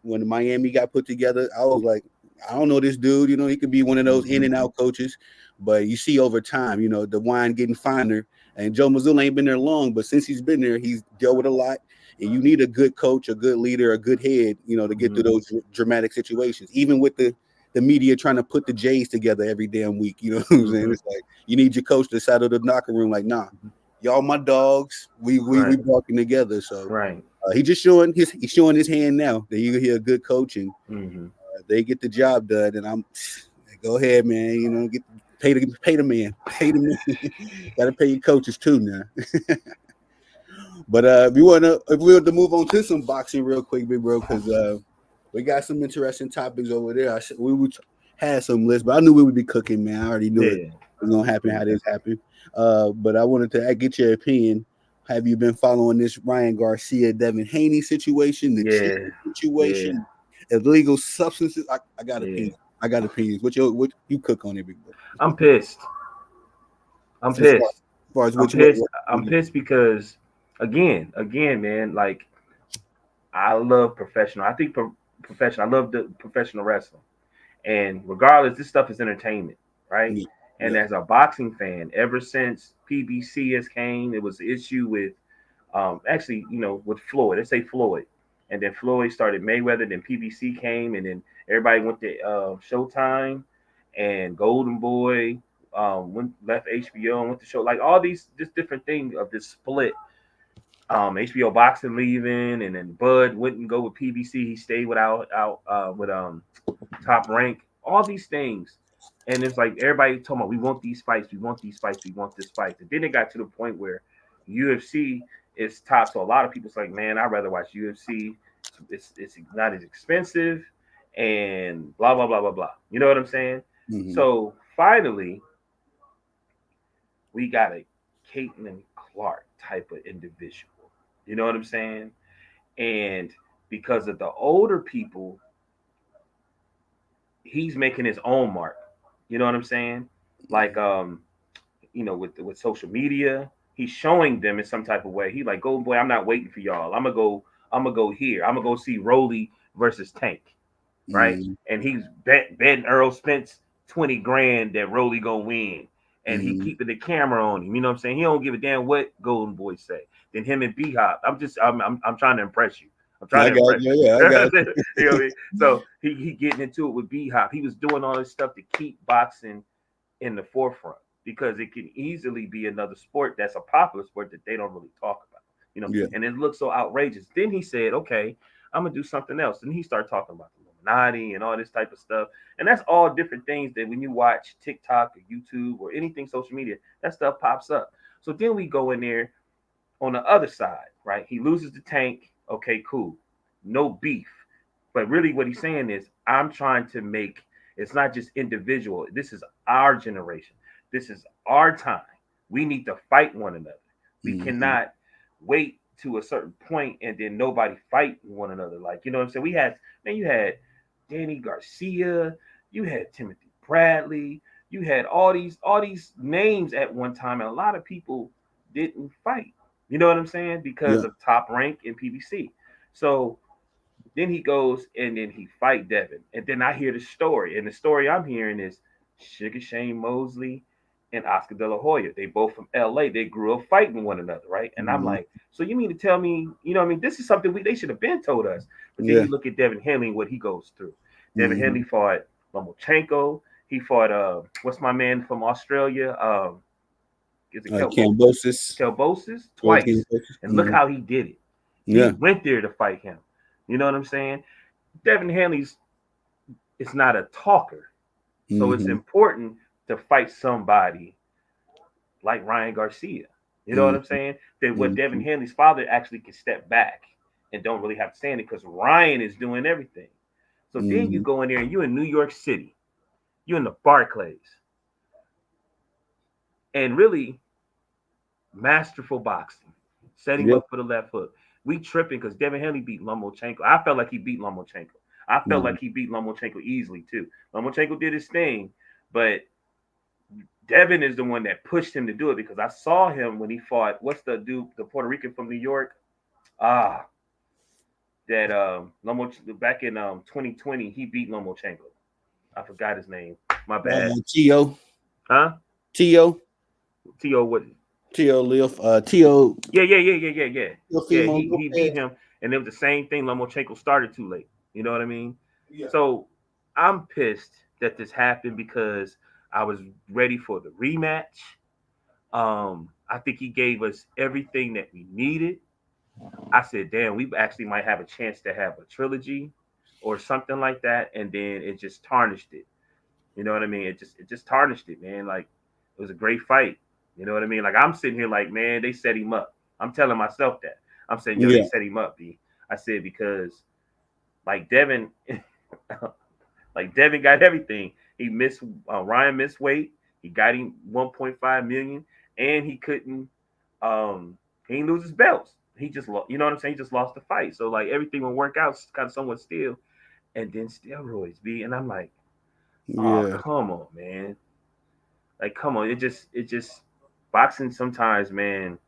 [SPEAKER 1] when Miami got put together, I was like, I don't know this dude. He could be one of those in
[SPEAKER 2] Mm-hmm.
[SPEAKER 1] and out coaches, but you see over time, the wine getting finer. And Joe Mazzulla ain't been there long, but since he's been there, he's dealt with a lot. And you need a good coach, a good leader, a good head, to get through
[SPEAKER 2] Mm-hmm.
[SPEAKER 1] those dramatic situations. Even with the media trying to put the Jays together every damn week, you know what I'm saying?
[SPEAKER 2] Mm-hmm.
[SPEAKER 1] It's like you need your coach to side of the locker room, like, nah, y'all my dogs. We
[SPEAKER 2] Right.
[SPEAKER 1] barking together. So
[SPEAKER 2] Right.
[SPEAKER 1] he's showing his hand now that you're a good coach and
[SPEAKER 2] Mm-hmm.
[SPEAKER 1] they get the job done. And I'm go ahead, man. Get pay the man, pay the man. Got to pay your coaches too now. But if we want to move on to some boxing real quick, big bro, because we got some interesting topics over there. Had some lists, but I knew we would be cooking, man. I already knew it
[SPEAKER 2] Yeah.
[SPEAKER 1] was gonna happen. How this happened? But I wanted to get your opinion. Have you been following this Ryan Garcia, Devin Haney situation, the cheat
[SPEAKER 2] Yeah. Yeah.
[SPEAKER 1] situation, illegal substances? I got
[SPEAKER 2] Yeah.
[SPEAKER 1] opinions. I got opinions. What you cook on it, big bro?
[SPEAKER 2] I'm pissed. I'm
[SPEAKER 1] As far,
[SPEAKER 2] pissed.
[SPEAKER 1] as far as
[SPEAKER 2] I'm
[SPEAKER 1] which
[SPEAKER 2] pissed.
[SPEAKER 1] what
[SPEAKER 2] I'm pissed because again, man, like I love professional. I think professional. I love the professional wrestling. And regardless, this stuff is entertainment, right?
[SPEAKER 1] yeah,
[SPEAKER 2] And
[SPEAKER 1] yeah.
[SPEAKER 2] as a boxing fan, ever since PBC has came, it was the issue with actually, with Floyd. Let's say Floyd. And then Floyd started Mayweather, then PBC came, and then everybody went to Showtime and Golden Boy. went left HBO and went to show like all these just different things of this split. HBO boxing leaving, and then Bud wouldn't go with PBC. He stayed with Top Rank. All these things, and it's like everybody talking about we want these fights, we want these fights, we want this fight. And then it got to the point where UFC is top. So a lot of people's like, man, I'd rather watch UFC. It's not as expensive, and blah blah blah blah blah. You know what I'm saying?
[SPEAKER 1] Mm-hmm.
[SPEAKER 2] So finally, we got a Caitlin Clark type of individual. You know what I'm saying? And because of the older people, he's making his own mark. You know what I'm saying? Like with social media, he's showing them in some type of way. He like, go boy, I'm not waiting for y'all. I'm gonna go here. I'm gonna go see Rolly versus Tank, right?
[SPEAKER 1] Mm-hmm.
[SPEAKER 2] And he's betting Earl Spence 20 grand that Rolly gonna win. And he
[SPEAKER 1] Mm-hmm.
[SPEAKER 2] keeping the camera on him. You know what I'm saying? He don't give a damn what Golden Boy say. Then him and B Hop. I'm trying to impress you. I'm trying
[SPEAKER 1] I
[SPEAKER 2] to
[SPEAKER 1] got
[SPEAKER 2] impress
[SPEAKER 1] you.
[SPEAKER 2] you.
[SPEAKER 1] Yeah, I got
[SPEAKER 2] You know what I mean? So he getting into it with B Hop. He was doing all this stuff to keep boxing in the forefront because it can easily be another sport that's a popular sport that they don't really talk about. You know,
[SPEAKER 1] yeah.
[SPEAKER 2] and it looks so outrageous. Then he said, "Okay, I'm gonna do something else." And he started talking about the Illuminati and all this type of stuff. And that's all different things that when you watch TikTok or YouTube or anything social media, that stuff pops up. So then we go in there on the other side, right? He loses the Tank. Okay, cool. No beef. But really what he's saying is I'm trying to make it's not just individual. This is our generation. This is our time. We need to fight one another. We
[SPEAKER 1] Mm-hmm.
[SPEAKER 2] cannot wait to a certain point and then nobody fight one another. Like, you know what I'm saying? You had Danny Garcia, you had Timothy Bradley, you had all these names at one time, and a lot of people didn't fight. You know what I'm saying? Because
[SPEAKER 1] Yeah.
[SPEAKER 2] of Top Rank and PBC. So then he goes and then he fight Devin. And then I hear the story. And the story I'm hearing is Sugar Shane Mosley and Oscar De La Hoya. They both from LA. They grew up fighting one another, right? And I'm
[SPEAKER 1] Mm-hmm.
[SPEAKER 2] like, so you mean to tell me, you know what I mean? This is something they should have been told us. But then
[SPEAKER 1] Yeah.
[SPEAKER 2] you look at Devin Hanley and what he goes through. Devin
[SPEAKER 1] Mm-hmm.
[SPEAKER 2] Hanley fought Lomachenko. He fought what's my man from Australia? Is it
[SPEAKER 1] Cambosis.
[SPEAKER 2] Kelbosis
[SPEAKER 1] George
[SPEAKER 2] twice.
[SPEAKER 1] Cambosis.
[SPEAKER 2] And look
[SPEAKER 1] Mm-hmm.
[SPEAKER 2] how he did it. He
[SPEAKER 1] Yeah.
[SPEAKER 2] went there to fight him. You know what I'm saying? Devin Hanley's is not a talker. So it's
[SPEAKER 1] Mm-hmm.
[SPEAKER 2] important to fight somebody like Ryan Garcia. You know what I'm saying? That what Devin
[SPEAKER 1] Mm-hmm.
[SPEAKER 2] Hanley's father actually can step back and don't really have to say anything because Ryan is doing everything. So then you
[SPEAKER 1] Mm-hmm.
[SPEAKER 2] go in there and you're in New York City. You're in the Barclays. And really masterful boxing. Set him
[SPEAKER 1] Yep.
[SPEAKER 2] up for the left hook. We tripping because Devin Hanley beat Lomachenko. I felt like he beat Lomachenko. I felt
[SPEAKER 1] Mm-hmm.
[SPEAKER 2] like he beat Lomachenko easily too. Lomachenko did his thing, but Devin is the one that pushed him to do it because I saw him when he fought. What's the dude, the Puerto Rican from New York? Ah, that back in 2020 he beat Lomachenko. I forgot his name. My bad.
[SPEAKER 1] Tio.
[SPEAKER 2] Huh?
[SPEAKER 1] Tio.
[SPEAKER 2] T.O. What?
[SPEAKER 1] Tio Leaf. Tio.
[SPEAKER 2] Yeah. Yeah,
[SPEAKER 1] Teofimo
[SPEAKER 2] he beat
[SPEAKER 1] Lopez.
[SPEAKER 2] him, and it was the same thing. Lomachenko started too late. You know what I mean?
[SPEAKER 1] Yeah.
[SPEAKER 2] So I'm pissed that this happened because I was ready for the rematch. I think he gave us everything that we needed. I said, damn, we actually might have a chance to have a trilogy or something like that, and then it just tarnished it. You know what I mean? It just tarnished it, man. Like it was a great fight. You know what I mean? Like I'm sitting here like, man, they set him up. I'm telling myself that. I'm saying, yo, they
[SPEAKER 1] Yeah.
[SPEAKER 2] set him up, B. I said because like Devin, like Devin got everything. He missed Ryan missed weight. He got him 1.5 million, and he couldn't. He didn't lose his belts. He just, you know what I'm saying? He just lost the fight. So like everything will work out kind of somewhat still, and then steroids, B. And I'm like, oh
[SPEAKER 1] Yeah.
[SPEAKER 2] come on, man. Like come on. It just boxing sometimes, man,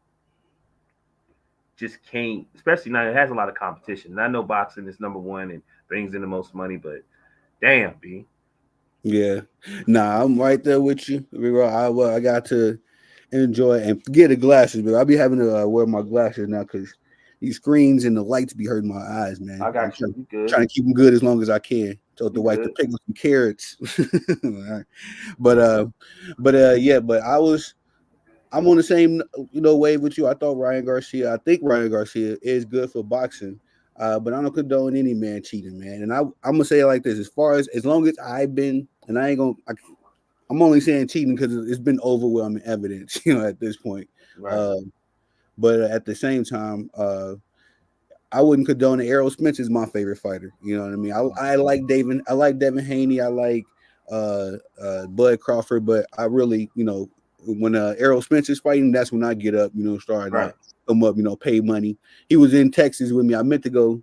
[SPEAKER 2] just can't. Especially now it has a lot of competition. And I know boxing is number one and brings in the most money, but damn, B.
[SPEAKER 1] Yeah. Nah, I'm right there with you. I got to enjoy and forget the glasses, but I'll be having to wear my glasses now because these screens and the lights be hurting my eyes, man.
[SPEAKER 2] I
[SPEAKER 1] I'm
[SPEAKER 2] got you. You good?
[SPEAKER 1] trying to keep them good as long as I can. Told the
[SPEAKER 2] You
[SPEAKER 1] wife to
[SPEAKER 2] good?
[SPEAKER 1] pick up some carrots. but uh, yeah. But I'm on the same wave with you. I thought Ryan Garcia. I think Ryan Garcia is good for boxing. But I don't condone any man cheating, man. And I'm gonna say it like this: as long as I've been, and I ain't gonna, I'm only saying cheating because it's been overwhelming evidence, at this point.
[SPEAKER 2] Right.
[SPEAKER 1] Uh, but at the same time, I wouldn't condone it. Errol Spence is my favorite fighter. You know what I mean? I like David. I like Devin Haney. I like Bud Crawford. But I really, when Errol Spence is fighting, that's when I get up. Start
[SPEAKER 2] Right.
[SPEAKER 1] come up. Pay money. He was in Texas with me. I meant to go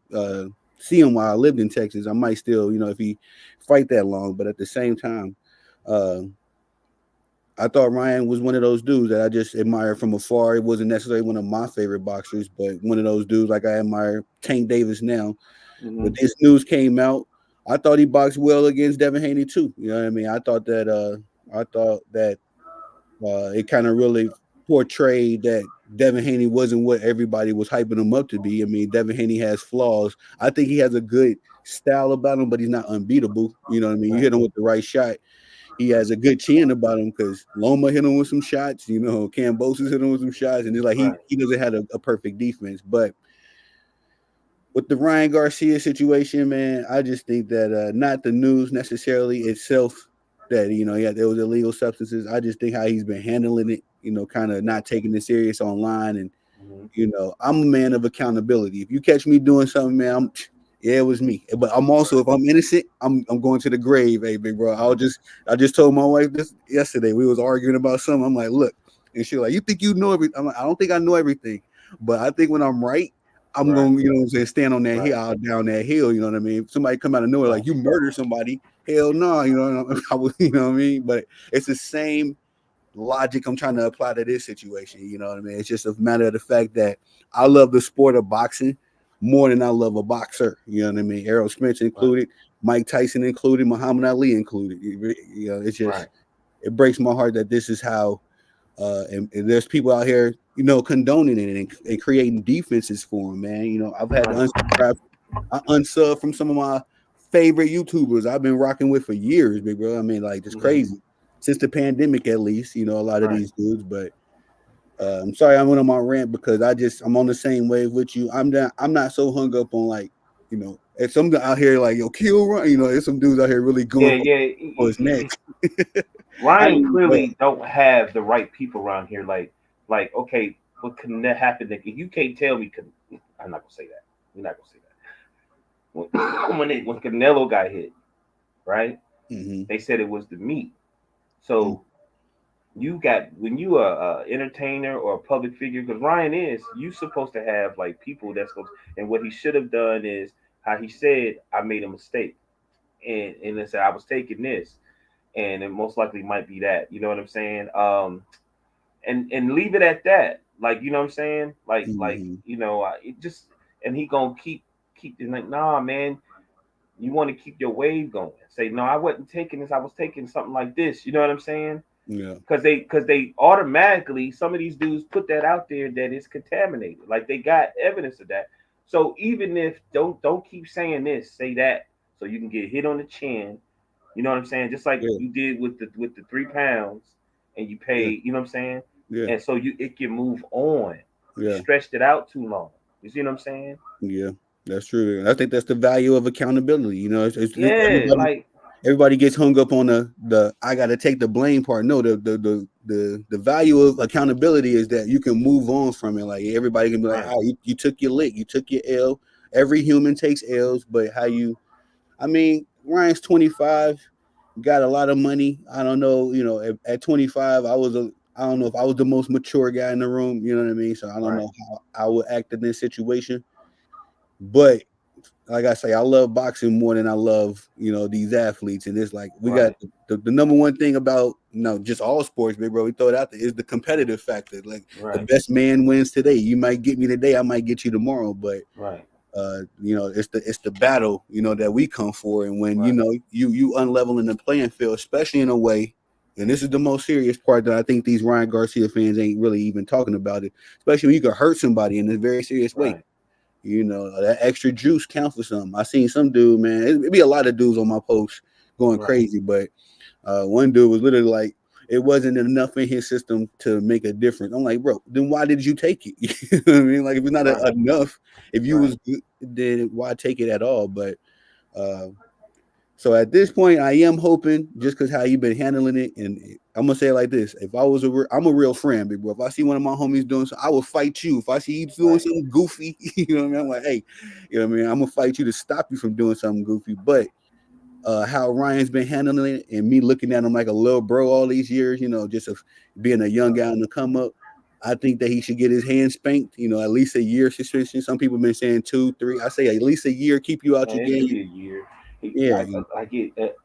[SPEAKER 1] see him while I lived in Texas. I might still, if he fight that long. But at the same time, uh, I thought Ryan was one of those dudes that I just admired from afar. It wasn't necessarily one of my favorite boxers, but one of those dudes like I admire Tank Davis now.
[SPEAKER 2] Mm-hmm.
[SPEAKER 1] When this news came out, I thought he boxed well against Devin Haney too. You know what I mean? I thought that it kind of really portrayed that Devin Haney wasn't what everybody was hyping him up to be. I mean, Devin Haney has flaws. I think he has a good style about him, but he's not unbeatable. You know what I mean? You
[SPEAKER 2] Right.
[SPEAKER 1] hit him with the right shot, he has a good chin about him because Loma hit him with some shots, Cambosis hit him with some shots, and it's like he
[SPEAKER 2] Right.
[SPEAKER 1] he doesn't have a perfect defense. But with the Ryan Garcia situation, man, I just think that not the news necessarily itself that yeah there was illegal substances. I just think how he's been handling it, kind of not taking it serious online and
[SPEAKER 2] Mm-hmm.
[SPEAKER 1] I'm a man of accountability. If you catch me doing something, man, yeah, it was me. But I'm also, if I'm innocent, I'm going to the grave, hey, big bro.
[SPEAKER 2] Right.
[SPEAKER 1] I just told my wife this yesterday. We was arguing about something. I'm like, look, and she like, you think you know everything? I'm like, I don't think I know everything, but I think when I'm right, I'm
[SPEAKER 2] Right.
[SPEAKER 1] going, what I'm saying, stand on that
[SPEAKER 2] Right.
[SPEAKER 1] hill, down that hill. You know what I mean? If somebody come out of nowhere
[SPEAKER 2] Right.
[SPEAKER 1] like you murder somebody, hell no, I would, you know what I mean? But it's the same logic I'm trying to apply to this situation. You know what I mean? It's just a matter of the fact that I love the sport of boxing more than I love a boxer. You know what I mean? Errol Spence
[SPEAKER 2] Right.
[SPEAKER 1] included, Mike Tyson included, Muhammad Ali included. It's just
[SPEAKER 2] Right.
[SPEAKER 1] it breaks my heart that this is how. And there's people out here, condoning it and creating defenses for them, man. I've had to
[SPEAKER 2] Right.
[SPEAKER 1] unsubscribe, I unsub from some of my favorite YouTubers I've been rocking with for years, big bro. I mean, like, just
[SPEAKER 2] Mm-hmm.
[SPEAKER 1] crazy since the pandemic, at least. A lot of
[SPEAKER 2] Right.
[SPEAKER 1] these dudes. But I'm sorry I went on my rant because I'm on the same wave with you. I'm not so hung up on like, and some out here like yo kill Ryan. There's some dudes out here really
[SPEAKER 2] Yeah.
[SPEAKER 1] going
[SPEAKER 2] Yeah.
[SPEAKER 1] for his neck. I
[SPEAKER 2] Ryan
[SPEAKER 1] didn't. But
[SPEAKER 2] clearly don't have the right people around here. Like, okay, what can that happen? You can't tell me. I'm not gonna say that. We're not gonna say that. When Canelo got hit, right?
[SPEAKER 1] mm-hmm,
[SPEAKER 2] They said it was the meat. So you got when you are a entertainer or a public figure, because Ryan is, you supposed to have like people that's supposed. And what he should have done is how he said, "I made a mistake," and they said I was taking this, and it most likely might be that. You know what I'm saying? And leave it at that. Like, you know what I'm saying? Like
[SPEAKER 1] mm-hmm,
[SPEAKER 2] it just, and he gonna keep like, nah, man, you want to keep your wave going. Say, no, I wasn't taking this. I was taking something like this. You know what I'm saying?
[SPEAKER 1] yeah,
[SPEAKER 2] Because they automatically, some of these dudes put that out there that it's contaminated. Like, they got evidence of that. So even if don't keep saying this, say that, so you can get hit on the chin. You know what I'm saying? Just like
[SPEAKER 1] yeah,
[SPEAKER 2] you did with the 3 pounds, and you
[SPEAKER 1] yeah,
[SPEAKER 2] pay. You know what I'm saying?
[SPEAKER 1] yeah,
[SPEAKER 2] And so it can move on. You
[SPEAKER 1] yeah.
[SPEAKER 2] stretched it out too long. You see what I'm saying?
[SPEAKER 1] Yeah, that's true. I think that's the value of accountability.
[SPEAKER 2] Yeah, like
[SPEAKER 1] Everybody gets hung up on the I got to take the blame part. No, the value of accountability is that you can move on from it. Like everybody can be like,
[SPEAKER 2] right,
[SPEAKER 1] oh, you took your lick, you took your L. Every human takes L's, but how you? I mean, Ryan's 25, got a lot of money. I don't know. At 25, I don't know if I was the most mature guy in the room. You know what I mean? So I don't
[SPEAKER 2] right,
[SPEAKER 1] know how I would act in this situation. But like I say, I love boxing more than I love, these athletes. And it's like we got
[SPEAKER 2] right,
[SPEAKER 1] the number one thing about just all sports, big bro. We throw it out there is the competitive factor. Like the
[SPEAKER 2] right,
[SPEAKER 1] best man wins today. You might get me today, I might get you tomorrow. But
[SPEAKER 2] right,
[SPEAKER 1] it's the battle, that we come for. And when
[SPEAKER 2] right,
[SPEAKER 1] you unleveling the playing field, especially in a way. And this is the most serious part that I think these Ryan Garcia fans ain't really even talking about it, especially when you can hurt somebody in a very serious way.
[SPEAKER 2] right.
[SPEAKER 1] That extra juice counts for something. I seen some dude, man. It be a lot of dudes on my post going
[SPEAKER 2] Right.
[SPEAKER 1] crazy, but one dude was literally like, it wasn't enough in his system to make a difference. I'm like, bro, then why did you take it? You know what I mean? Like, if it's not
[SPEAKER 2] Right.
[SPEAKER 1] enough, if you
[SPEAKER 2] Right.
[SPEAKER 1] was good, then why take it at all? But uh, so at this point, I am hoping just because how you been handling it, and I'm gonna say it like this: if I'm a real friend, big bro. If I see one of my homies doing something, I will fight you. If I see you doing
[SPEAKER 2] Right.
[SPEAKER 1] something goofy, you know what I mean? I'm like, hey, you know what I mean? I'm gonna fight you to stop you from doing something goofy. But how Ryan's been handling it, and me looking at him like a little bro all these years, just of being a young guy on the come up. I think that he should get his hand spanked, at least a year suspension. Some people have been saying 2, 3. I say at least a year, keep you out
[SPEAKER 2] And
[SPEAKER 1] your
[SPEAKER 2] it should
[SPEAKER 1] game.
[SPEAKER 2] be a year. He
[SPEAKER 1] Yeah.
[SPEAKER 2] like it.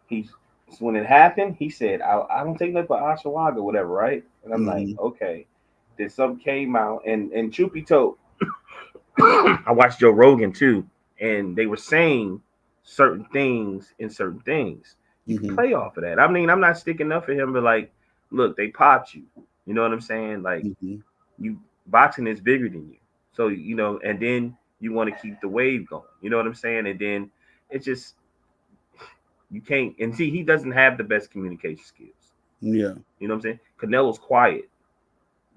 [SPEAKER 2] He's when it happened. He said, I don't take nothing but ashwagandha, whatever, right?" And I'm like,
[SPEAKER 1] Mm-hmm.
[SPEAKER 2] okay. Then something came out, and truth be told, I watched Joe Rogan too, and they were saying certain things in certain things. You can
[SPEAKER 1] Mm-hmm.
[SPEAKER 2] play off of that. I mean, I'm not sticking up for him, but like, look, they popped you. You know what I'm saying? Like,
[SPEAKER 1] Mm-hmm.
[SPEAKER 2] you boxing is bigger than you. So and then you want to keep the wave going. You know what I'm saying? And then it's just you can't. And see, he doesn't have the best communication skills.
[SPEAKER 1] Yeah.
[SPEAKER 2] You know what I'm saying? Canelo's quiet.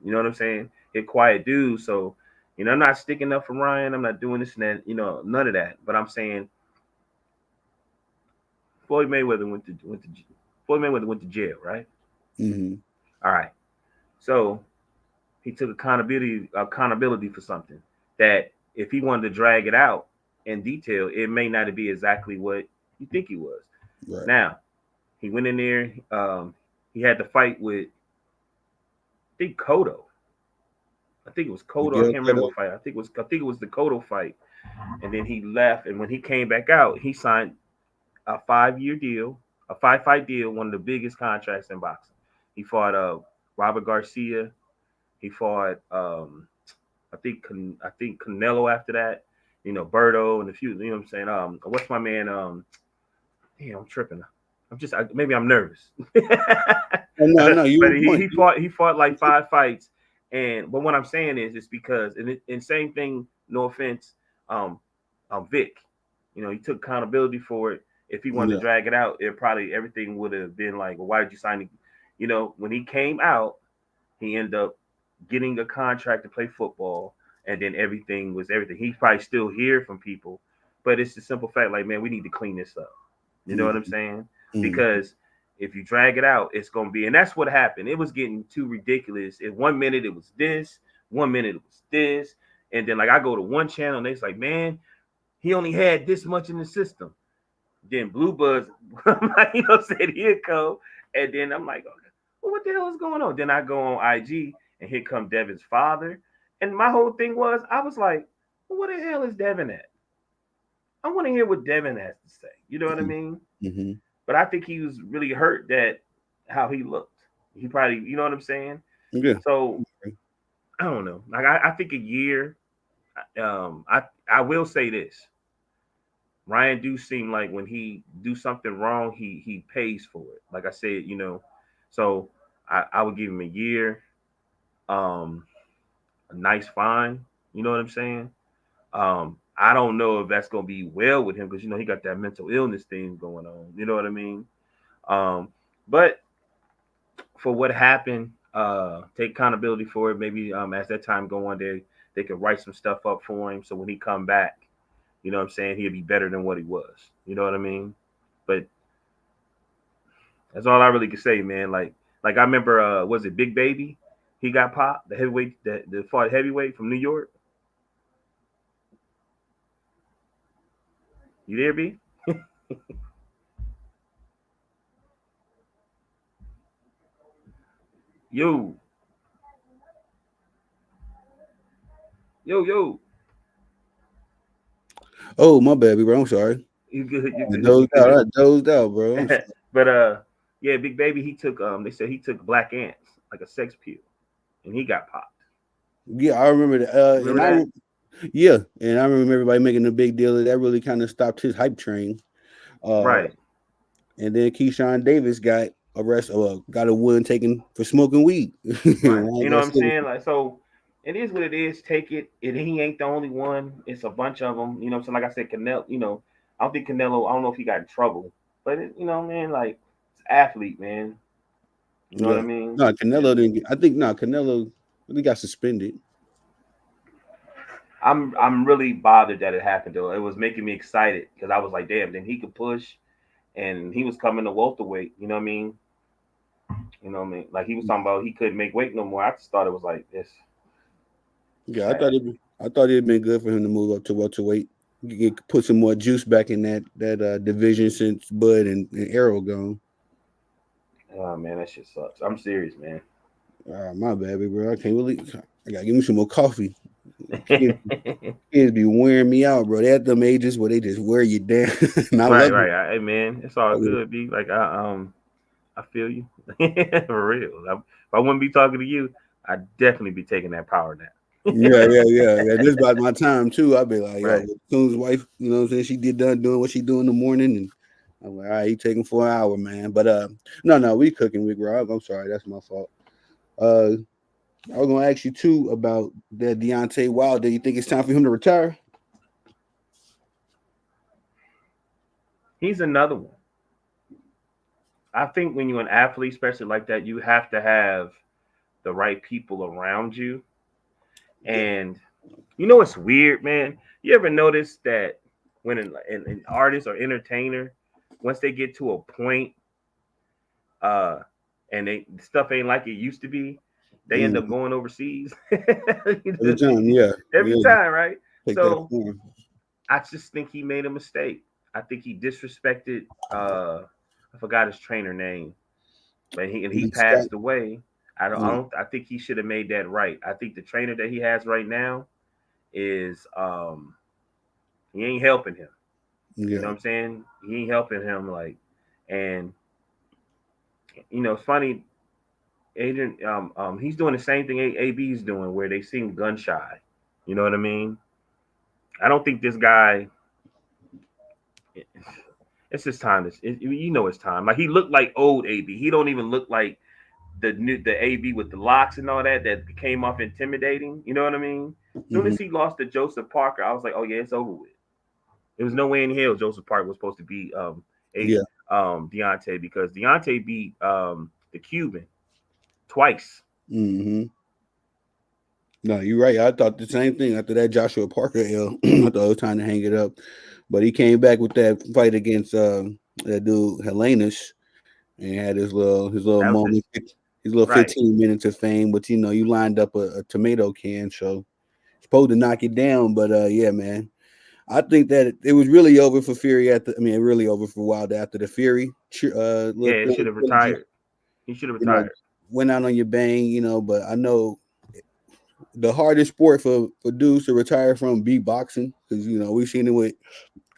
[SPEAKER 2] You know what I'm saying? He's a quiet dude. So I'm not sticking up for Ryan. I'm not doing this and that. None of that. But I'm saying Floyd Mayweather Floyd Mayweather went to jail, right?
[SPEAKER 1] Mm-hmm.
[SPEAKER 2] All right. So he took accountability for something that if he wanted to drag it out in detail, it may not be exactly what you think he was.
[SPEAKER 1] Right.
[SPEAKER 2] Now he went in there. He had to fight with I think Cotto. I think it was Cotto. I
[SPEAKER 1] Miguel
[SPEAKER 2] can't remember
[SPEAKER 1] Cotto.
[SPEAKER 2] what fight. I think it was the Cotto fight. And then he left. And when he came back out, he signed a 5-year deal, a 5-fight deal, one of the biggest contracts in boxing. He fought Robert Garcia. He fought I think Canelo after that. Berto and a few. You know what I'm saying? What's my man? Damn, I'm tripping. Maybe I'm nervous.
[SPEAKER 1] Oh, no, no, you
[SPEAKER 2] But
[SPEAKER 1] on
[SPEAKER 2] he
[SPEAKER 1] point.
[SPEAKER 2] he fought he fought like 5 fights, but what I'm saying is it's because and same thing. No offense, um, Vic. He took accountability for it. If he wanted to
[SPEAKER 1] Yeah.
[SPEAKER 2] drag it out, it probably everything would have been like, well, why did you sign it? When he came out, he ended up getting a contract to play football, and then everything was everything. He's probably still hear from people, but it's the simple fact, like, man, we need to clean this up. You know what I'm
[SPEAKER 1] Mm-hmm.
[SPEAKER 2] saying?
[SPEAKER 1] Mm-hmm.
[SPEAKER 2] Because if you drag it out, it's gonna be, and that's what happened. It was getting too ridiculous. In 1 minute it was this, 1 minute it was this, and then like I go to one channel and it's like, man, he only had this much in the system. Then Blue Buzz, said he'd come, and then I'm like, okay, well, what the hell is going on? Then I go on IG, and here come Devin's father, and my whole thing was, I was like, well, what the hell is Devin at? I want to hear what Devin has to say. You know what I mean?
[SPEAKER 1] Mm-hmm.
[SPEAKER 2] But I think he was really hurt that how he looked. He probably, you know what I'm saying?
[SPEAKER 1] Yeah.
[SPEAKER 2] So I don't know. Like I think a year. I will say this. Ryan do seem like when he do something wrong, he pays for it. Like I said, so I would give him a year, um, a nice fine. You know what I'm saying? I don't know if that's gonna be well with him because he got that mental illness thing going on. You know what I mean? Um, but for what happened, take accountability for it. Maybe as that time go on, they could write some stuff up for him so when he come back, you know what I'm saying, he'll be better than what he was. You know what I mean? But that's all I really can say, man. Like I remember, was it Big Baby? He got popped, the heavyweight that fought heavyweight from New York. You there, B? Yo, yo.
[SPEAKER 1] Oh, my baby, bro. I'm sorry.
[SPEAKER 2] You good? You
[SPEAKER 1] I
[SPEAKER 2] good? You
[SPEAKER 1] dozed out.
[SPEAKER 2] good?
[SPEAKER 1] I dozed out, bro. I'm sorry.
[SPEAKER 2] But yeah, Big Baby. He took They said he took black ants like a sex pill, and he got popped.
[SPEAKER 1] Yeah, I remember that.
[SPEAKER 2] Remember that?
[SPEAKER 1] Yeah, and I remember everybody making a big deal of that. Really kind of stopped his hype train. Uh,
[SPEAKER 2] Right,
[SPEAKER 1] and then Keyshawn Davis got arrested, got a wound taken for smoking weed.
[SPEAKER 2] right.
[SPEAKER 1] Ryan
[SPEAKER 2] You know what I'm
[SPEAKER 1] Garcia.
[SPEAKER 2] saying? Like so. it is what it is. Take it. He ain't the only one. It's a bunch of them. You know, so like I said, Canelo. You know, I don't think Canelo. I don't know if he got in trouble, but you know, man, like it's athlete, man. You know what
[SPEAKER 1] Yeah.
[SPEAKER 2] I mean?
[SPEAKER 1] No,
[SPEAKER 2] Just
[SPEAKER 1] Canelo didn't get, I think no, Canelo really got suspended.
[SPEAKER 2] I'm really bothered that it happened though. It was making me excited because I was like, damn, then he could push, and he was coming to welterweight. You know what I mean? You know what I mean? Like he was talking about he couldn't make weight no more. I just thought it was like this
[SPEAKER 1] Yeah,
[SPEAKER 2] sad.
[SPEAKER 1] I thought it'd been good for him to move up to welterweight. Put some more juice back in that division since Bud and Arrow gone.
[SPEAKER 2] Oh man, that shit sucks. I'm serious, man.
[SPEAKER 1] My bad, big bro. I can't really. I gotta give me some more coffee. Kids, kids be wearing me out, bro. They at them ages where they just wear you down, and I
[SPEAKER 2] Right,
[SPEAKER 1] love
[SPEAKER 2] right.
[SPEAKER 1] it.
[SPEAKER 2] Hey man, it's all good, B. Like I feel you for real. If I wouldn't be talking to you, I'd definitely be taking that power nap.
[SPEAKER 1] Yeah. This about my time too. I'll be like, yo,
[SPEAKER 2] Right.
[SPEAKER 1] as soon as wife, you know what I'm saying, she get done doing what she do in the morning, and I'm like, all right, you taking for an hour, man. But no, we cooking, we Rob. I'm sorry, that's my fault. Uh, I was gonna ask you too about that Deontay Wilder. You think it's time for him to retire?
[SPEAKER 2] He's another one. I think when you're an athlete, especially like that, you have to have the right people around you.
[SPEAKER 1] Yeah.
[SPEAKER 2] And you know it's weird, man. You ever notice that when an artist or entertainer, once they get to a point, uh, and they stuff ain't like it used to be, they end up
[SPEAKER 1] Mm.
[SPEAKER 2] going overseas.
[SPEAKER 1] Every time, yeah,
[SPEAKER 2] Every
[SPEAKER 1] yeah,
[SPEAKER 2] time, right?
[SPEAKER 1] take that
[SPEAKER 2] So
[SPEAKER 1] form.
[SPEAKER 2] I just think he made a mistake. I think he disrespected. I forgot his trainer name, but he
[SPEAKER 1] Elite Scott.
[SPEAKER 2] passed away. I don't. I
[SPEAKER 1] Mm.
[SPEAKER 2] don't. I think he should have made that right. I think the trainer that he has right now is he ain't helping him. You know
[SPEAKER 1] Yeah.
[SPEAKER 2] what I'm saying? He ain't helping him like, and you know, it's funny. Adrian, he's doing the same thing AB's doing, where they seem gun shy. You know what I mean? I don't think this guy. It's his time. You know, it's time. Like he looked like old AB. He don't even look like the AB with the locks and all that came off intimidating. You know what I mean? As soon
[SPEAKER 1] Hmm.
[SPEAKER 2] as he lost to Joseph Parker, I was like, oh yeah, it's over with. There was no way in hell Joseph Parker was supposed to beat a
[SPEAKER 1] Yeah.
[SPEAKER 2] Deontay because Deontay beat the Cuban twice.
[SPEAKER 1] Hmm. No, you're right. I thought the same thing after that Joshua Parker L. I thought it was time to hang it up, but he came back with that fight against that dude Helenius and had his little
[SPEAKER 2] That was
[SPEAKER 1] moment, his little
[SPEAKER 2] right.
[SPEAKER 1] 15 minutes of fame. But you lined up a tomato can, so supposed to knock it down. But yeah, man, I think that it was really over for Fury really over for Wilder after the Fury
[SPEAKER 2] Yeah,
[SPEAKER 1] little
[SPEAKER 2] it should
[SPEAKER 1] thing.
[SPEAKER 2] have
[SPEAKER 1] Really just
[SPEAKER 2] retired. He should have
[SPEAKER 1] you know
[SPEAKER 2] retired.
[SPEAKER 1] went out on your bang, but I know the hardest sport for dudes to retire from be boxing because we've seen it with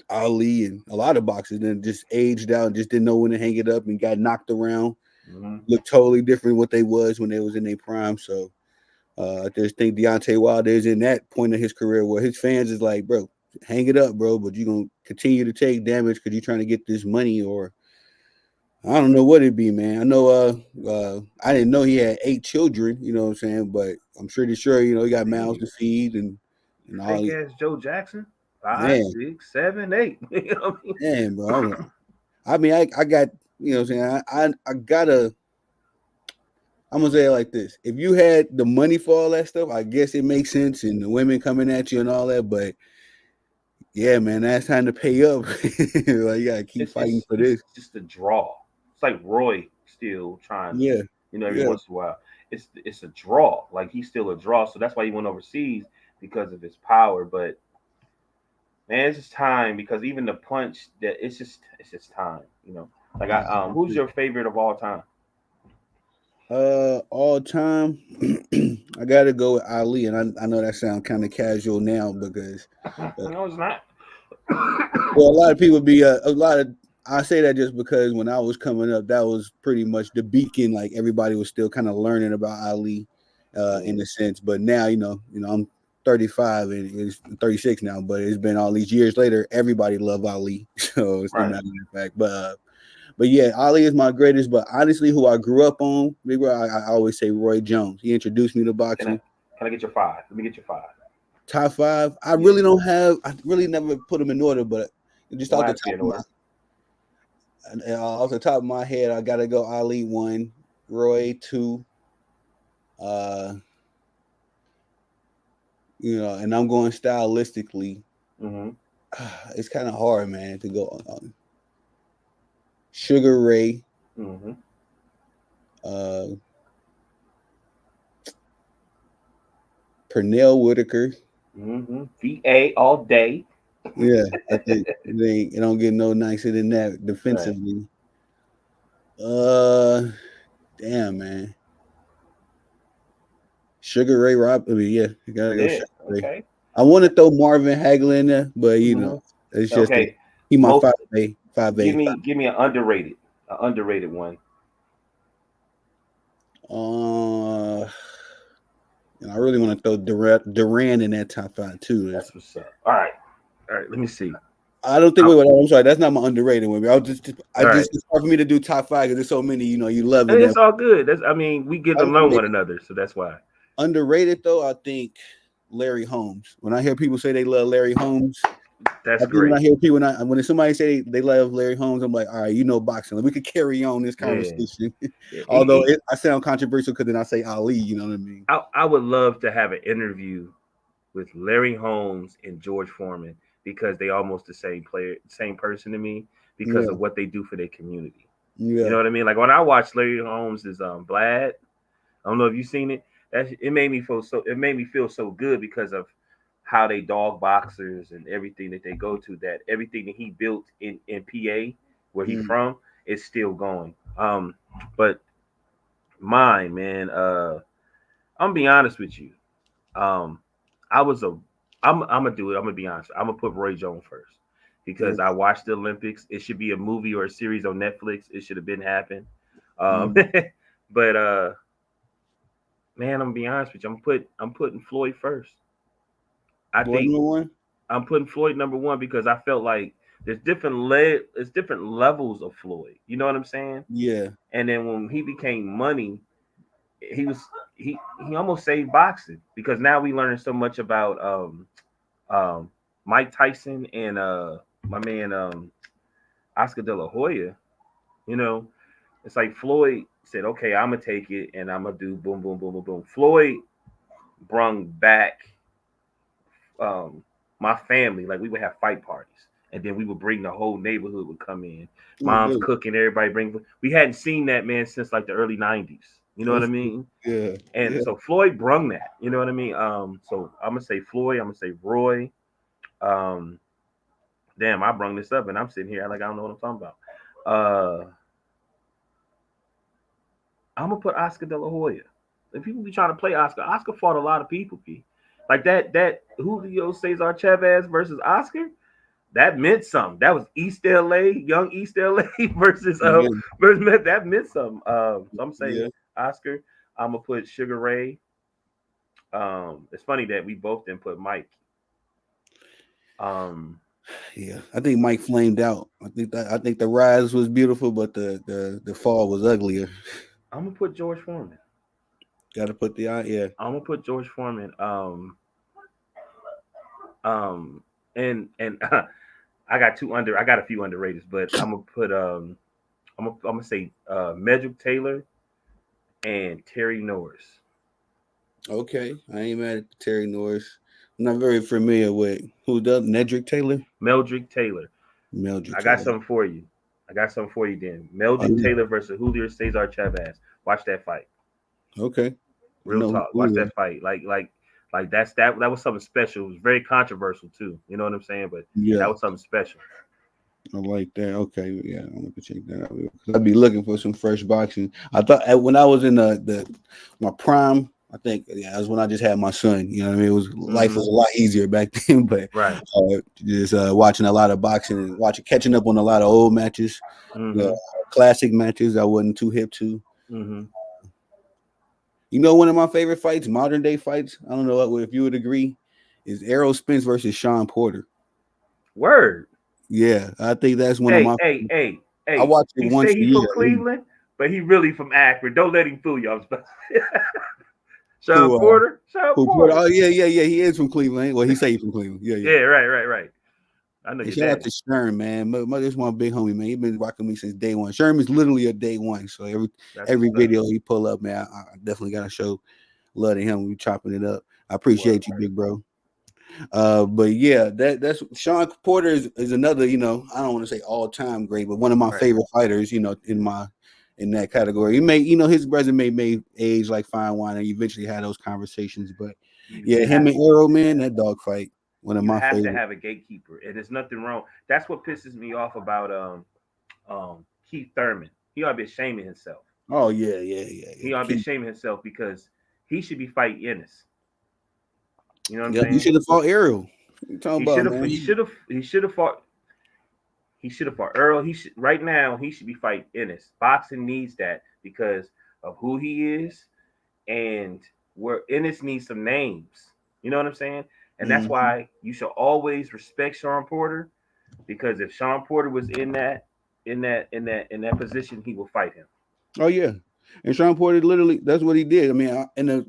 [SPEAKER 1] Ali and a lot of boxers then just aged out and just didn't know when to hang it up and got knocked around,
[SPEAKER 2] Mm-hmm.
[SPEAKER 1] looked totally different what they was when they was in their prime. So I just think Deontay Wilder is in that point of his career where his fans is like, bro, hang it up, bro, but you're gonna continue to take damage because you're trying to get this money or I don't know what it'd be, man. I know I didn't know he had 8 children, you know what I'm saying, but I'm pretty sure, he got mouths
[SPEAKER 2] See,
[SPEAKER 1] to feed
[SPEAKER 2] you
[SPEAKER 1] and all
[SPEAKER 2] fake
[SPEAKER 1] this.
[SPEAKER 2] ass Joe Jackson, five,
[SPEAKER 1] Man,
[SPEAKER 2] 6, 7, 8. You know what I mean?
[SPEAKER 1] man, bro. I got, what I'm saying, I gotta I'm gonna say it like this. If you had the money for all that stuff, I guess it makes sense and the women coming at you and all that, but yeah, man, that's time to pay up. Like you gotta keep
[SPEAKER 2] It's
[SPEAKER 1] fighting
[SPEAKER 2] it's
[SPEAKER 1] for
[SPEAKER 2] it's
[SPEAKER 1] this.
[SPEAKER 2] just a draw. It's like Roy still trying,
[SPEAKER 1] Yeah,
[SPEAKER 2] every
[SPEAKER 1] yeah.
[SPEAKER 2] once in a while. It's a draw. Like he's still a draw. So that's why he went overseas because of his power. But man, it's just time because even the punch that it's just time. Like who's your favorite of all time?
[SPEAKER 1] All time, I gotta go with Ali, and I know that sounds kind of casual now because, uh,
[SPEAKER 2] No, it's not.
[SPEAKER 1] well, a lot of people be a lot of. I say that just because when I was coming up, that was pretty much the beacon. Like everybody was still kind of learning about Ali, in
[SPEAKER 2] Yeah,
[SPEAKER 1] a sense. But now, I'm 35 and it's 36 now. But it's been all these years later. Everybody love Ali, so it's no
[SPEAKER 2] right.
[SPEAKER 1] matter of fact. But yeah, Ali is my greatest. But honestly, who I grew up on, big bro, I always say Roy Jones. He introduced me to
[SPEAKER 2] Can I
[SPEAKER 1] boxing.
[SPEAKER 2] Can I get your five? Let me get your five.
[SPEAKER 1] Top five. I
[SPEAKER 2] Yeah,
[SPEAKER 1] really don't have. I really never put them in order, but just
[SPEAKER 2] don't
[SPEAKER 1] off the
[SPEAKER 2] have to be
[SPEAKER 1] top
[SPEAKER 2] in
[SPEAKER 1] of my
[SPEAKER 2] order.
[SPEAKER 1] off the top of my head, I gotta go Ali one, Roy two. Uh, and I'm going stylistically.
[SPEAKER 2] Mm-hmm.
[SPEAKER 1] It's kind of hard, man, to go on. Sugar Ray,
[SPEAKER 2] Mm-hmm.
[SPEAKER 1] uh, Pernell Whitaker.
[SPEAKER 2] Mm-hmm. VA all day.
[SPEAKER 1] Yeah, I think it don't get no nicer than that
[SPEAKER 2] Right.
[SPEAKER 1] defensively. Uh, damn, man. Sugar Ray Rob. I mean, yeah, you gotta go
[SPEAKER 2] Yeah.
[SPEAKER 1] Sugar Ray.
[SPEAKER 2] Okay.
[SPEAKER 1] I want to throw Marvin Hagler in there, but
[SPEAKER 2] Mm-hmm.
[SPEAKER 1] it's just that
[SPEAKER 2] Okay.
[SPEAKER 1] he my
[SPEAKER 2] Most.
[SPEAKER 1] 5A, 5A.
[SPEAKER 2] Give me an underrated one.
[SPEAKER 1] Uh, and I really want to throw Duran in that top five too.
[SPEAKER 2] That's what's up. All right. All right. Let me see.
[SPEAKER 1] I don't think.
[SPEAKER 2] I,
[SPEAKER 1] Wait, I'm sorry. That's not my underrated one. I
[SPEAKER 2] all right.
[SPEAKER 1] just it's hard for me to do top five because there's so many. You love it.
[SPEAKER 2] And it's all good. That's. I mean, we get to learn one
[SPEAKER 1] Underrated,
[SPEAKER 2] another, so that's why.
[SPEAKER 1] underrated though. I think Larry Holmes. When I hear people say they love Larry Holmes,
[SPEAKER 2] That's
[SPEAKER 1] I think when I
[SPEAKER 2] great.
[SPEAKER 1] hear people when somebody say they love Larry Holmes, I'm like, all right, boxing. Like, we could carry on this
[SPEAKER 2] Yeah.
[SPEAKER 1] conversation.
[SPEAKER 2] Yeah.
[SPEAKER 1] Although I sound controversial because then I say Ali. You know what I mean?
[SPEAKER 2] I would love to have an interview with Larry Holmes and George Foreman because they almost the same player, same person to me because
[SPEAKER 1] Yeah,
[SPEAKER 2] of what they do for their community. You
[SPEAKER 1] yeah,
[SPEAKER 2] know what I mean? Like when I watched Larry Holmes is Blad. I don't know if you've seen it. That it made me feel so. It made me feel so good because of how they dog boxers and everything that they go to. That everything that he built in PA, where he
[SPEAKER 1] mm,
[SPEAKER 2] from, is still going. But mine, man. I'm gonna be honest with you. Um, I was a. I'm gonna do it. I'm gonna be honest. I'm gonna put Roy Jones first because
[SPEAKER 1] mm,
[SPEAKER 2] I watched the Olympics. It should be a movie or a series on Netflix. It should have been happened.
[SPEAKER 1] mm.
[SPEAKER 2] But man, I'm gonna be honest with you. I'm putting Floyd first. I
[SPEAKER 1] Boy,
[SPEAKER 2] think
[SPEAKER 1] number one.
[SPEAKER 2] I'm putting Floyd number one because I felt like there's different levels of Floyd. You know what I'm saying?
[SPEAKER 1] Yeah,
[SPEAKER 2] And then when he became money, he was he almost saved boxing because now we learning so much about um Mike Tyson and my man Oscar De La Hoya. You know, it's like Floyd said, "Okay, I'm gonna take it and I'm gonna do boom, boom, boom, boom, boom." Floyd brung back um my family. Like we would have fight parties, and then we would bring the whole neighborhood would come in.
[SPEAKER 1] oh,
[SPEAKER 2] Mom's
[SPEAKER 1] good.
[SPEAKER 2] cooking, everybody bring. We hadn't seen that man since like the early '90s. You know what I
[SPEAKER 1] That's good.
[SPEAKER 2] mean?
[SPEAKER 1] Yeah,
[SPEAKER 2] And
[SPEAKER 1] yeah,
[SPEAKER 2] so Floyd brung that. You know what I mean? So I'm gonna say Floyd. I'm gonna say Roy. Um, damn, I brung this up, and I'm sitting here like I don't know what I'm talking about. I'm gonna put Oscar De La Hoya. If people be trying to play Oscar, Oscar fought a lot of people. P. Like that Julio Cesar Chavez versus Oscar. That meant something. That was East LA, young East LA versus
[SPEAKER 1] yeah,
[SPEAKER 2] versus that meant something. So I'm saying
[SPEAKER 1] yeah,
[SPEAKER 2] Oscar. I'm gonna put Sugar Ray. It's funny that we both didn't put Mike. Um,
[SPEAKER 1] yeah. I think Mike flamed out. I think the rise was beautiful, but the fall was uglier.
[SPEAKER 2] I'm gonna put George Foreman.
[SPEAKER 1] Got to put the eye. Yeah.
[SPEAKER 2] I'm gonna put George Foreman. Um, and I got two under. I got a few underrated, but I'm gonna put I'm gonna say Medrick Taylor and Terry Norris.
[SPEAKER 1] Okay, I ain't mad at Terry Norris. I'm not very familiar with who does Nedrick Taylor.
[SPEAKER 2] Meldrick Taylor.
[SPEAKER 1] Meldrick
[SPEAKER 2] I got
[SPEAKER 1] Taylor.
[SPEAKER 2] something for you. I got something for you then.
[SPEAKER 1] Oh,
[SPEAKER 2] Meldrick
[SPEAKER 1] yeah.
[SPEAKER 2] Taylor versus Julio Cesar Chavez. Watch that fight.
[SPEAKER 1] Okay. I
[SPEAKER 2] Real
[SPEAKER 1] know
[SPEAKER 2] talk. Watch
[SPEAKER 1] who.
[SPEAKER 2] that fight. Like that was something special. It was very controversial too. You know what I'm saying? But that
[SPEAKER 1] Yeah,
[SPEAKER 2] was something special.
[SPEAKER 1] I like that. Okay, yeah, I'm gonna check that out. 'Cause I'd be looking for some fresh boxing. I thought when I was in the my prime, I think that was when I just had my son. You know what I mean? It was life
[SPEAKER 2] Mm-hmm.
[SPEAKER 1] was a lot easier back then, but
[SPEAKER 2] Right.
[SPEAKER 1] just watching a lot of boxing and catching up on a lot of old matches, the
[SPEAKER 2] Mm-hmm.
[SPEAKER 1] classic matches I wasn't too hip to.
[SPEAKER 2] Mm-hmm.
[SPEAKER 1] One of my favorite fights, modern day fights. I don't know if you would agree, is Errol Spence versus Sean Porter.
[SPEAKER 2] Word.
[SPEAKER 1] Yeah, I think that's one of
[SPEAKER 2] Hey,
[SPEAKER 1] my.
[SPEAKER 2] hey, hey,
[SPEAKER 1] I
[SPEAKER 2] hey.
[SPEAKER 1] watch it
[SPEAKER 2] He say
[SPEAKER 1] once a
[SPEAKER 2] he
[SPEAKER 1] year
[SPEAKER 2] from
[SPEAKER 1] at least.
[SPEAKER 2] Cleveland, but he really from Akron. Don't let him fool you. Sean
[SPEAKER 1] who
[SPEAKER 2] Porter. Sean
[SPEAKER 1] who put?
[SPEAKER 2] Porter.
[SPEAKER 1] Oh yeah. He is from Cleveland. Well, he say he from Cleveland. Yeah.
[SPEAKER 2] Yeah, right. I know
[SPEAKER 1] And
[SPEAKER 2] your
[SPEAKER 1] shout out
[SPEAKER 2] daddy.
[SPEAKER 1] to Sherm, man. This one big homie, man. He been rocking me since day one. Sherm is literally a day one. So
[SPEAKER 2] That's
[SPEAKER 1] every
[SPEAKER 2] what's up.
[SPEAKER 1] video he pull up, man, I definitely gotta show love to him. We chopping it up. I
[SPEAKER 2] Word.
[SPEAKER 1] appreciate you, big bro. But yeah, that's Sean Porter is another, I don't want to say all time great, but one of my
[SPEAKER 2] Right.
[SPEAKER 1] favorite fighters, in that category. He may, his resume may age like fine wine, and you eventually had those conversations. But
[SPEAKER 2] You
[SPEAKER 1] yeah, him
[SPEAKER 2] have
[SPEAKER 1] and Arrow, man, that dog fight, one of
[SPEAKER 2] you
[SPEAKER 1] my
[SPEAKER 2] have to
[SPEAKER 1] favorite.
[SPEAKER 2] have a gatekeeper, and there's nothing wrong. That's what pisses me off about Keith Thurman. He ought to be ashamed of himself.
[SPEAKER 1] Oh yeah.
[SPEAKER 2] He ought to be ashamed of himself because he should be fighting Ennis. You know what I'm
[SPEAKER 1] Yeah, you
[SPEAKER 2] saying?
[SPEAKER 1] should have fought Arrow. What you talking
[SPEAKER 2] He
[SPEAKER 1] about,
[SPEAKER 2] should have.
[SPEAKER 1] man?
[SPEAKER 2] He should have fought. He should have fought Earl. He should right now. He should be fighting Ennis. Boxing needs that because of who he is and where Ennis needs some names. You know what I'm saying? And that's
[SPEAKER 1] Mhm.
[SPEAKER 2] why you should always respect Sean Porter because if Sean Porter was in that position, he will fight him.
[SPEAKER 1] Oh yeah, and Sean Porter literally that's what he did. I mean, in a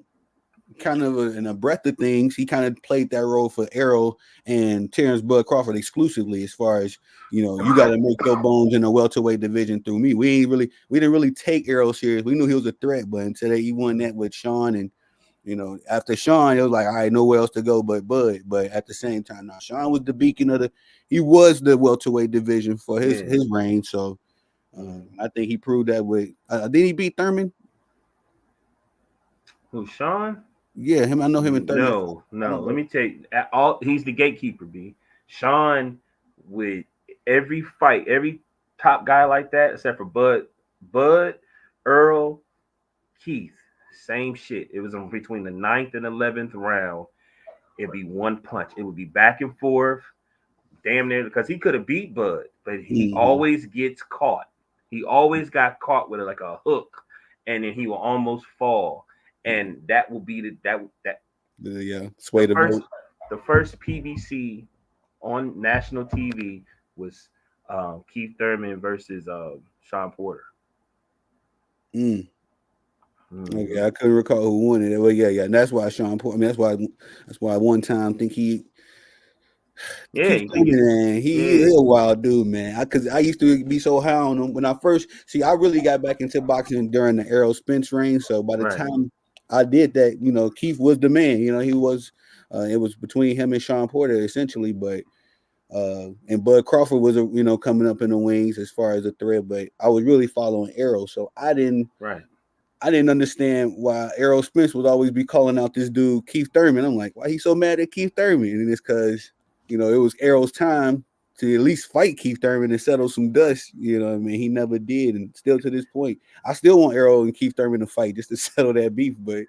[SPEAKER 1] in a breadth of things, he kind of played that role for Errol and Terrence Bud Crawford exclusively. As far as you got to make your bones in a welterweight division through me. We didn't really take Errol serious. We knew he was a threat, but until he won that with Sean, and after Sean, it was like, all right, nowhere else to go but Bud. But at the same time, now Sean was the beacon of he was the welterweight division for
[SPEAKER 2] Yeah.
[SPEAKER 1] his reign. So I think he proved that with. Did he beat Thurman?
[SPEAKER 2] Who Sean?
[SPEAKER 1] Yeah, him. I know him and Thurman. I
[SPEAKER 2] No.
[SPEAKER 1] don't
[SPEAKER 2] Let
[SPEAKER 1] know.
[SPEAKER 2] me tell you, all he's the gatekeeper. B. Sean with every fight, every top guy like that, except for Bud, Earl, Keith, same shit. It was between the ninth and 11th round. It'd be one punch. It would be back and forth, damn near because he could have beat Bud, but he
[SPEAKER 1] Mhm.
[SPEAKER 2] always gets caught. He always got caught with like a hook, and then he will almost fall. And that will be
[SPEAKER 1] Yeah,
[SPEAKER 2] the
[SPEAKER 1] sway the
[SPEAKER 2] first
[SPEAKER 1] vote.
[SPEAKER 2] the first PBC on national TV was Keith Thurman versus Sean Porter.
[SPEAKER 1] Mm. Okay,
[SPEAKER 2] Mm-hmm.
[SPEAKER 1] I couldn't recall who won it. Well, yeah, and that's why Sean Porter. I mean, that's why one time think he
[SPEAKER 2] Yeah,
[SPEAKER 1] Keith
[SPEAKER 2] you think
[SPEAKER 1] Thurman,
[SPEAKER 2] it's
[SPEAKER 1] man, he
[SPEAKER 2] yeah,
[SPEAKER 1] a wild dude, man. Because I used to be so high on him when I first see. I really got back into boxing during the Errol Spence reign. So by the
[SPEAKER 2] right,
[SPEAKER 1] time I did that, Keith was the man. He was. It was between him and Sean Porter essentially, but and Bud Crawford was coming up in the wings as far as a threat. But I was really following Errol, so
[SPEAKER 2] right.
[SPEAKER 1] I didn't understand why Errol Spence would always be calling out this dude Keith Thurman. I'm like, why he so mad at Keith Thurman? And it's because it was Errol's time to at least fight Keith Thurman and settle some dust. You know what I mean? He never did, and still to this point, I still want Errol and Keith Thurman to fight just to settle that beef. But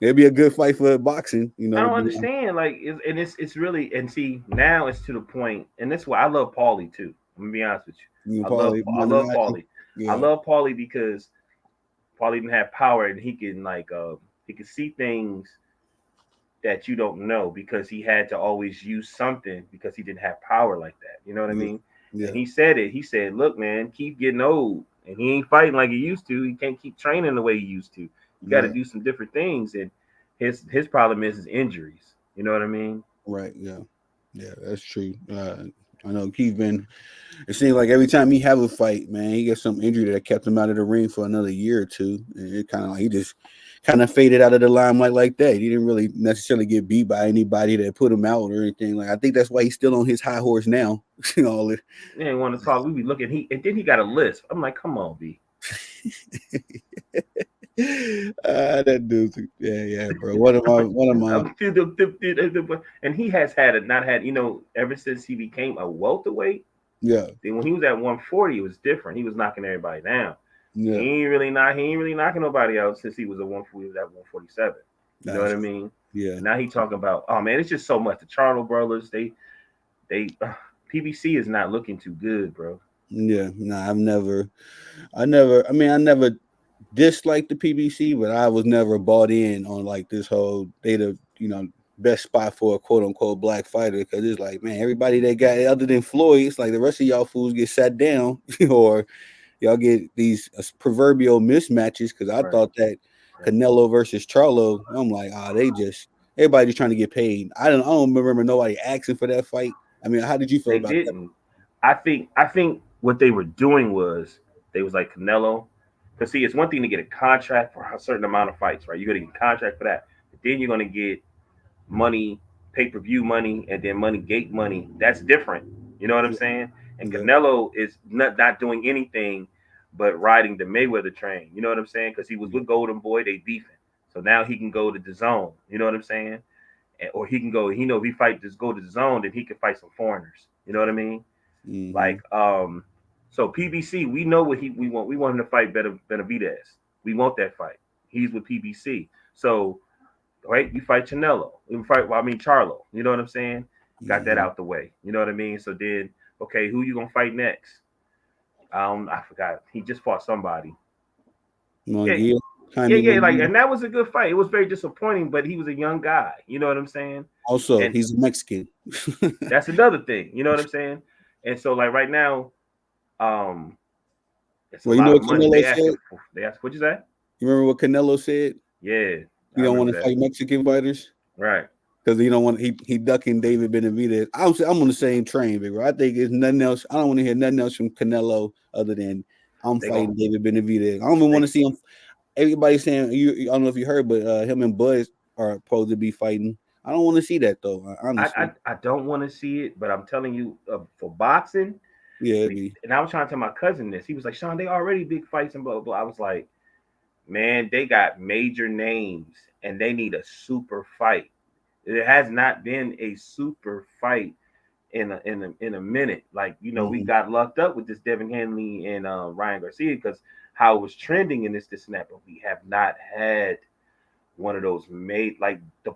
[SPEAKER 1] it'd be a good fight for boxing.
[SPEAKER 2] I don't understand. Like, it's really and see now it's to the point, and that's why I love Paulie too. I'm gonna be honest with you.
[SPEAKER 1] Paulie
[SPEAKER 2] I love
[SPEAKER 1] Malignaggi.
[SPEAKER 2] Paulie. I
[SPEAKER 1] Yeah,
[SPEAKER 2] love Paulie because Paulie even have power and he can he can see things that you don't know because he had to always use something because he didn't have power like that. You know what I
[SPEAKER 1] yeah,
[SPEAKER 2] mean? And
[SPEAKER 1] yeah,
[SPEAKER 2] he said it. He said, "Look, man, keep getting old, and he ain't fighting like he used to. He can't keep training the way he used to. You got to
[SPEAKER 1] yeah.
[SPEAKER 2] do some different things." And his problem is his injuries. You know what I mean?
[SPEAKER 1] Right, yeah, that's true. I know Keith been. It seems like every time he have a fight, man, he gets some injury that kept him out of the ring for another year or two, and it kind of like he just kind of faded out of the limelight like that. He didn't really necessarily get beat by anybody that put him out or anything. Like I think that's why he's still on his high horse now. All it.
[SPEAKER 2] They didn't want to talk. We be looking. And then he got a list. I'm like, come on, B.
[SPEAKER 1] That dude, yeah, bro. One of my,
[SPEAKER 2] And he has had it, not had, ever since he became a welterweight.
[SPEAKER 1] yeah,
[SPEAKER 2] Then when he was at 140, it was different. He was knocking everybody down.
[SPEAKER 1] yeah.
[SPEAKER 2] He ain't really knocking nobody out since he was a 140, at 147. You know what
[SPEAKER 1] That's
[SPEAKER 2] I mean?
[SPEAKER 1] yeah.
[SPEAKER 2] And now he talking about, oh man, it's just so much. The Charlo brothers, they PBC is not looking too good, bro.
[SPEAKER 1] Yeah, nah, I mean, I never disliked the PBC, but I was never bought in on like this whole they the best spot for a quote unquote black fighter because it's like man, everybody that got other than Floyd, it's like the rest of y'all fools get sat down or y'all get these proverbial mismatches because I
[SPEAKER 2] Right.
[SPEAKER 1] thought that Canelo versus Charlo. I'm like, they just everybody just trying to get paid. I don't remember nobody asking for that fight. I mean, how did you feel
[SPEAKER 2] They
[SPEAKER 1] about that?
[SPEAKER 2] didn't. I think what they were doing was they was like Canelo. Because see, it's one thing to get a contract for a certain amount of fights, right? You're gonna get a contract for that. But then you're gonna get money, pay-per-view money, and then money gate money. That's different. You know what I'm
[SPEAKER 1] Yeah,
[SPEAKER 2] saying? And
[SPEAKER 1] yeah,
[SPEAKER 2] Canelo is not doing anything but riding the Mayweather train. You know what I'm saying? Because he was
[SPEAKER 1] yeah.
[SPEAKER 2] with Golden Boy, they beefing. So now he can go to the zone. You know what I'm saying? Or he can go. He know if he fight just go to the zone, then he can fight some foreigners. You know what I mean?
[SPEAKER 1] Mm-hmm.
[SPEAKER 2] Like so PBC, we know what we want. We want him to fight Benavidez. We want that fight. He's with PBC. So right, you fight Canelo. You fight. Well, I mean Charlo. You know what I'm saying? Got that
[SPEAKER 1] Mm-hmm.
[SPEAKER 2] out the way. You know what I mean? So then, okay, who you gonna fight next? I forgot. He just fought somebody. Yeah,
[SPEAKER 1] Mongia,
[SPEAKER 2] yeah,
[SPEAKER 1] Jaime
[SPEAKER 2] yeah. Like,
[SPEAKER 1] Mongia.
[SPEAKER 2] and that was a good fight. It was very disappointing, but he was a young guy. You know what I'm saying?
[SPEAKER 1] Also,
[SPEAKER 2] And
[SPEAKER 1] he's a Mexican.
[SPEAKER 2] that's another thing. You know what I'm saying? And so, like right now, um, it's a
[SPEAKER 1] Well, you
[SPEAKER 2] lot
[SPEAKER 1] know
[SPEAKER 2] of
[SPEAKER 1] what
[SPEAKER 2] money.
[SPEAKER 1] Canelo said?
[SPEAKER 2] They ask what you say?
[SPEAKER 1] You remember what Canelo said?
[SPEAKER 2] Yeah,
[SPEAKER 1] He
[SPEAKER 2] I
[SPEAKER 1] don't want
[SPEAKER 2] remember
[SPEAKER 1] to
[SPEAKER 2] that.
[SPEAKER 1] fight Mexican fighters
[SPEAKER 2] Right.
[SPEAKER 1] because he don't want he ducking David Benavidez. I'm on the same train, big bro. I think it's nothing else. I don't want to hear nothing else from Canelo other than I'm
[SPEAKER 2] They gonna
[SPEAKER 1] fighting David Benavidez. I don't even want
[SPEAKER 2] they
[SPEAKER 1] to see him. Everybody's saying I don't know if you heard, but him and Bud are supposed to be fighting. I don't want to see that though. Honestly,
[SPEAKER 2] I don't want to see it, but I'm telling you, for boxing,
[SPEAKER 1] yeah, it'd be.
[SPEAKER 2] and I was trying to tell my cousin this. He was like, Sean, they already big fights and blah blah blah. I was like, man, they got major names and they need a super fight. There has not been a super fight in a minute. Like, we
[SPEAKER 1] Mm-hmm,
[SPEAKER 2] got lucked up with this Devin Hanley and Ryan Garcia because how it was trending in this and that, but we have not had one of those made like the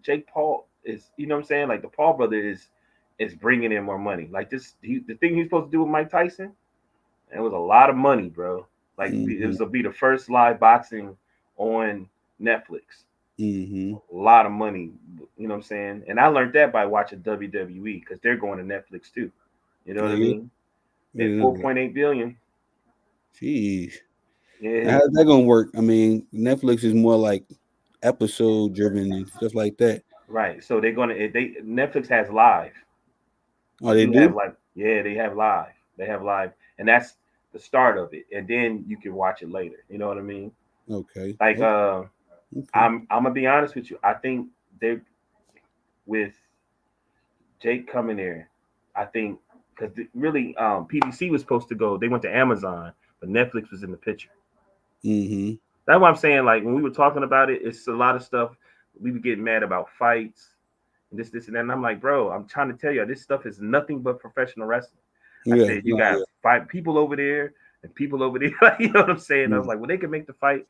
[SPEAKER 2] Jake Paul is, what I'm saying, like the Paul brother is bringing in more money. Like the thing he's supposed to do with Mike Tyson, it was a lot of money, bro. Like it
[SPEAKER 1] mm-hmm,
[SPEAKER 2] was to be the first live boxing on Netflix.
[SPEAKER 1] mm-hmm.
[SPEAKER 2] A lot of money, you know what I'm saying? And I learned that by watching WWE because they're going to Netflix too. You know what I
[SPEAKER 1] Yeah,
[SPEAKER 2] mean? At
[SPEAKER 1] yeah.
[SPEAKER 2] 4.8 billion.
[SPEAKER 1] Jeez,
[SPEAKER 2] Yeah,
[SPEAKER 1] how's that gonna work? I mean, Netflix is more like episode driven and stuff like that.
[SPEAKER 2] right. So they're gonna they Netflix has live.
[SPEAKER 1] Oh,
[SPEAKER 2] They
[SPEAKER 1] they
[SPEAKER 2] do have
[SPEAKER 1] do?
[SPEAKER 2] like, yeah, they have live. They have live, and that's the start of it. And then you can watch it later. You know what I mean?
[SPEAKER 1] Okay.
[SPEAKER 2] Like,
[SPEAKER 1] Okay. Okay.
[SPEAKER 2] I'm gonna be honest with you. I think they with Jake coming there. I think because really, PBC was supposed to go. They went to Amazon, but Netflix was in the picture.
[SPEAKER 1] Mm-hmm.
[SPEAKER 2] That's why I'm saying, like, when we were talking about it, it's a lot of stuff. We were getting mad about fights, and this, and that. And I'm like, bro, I'm trying to tell you, this stuff is nothing but professional wrestling. I
[SPEAKER 1] Yeah.
[SPEAKER 2] said, you
[SPEAKER 1] No,
[SPEAKER 2] got
[SPEAKER 1] yeah.
[SPEAKER 2] 5 people over there and people over there. You know what I'm saying? I was
[SPEAKER 1] Mm,
[SPEAKER 2] like, well, they can make the fight.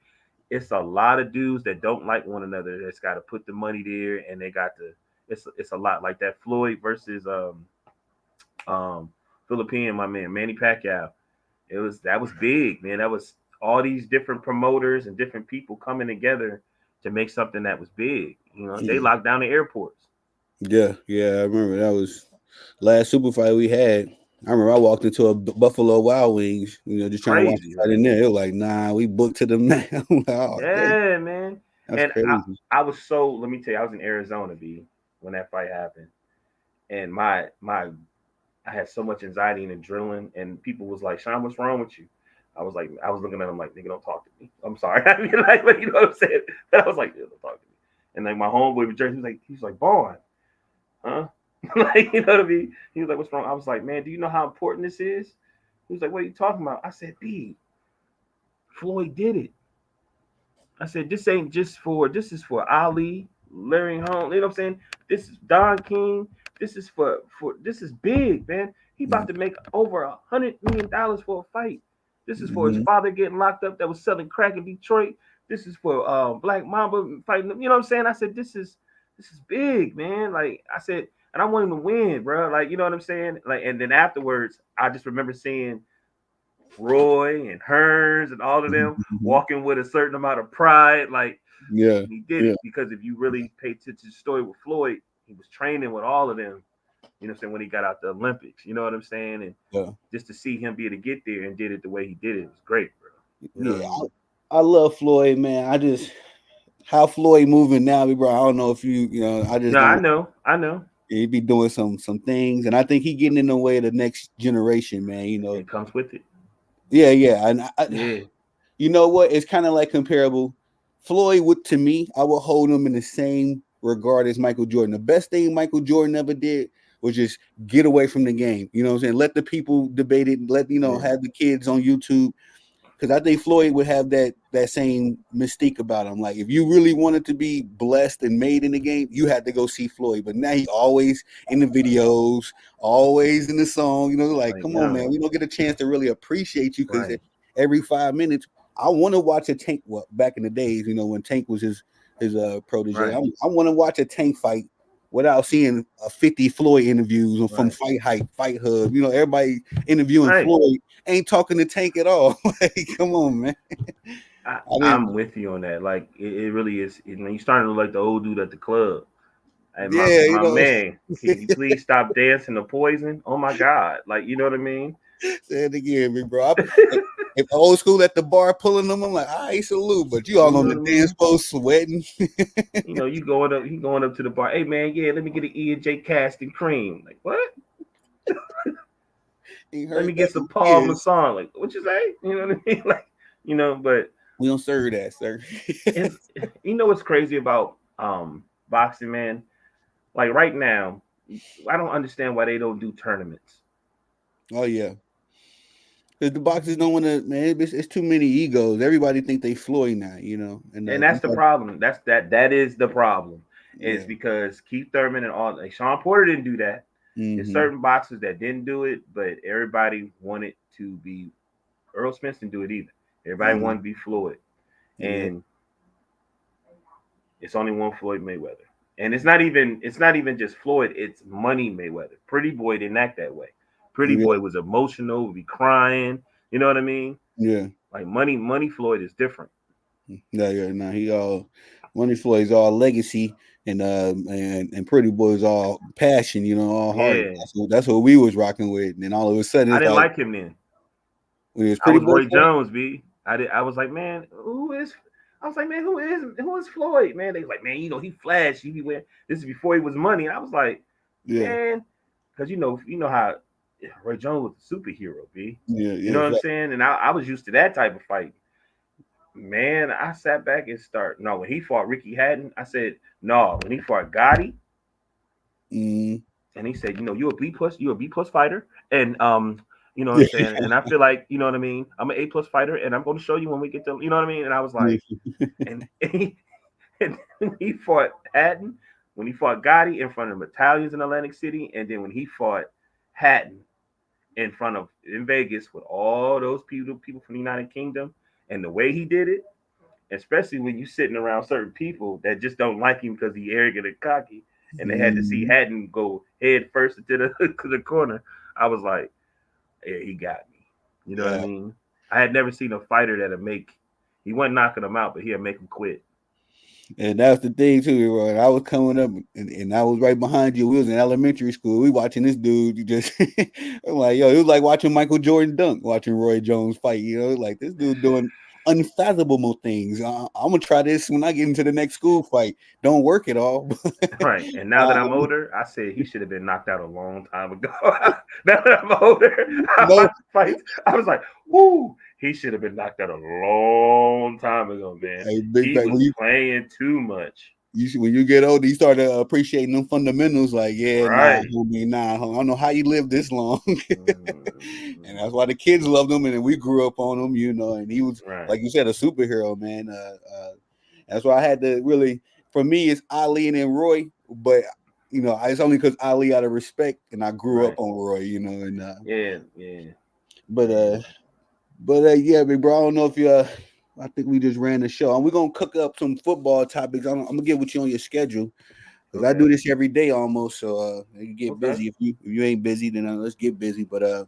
[SPEAKER 2] It's a lot of dudes that don't like one another. That's got to put the money there, and they got to. It's a lot like that Floyd versus um Philippine, my man Manny Pacquiao. That was big, man. That was all these different promoters and different people coming together to make something that was big. They
[SPEAKER 1] mm.
[SPEAKER 2] locked down the airports.
[SPEAKER 1] Yeah. Yeah. I remember that was last super fight we had. I remember I walked into a Buffalo Wild Wings, just trying to watch
[SPEAKER 2] Crazy,
[SPEAKER 1] the fight
[SPEAKER 2] like,
[SPEAKER 1] in there. It was like, nah, we booked to them now. Oh, dang.
[SPEAKER 2] yeah, man.
[SPEAKER 1] That's
[SPEAKER 2] And
[SPEAKER 1] crazy.
[SPEAKER 2] I was so, let me tell you, I was in Arizona, B, when that fight happened, and my I had so much anxiety and adrenaline, and people was like, Sean, what's wrong with you? I was looking at him like, nigga, don't talk to me. I'm sorry. I mean, like, but you know what I'm saying? But I was like, yeah, don't talk to me. And like my homeboy with Jersey, he's like, Vaughn, huh? Like, you know what I mean? He was like, what's wrong? I was like, man, do you know how important this is? He was like, what are you talking about? I said, B, Floyd did it. I said, this is for Ali, Larry Holmes, you know what I'm saying? This is Don King. This is big, man. He about to make over $100 million for a fight. This is for his
[SPEAKER 1] Mm-hmm.
[SPEAKER 2] father getting locked up that was selling crack in Detroit. This is for Black Mamba fighting. You know what I'm saying? I said, this is big, man. Like I said, and I want him to win, bro. Like, you know what I'm saying? Like, and then afterwards, I just remember seeing Roy and Hearns and all of them
[SPEAKER 1] Mm-hmm.
[SPEAKER 2] walking with a certain amount of pride. Like,
[SPEAKER 1] Yeah.
[SPEAKER 2] he did
[SPEAKER 1] Yeah.
[SPEAKER 2] it because if you really pay attention to the story with Floyd, he was training with all of them. You know what I'm saying? When he got out the Olympics, you know what I'm saying? And
[SPEAKER 1] Yeah.
[SPEAKER 2] just to see him be able to get there and did it the way he did it was great, bro. You know what
[SPEAKER 1] Yeah.
[SPEAKER 2] I mean?
[SPEAKER 1] I love Floyd, man. I just how Floyd moving now, bro. I don't know if I just
[SPEAKER 2] No, I
[SPEAKER 1] don't.
[SPEAKER 2] know, I know.
[SPEAKER 1] He be doing some things, and I think he getting in the way of the next generation, man.
[SPEAKER 2] It comes with it.
[SPEAKER 1] Yeah, yeah, and
[SPEAKER 2] Yeah,
[SPEAKER 1] you know what? It's kind of like comparable. Floyd would to me, I would hold him in the same regard as Michael Jordan. The best thing Michael Jordan ever did was just get away from the game. You know what I'm saying? Let the people debate it. Let
[SPEAKER 2] yeah,
[SPEAKER 1] have the kids on YouTube because I think Floyd would have that same mystique about him. Like if you really wanted to be blessed and made in the game, you had to go see Floyd. But now he always in the videos, always in the song. Like
[SPEAKER 2] like
[SPEAKER 1] come on,
[SPEAKER 2] young,
[SPEAKER 1] man, we don't get a chance to really appreciate you because
[SPEAKER 2] right,
[SPEAKER 1] every 5 minutes, I want to watch a Tank. Well, back in the days, when Tank was his protege,
[SPEAKER 2] right,
[SPEAKER 1] I want to watch a Tank fight without seeing 50 Floyd interviews or from
[SPEAKER 2] right,
[SPEAKER 1] Fight Hype, Fight Hub. Everybody interviewing
[SPEAKER 2] right.
[SPEAKER 1] Floyd ain't talking to Tank at all. Like, come on, man. I
[SPEAKER 2] I'm
[SPEAKER 1] didn't.
[SPEAKER 2] with you on that. Like it really is. You starting to look like the old dude at the club. And my
[SPEAKER 1] Yeah,
[SPEAKER 2] my man, can you please stop dancing to Poison? Oh my God, like you know what I mean?
[SPEAKER 1] say it again, big bro. If old school at the bar pulling them, I'm like, I ain't salute, but you all
[SPEAKER 2] You
[SPEAKER 1] on
[SPEAKER 2] know
[SPEAKER 1] the
[SPEAKER 2] what I
[SPEAKER 1] dance
[SPEAKER 2] mean?
[SPEAKER 1] floor sweating.
[SPEAKER 2] You going up to the bar. Hey man, yeah, let me get an E and J cast and cream. Like what?
[SPEAKER 1] Ain't
[SPEAKER 2] Let me
[SPEAKER 1] heard that
[SPEAKER 2] get some
[SPEAKER 1] in
[SPEAKER 2] Paul
[SPEAKER 1] years.
[SPEAKER 2] Masson. Like what you say? You know what I mean? Like but
[SPEAKER 1] We don't serve that, sir.
[SPEAKER 2] it's what's crazy about boxing, man. Like right now, I don't understand why they don't do tournaments.
[SPEAKER 1] Oh yeah, because the boxers don't want to. Man, it's too many egos. Everybody think they Floyd now, and
[SPEAKER 2] And that's the problem. That is the problem. It's
[SPEAKER 1] yeah.
[SPEAKER 2] because Keith Thurman and all like Sean Porter didn't do that. There's
[SPEAKER 1] Mm-hmm.
[SPEAKER 2] certain boxers that didn't do it, but everybody wanted to be Earl Spence didn't do it either. Everybody
[SPEAKER 1] Mm-hmm.
[SPEAKER 2] wanted to be Floyd.
[SPEAKER 1] Yeah.
[SPEAKER 2] And it's only one Floyd Mayweather. And it's not even just Floyd, it's Money Mayweather. Pretty Boy didn't act that way. Pretty
[SPEAKER 1] Yeah.
[SPEAKER 2] Boy was emotional, would be crying. You know what I mean?
[SPEAKER 1] Yeah.
[SPEAKER 2] Like Money Floyd is different.
[SPEAKER 1] Yeah. Yeah. Now he all Money Floyd's all legacy, and Pretty Boy's all passion. All heart.
[SPEAKER 2] Yeah.
[SPEAKER 1] That's what we was rocking with. And then all of a sudden,
[SPEAKER 2] I
[SPEAKER 1] it's
[SPEAKER 2] didn't
[SPEAKER 1] like
[SPEAKER 2] like him then.
[SPEAKER 1] when it was
[SPEAKER 2] I
[SPEAKER 1] Pretty
[SPEAKER 2] was
[SPEAKER 1] Boy
[SPEAKER 2] Roy
[SPEAKER 1] Floyd.
[SPEAKER 2] Jones, B. I was like, man, who is? I was like, man, who is Floyd? Man, they was like, man, he flashed. He went. This is before he was Money. And I was like,
[SPEAKER 1] Yeah.
[SPEAKER 2] man, because you know how Roy Jones was a superhero, B.
[SPEAKER 1] Yeah.
[SPEAKER 2] You know
[SPEAKER 1] Yeah.
[SPEAKER 2] what I'm saying? And I was used to that type of fight. Man, I sat back and start. No, when he fought Ricky Hatton, I said no. When he fought Gotti,
[SPEAKER 1] Mm,
[SPEAKER 2] and he said, you a B plus fighter, and you know what I'm
[SPEAKER 1] yeah.
[SPEAKER 2] saying, and I feel like you know what I mean. I'm an A plus fighter, and I'm going to show you when we get to, you know what I mean. And I was like, and and when he fought Hatton, when he fought Gotti in front of Italians in Atlantic City, and then when he fought Hatton in Vegas with all those people from the United Kingdom, and the way he did it, especially when you sitting around certain people that just don't like him because he arrogant and cocky, and they had to see
[SPEAKER 1] Mm,
[SPEAKER 2] Hatton go head first into the to the corner. I was like, yeah, he got me. You know what I
[SPEAKER 1] yeah.
[SPEAKER 2] mean? I had never seen a fighter that'd make. He wasn't knocking him out, but he'd make him quit.
[SPEAKER 1] And that's the thing too, bro. And I was coming up, and I was right behind you. We was in elementary school. We watching this dude. You just, I'm like, yo, it was like watching Michael Jordan dunk, watching Roy Jones fight. Like this dude doing unfathomable things. I'm gonna try this when I get into the next school fight. Don't work at all.
[SPEAKER 2] Right. And now that
[SPEAKER 1] uh,
[SPEAKER 2] I'm older, I said he should have been knocked out a long time ago. Now that I'm older, I
[SPEAKER 1] no,
[SPEAKER 2] watch fights. I was like, whoo, he should have been knocked out a long time ago, man.
[SPEAKER 1] hey, big
[SPEAKER 2] He
[SPEAKER 1] fact.
[SPEAKER 2] was playing too much.
[SPEAKER 1] When you get older, you start appreciating them fundamentals. Like, yeah, nah,
[SPEAKER 2] Right.
[SPEAKER 1] homie, nah, homie. I don't know how you live this long, and
[SPEAKER 2] Mm-hmm.
[SPEAKER 1] that's why the kids loved him, and then we grew up on him, And he was,
[SPEAKER 2] Right.
[SPEAKER 1] like you said, a superhero, man. That's why I had to really, for me, it's Ali and then Roy, but it's only because Ali out of respect, and I grew up
[SPEAKER 2] Right.
[SPEAKER 1] on Roy, and
[SPEAKER 2] Yeah. Yeah.
[SPEAKER 1] but
[SPEAKER 2] Yeah.
[SPEAKER 1] yeah, big bro. I don't know if you. I think we just ran the show, and we're gonna cook up some football topics. I'm gonna get with you on your schedule. Because I
[SPEAKER 2] Okay.
[SPEAKER 1] do this every day almost, so you get
[SPEAKER 2] Okay.
[SPEAKER 1] busy. If you ain't busy, then let's get busy. But uh,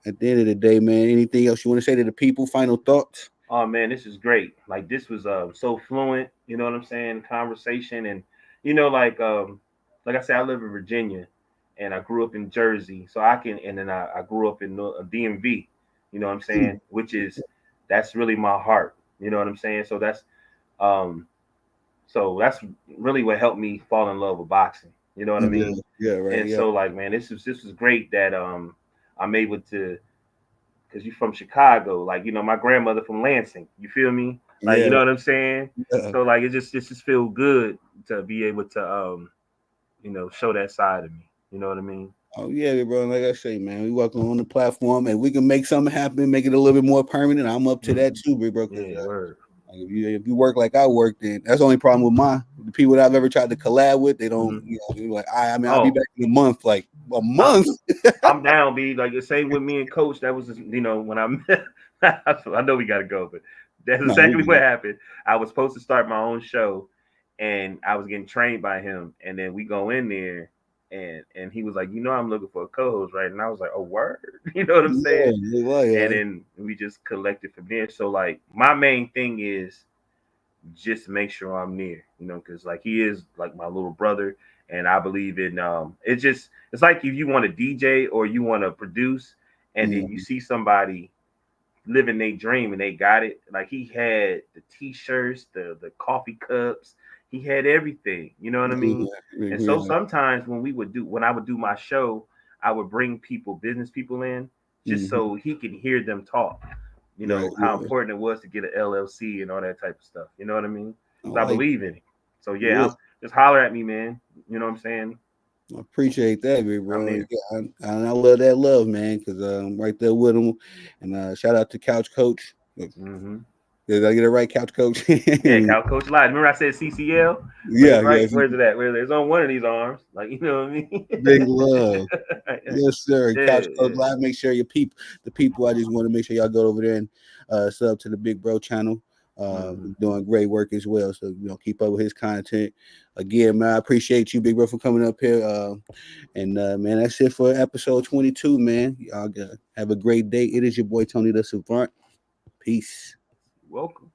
[SPEAKER 1] at the end of the day, man, anything else you want to say to the people? Final thoughts?
[SPEAKER 2] Oh man, this is great. Like this was so fluent, you know what I'm saying? Conversation and like I said, I live in Virginia and I grew up in Jersey. So I can and then I grew up in DMV, you know what I'm saying? Which is that's really my heart. You know what I'm saying? Um so that's really what helped me fall in love with boxing. You know what I
[SPEAKER 1] Yeah,
[SPEAKER 2] mean?
[SPEAKER 1] yeah, right,
[SPEAKER 2] And
[SPEAKER 1] yeah,
[SPEAKER 2] so like man, this was great that I'm able to, because you're from Chicago, like my grandmother from Lansing. You feel me? Like
[SPEAKER 1] yeah,
[SPEAKER 2] you know what I'm saying?
[SPEAKER 1] yeah.
[SPEAKER 2] So like it just feel good to be able to show that side of me. You know what I mean?
[SPEAKER 1] Oh yeah, bro. Like I say, man, we welcome on the platform, and we can make something happen, make it a little bit more permanent. I'm up to
[SPEAKER 2] Mm.
[SPEAKER 1] that too, big bro. Because
[SPEAKER 2] Yeah, word.
[SPEAKER 1] like if you work like I work, then that's the only problem with the people that I've ever tried to collab with. They don't,
[SPEAKER 2] Hmm.
[SPEAKER 1] they're like I mean, I'll be
[SPEAKER 2] Oh,
[SPEAKER 1] back in a month, like a
[SPEAKER 2] I,
[SPEAKER 1] month.
[SPEAKER 2] I'm down, B. Like the same with me and Coach. That was when I met. I know we gotta go, but that's
[SPEAKER 1] No, we
[SPEAKER 2] exactly what
[SPEAKER 1] good.
[SPEAKER 2] happened. I was supposed to start my own show, and I was getting trained by him. And then we go in there, and he was like, I'm looking for a co-host, right? And I was like, oh, word. You know what I'm
[SPEAKER 1] Yeah,
[SPEAKER 2] saying?
[SPEAKER 1] well,
[SPEAKER 2] And
[SPEAKER 1] yeah.
[SPEAKER 2] then we just collected from there. So like my main thing is just make sure I'm near, because like he is like my little brother, and I believe in it's like if you want to DJ or you want to produce, and then you
[SPEAKER 1] Mm,
[SPEAKER 2] see somebody living their dream and they got it. Like he had the t-shirts, the coffee cups, he had everything. You know what I mean? And so
[SPEAKER 1] yeah,
[SPEAKER 2] sometimes when I would do my show, I would bring business people in, just
[SPEAKER 1] hmm,
[SPEAKER 2] so he can hear them talk.
[SPEAKER 1] right,
[SPEAKER 2] How
[SPEAKER 1] yeah.
[SPEAKER 2] important it was to get an LLC and all that type of stuff. You know what I mean?
[SPEAKER 1] I
[SPEAKER 2] So I
[SPEAKER 1] like
[SPEAKER 2] believe
[SPEAKER 1] that.
[SPEAKER 2] in it. So yeah,
[SPEAKER 1] Yeah,
[SPEAKER 2] just holler at me, man. You know what I'm saying?
[SPEAKER 1] I appreciate that, big
[SPEAKER 2] I'm
[SPEAKER 1] bro.
[SPEAKER 2] there.
[SPEAKER 1] Yeah, I love that love, man, because I'm right there with him. And shout out to Couch Coach.
[SPEAKER 2] Hmm.
[SPEAKER 1] Did I get it right, Couch Coach?
[SPEAKER 2] Yeah, Coach Live. Remember I said CCL, but it's
[SPEAKER 1] Yeah,
[SPEAKER 2] right.
[SPEAKER 1] yes,
[SPEAKER 2] Where's it at? It's on one of these arms. Like you know what I mean?
[SPEAKER 1] big love.
[SPEAKER 2] Yeah,
[SPEAKER 1] Yes, sir. Couch Coach
[SPEAKER 2] yeah.
[SPEAKER 1] Live. Make sure the people. I just want to make sure y'all go over there and sub to the Big Bro channel.
[SPEAKER 2] Hmm.
[SPEAKER 1] Doing great work as well. So keep up with his content. Again, man, I appreciate you, Big Bro, for coming up here. And man, that's it for episode 22, man. Y'all have a great day. It is your boy Tony the Savant. Peace.
[SPEAKER 2] Welcome.